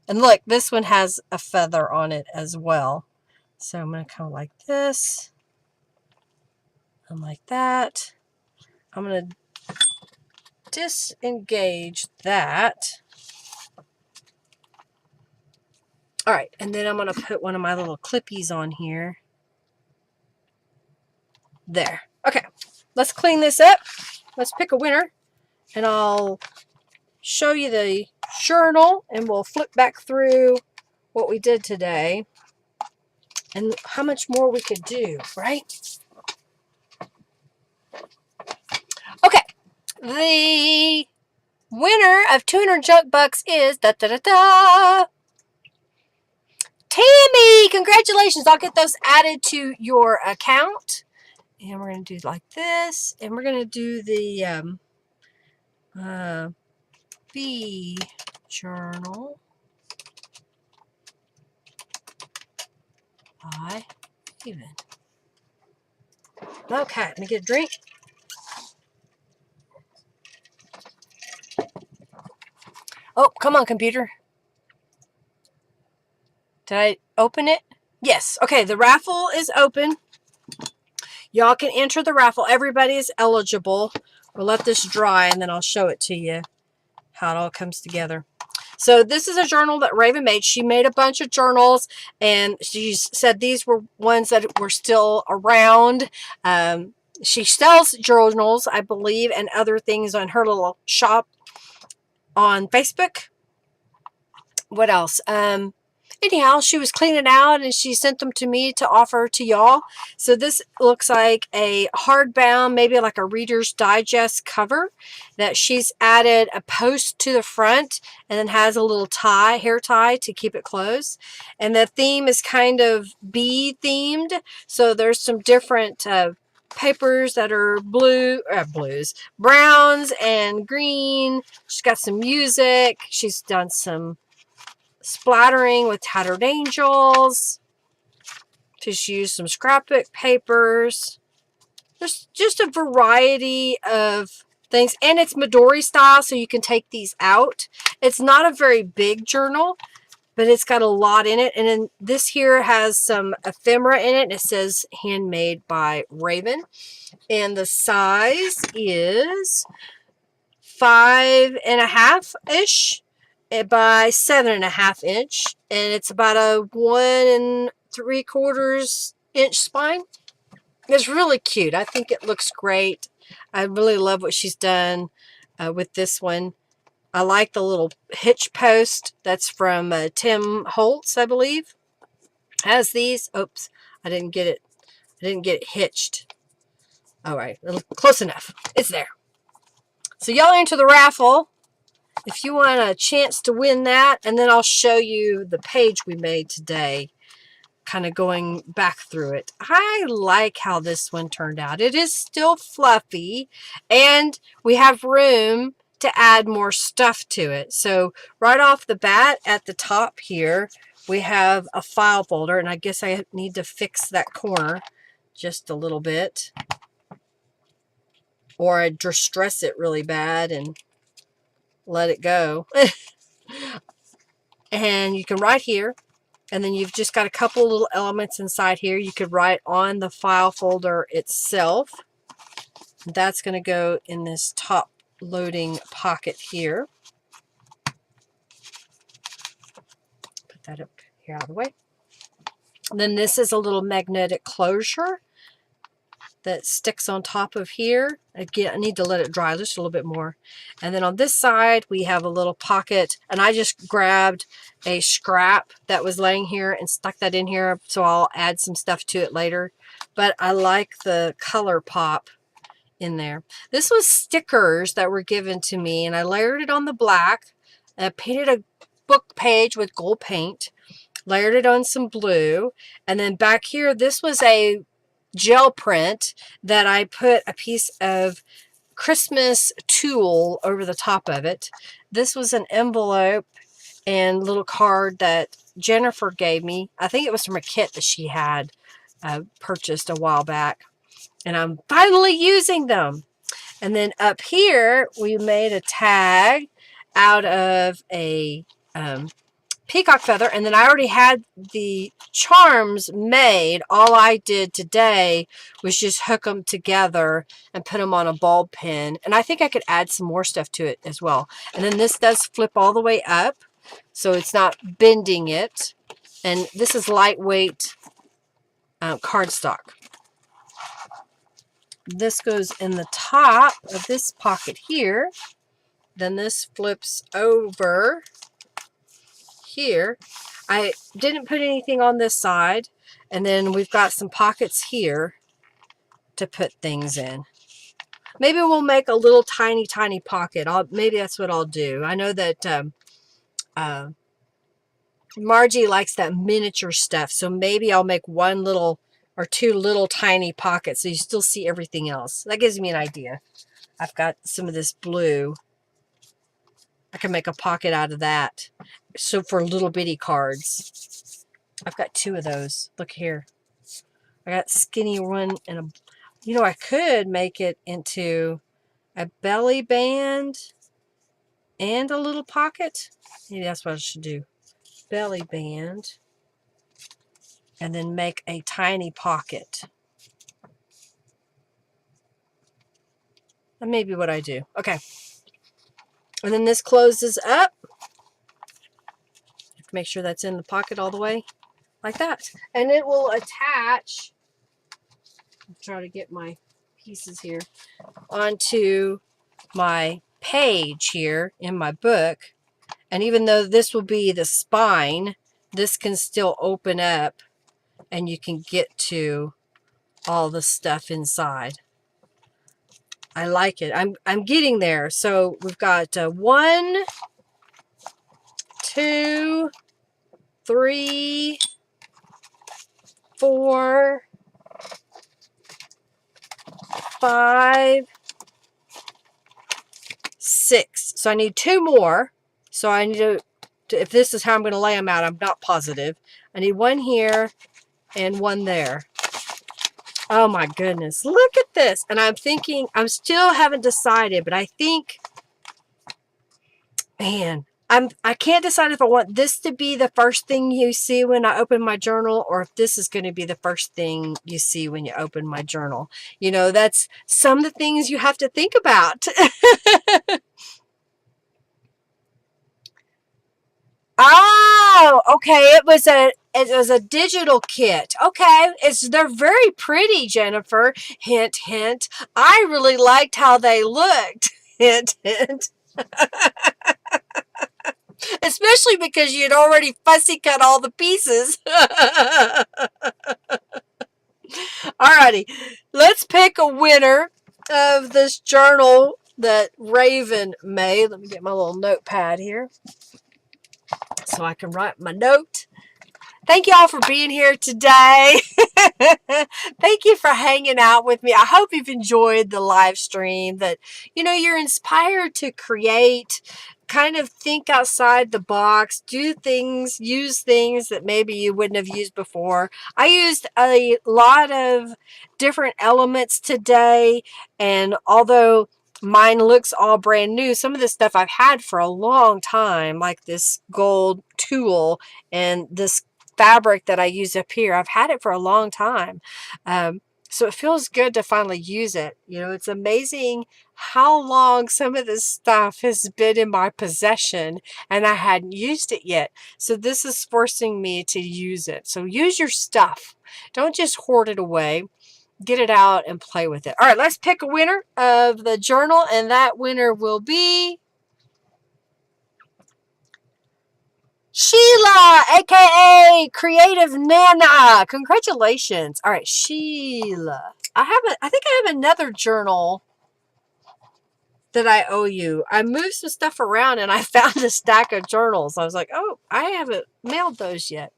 And look, this one has a feather on it as well. So I'm going to come like this. And like that. I'm going to disengage that. All right, and then I'm going to put one of my little clippies on here. There. Okay, let's clean this up. Let's pick a winner. And I'll show you the journal, and we'll flip back through what we did today and how much more we could do, right? Okay, the winner of 200 junk bucks is Tammy. Congratulations. I'll get those added to your account. And we're going to do like this, and we're going to do the B journal by Raven. Okay, let me get a drink. Oh, come on, computer. Did I open it? Yes. Okay, the raffle is open. Y'all can enter the raffle. Everybody is eligible. We'll let this dry, and then I'll show it to you how it all comes together. So this is a journal that Raven made. She made a bunch of journals, and she said these were ones that were still around. She sells journals, I believe, and other things on her little shop on Facebook. What else? Anyhow, she was cleaning out, and she sent them to me to offer to y'all. So this looks like a hardbound, maybe like a Reader's Digest cover that she's added a post to the front and then has a little tie, hair tie to keep it closed. And the theme is kind of bee themed. So there's some different papers that are browns and green. She's got some music. She's done some splattering with tattered angels. Just use some scrapbook papers. There's just a variety of things. And it's Midori style, so you can take these out. It's not a very big journal, but it's got a lot in it. And then this here has some ephemera in it. And it says handmade by Raven. And the size is 5.5-ish by 7.5 inch. And it's about a 1 3/4 inch spine. It's really cute. I think it looks great. I really love what she's done with this one. I like the little hitch post. That's from Tim Holtz, I believe. Has these. Oops, I didn't get it. I didn't get it hitched. All right, close enough. It's there. So y'all enter the raffle if you want a chance to win that, and then I'll show you the page we made today, kind of going back through it. I like how this one turned out. It is still fluffy, and we have room to add more stuff to it. So right off the bat at the top here, we have a file folder, and I guess I need to fix that corner just a little bit, or I distress it really bad and let it go. And you can write here, and then you've just got a couple of little elements inside here. You could write on the file folder itself. That's going to go in this top loading pocket here. Put that up here out of the way. And then this is a little magnetic closure that sticks on top of here. Again, I need to let it dry just a little bit more. And then on this side, we have a little pocket, and I just grabbed a scrap that was laying here and stuck that in here, so I'll add some stuff to it later. But I like the color pop in there. This was stickers that were given to me, and I layered it on the black. I painted a book page with gold paint, layered it on some blue, and then back here, this was a gel print that I put a piece of Christmas tulle over the top of it. This was an envelope and little card that Jennifer gave me. I think it was from a kit that she had purchased a while back, and I'm finally using them. And then up here, we made a tag out of a peacock feather, and then I already had the charms made. All I did today was just hook them together and put them on a bulb pin, and I think I could add some more stuff to it as well. And then this does flip all the way up, so it's not bending it. And this is lightweight cardstock. This goes in the top of this pocket here. Then this flips over here. I didn't put anything on this side, and then we've got some pockets here to put things in. Maybe we'll make a little tiny pocket. Maybe that's what I'll do. I know that Margie likes that miniature stuff, so maybe I'll make one little or two little tiny pockets so you still see everything else. That gives me an idea. I've got some of this blue. I can make a pocket out of that. So for little bitty cards. I've got two of those. Look here. I got skinny one and a, you know, I could make it into a belly band and a little pocket. Maybe that's what I should do. Belly band. And then make a tiny pocket. That may be what I do. Okay. And then this closes up. Make sure that's in the pocket all the way, like that. And it will attach, I'll try to get my pieces here, onto my page here in my book. And even though this will be the spine, this can still open up and you can get to all the stuff inside. I like it. I'm getting there. So we've got 1, 2, 3, 4, 5, 6. So I need 2 more. So I need to if this is how I'm going to lay them out. I'm not positive. I need one here and one there. Oh my goodness. Look at this. And I'm thinking, I'm still haven't decided, but I think, man, I can't decide if I want this to be the first thing you see when I open my journal, or if this is going to be the first thing you see when you open my journal. You know, that's some of the things you have to think about. Oh, okay. It was a digital kit. Okay. They're very pretty, Jennifer. Hint, hint. I really liked how they looked. Hint, hint. Especially because you'd already fussy cut all the pieces. Alrighty. Let's pick a winner of this journal that Raven made. Let me get my little notepad here so I can write my note. Thank you all for being here today. Thank you for hanging out with me. I hope you've enjoyed the live stream, that, you know, you're inspired to create, kind of think outside the box, do things, use things that maybe you wouldn't have used before. I used a lot of different elements today, and although mine looks all brand new, some of this stuff I've had for a long time, like this gold tulle and this fabric that I use up here. I've had it for a long time. So it feels good to finally use it. You know, it's amazing how long some of this stuff has been in my possession and I hadn't used it yet. So this is forcing me to use it. So use your stuff. Don't just hoard it away. Get it out and play with it. All right, let's pick a winner of the journal, and that winner will be Sheila, aka Creative Nana. Congratulations. All right, Sheila. I think I have another journal that I owe you. I moved some stuff around and I found a stack of journals. I was like, oh, I haven't mailed those yet.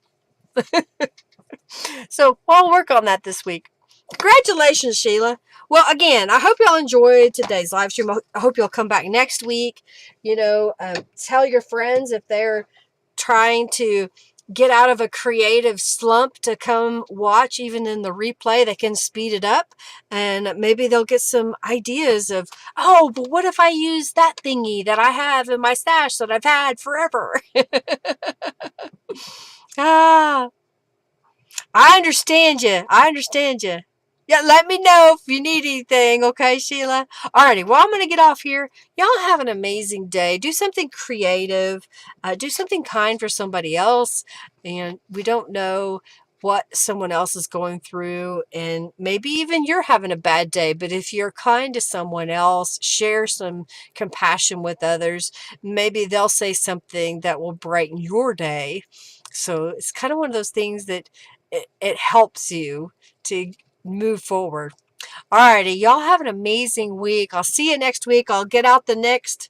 So I'll work on that this week. Congratulations, Sheila. Well, again, I hope y'all enjoyed today's live stream. I hope you'll come back next week. You know, tell your friends if they're trying to get out of a creative slump to come watch. Even in the replay, they can speed it up, and maybe they'll get some ideas of, oh, but what if I use that thingy that I have in my stash that I've had forever? Ah, I understand you. I understand you. Yeah, let me know if you need anything, okay, Sheila? Alrighty, well, I'm going to get off here. Y'all have an amazing day. Do something creative. Do something kind for somebody else. And we don't know what someone else is going through, and maybe even you're having a bad day. But if you're kind to someone else, share some compassion with others, maybe they'll say something that will brighten your day. So it's kind of one of those things that it helps you to move forward. Alrighty, y'all have an amazing week. I'll see you next week. I'll get out the next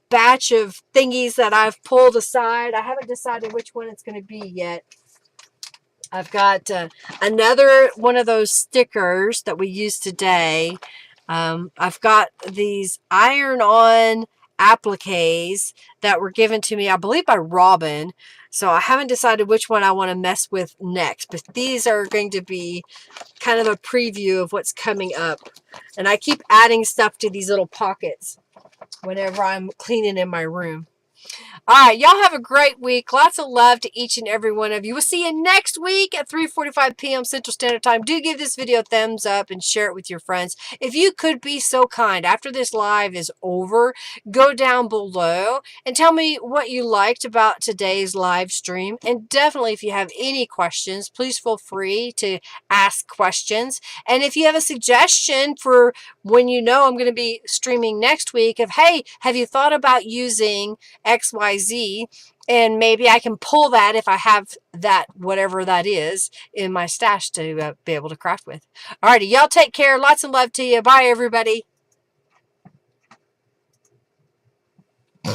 batch of thingies that I've pulled aside. I haven't decided which one it's going to be yet. I've got another one of those stickers that we used today. I've got these iron-on appliques that were given to me, I believe, by Robin. So I haven't decided which one I want to mess with next. But these are going to be kind of a preview of what's coming up. And I keep adding stuff to these little pockets whenever I'm cleaning in my room. All right, y'all have a great week. Lots of love to each and every one of you. We'll see you next week at 3:45 p.m. Central Standard Time. Do give this video a thumbs up and share it with your friends. If you could be so kind, after this live is over, go down below and tell me what you liked about today's live stream. And definitely, if you have any questions, please feel free to ask questions. And if you have a suggestion for when you know I'm going to be streaming next week of, hey, have you thought about using XYZ, and maybe I can pull that if I have that, whatever that is, in my stash to be able to craft with. Alrighty, y'all take care. Lots of love to you. Bye, everybody.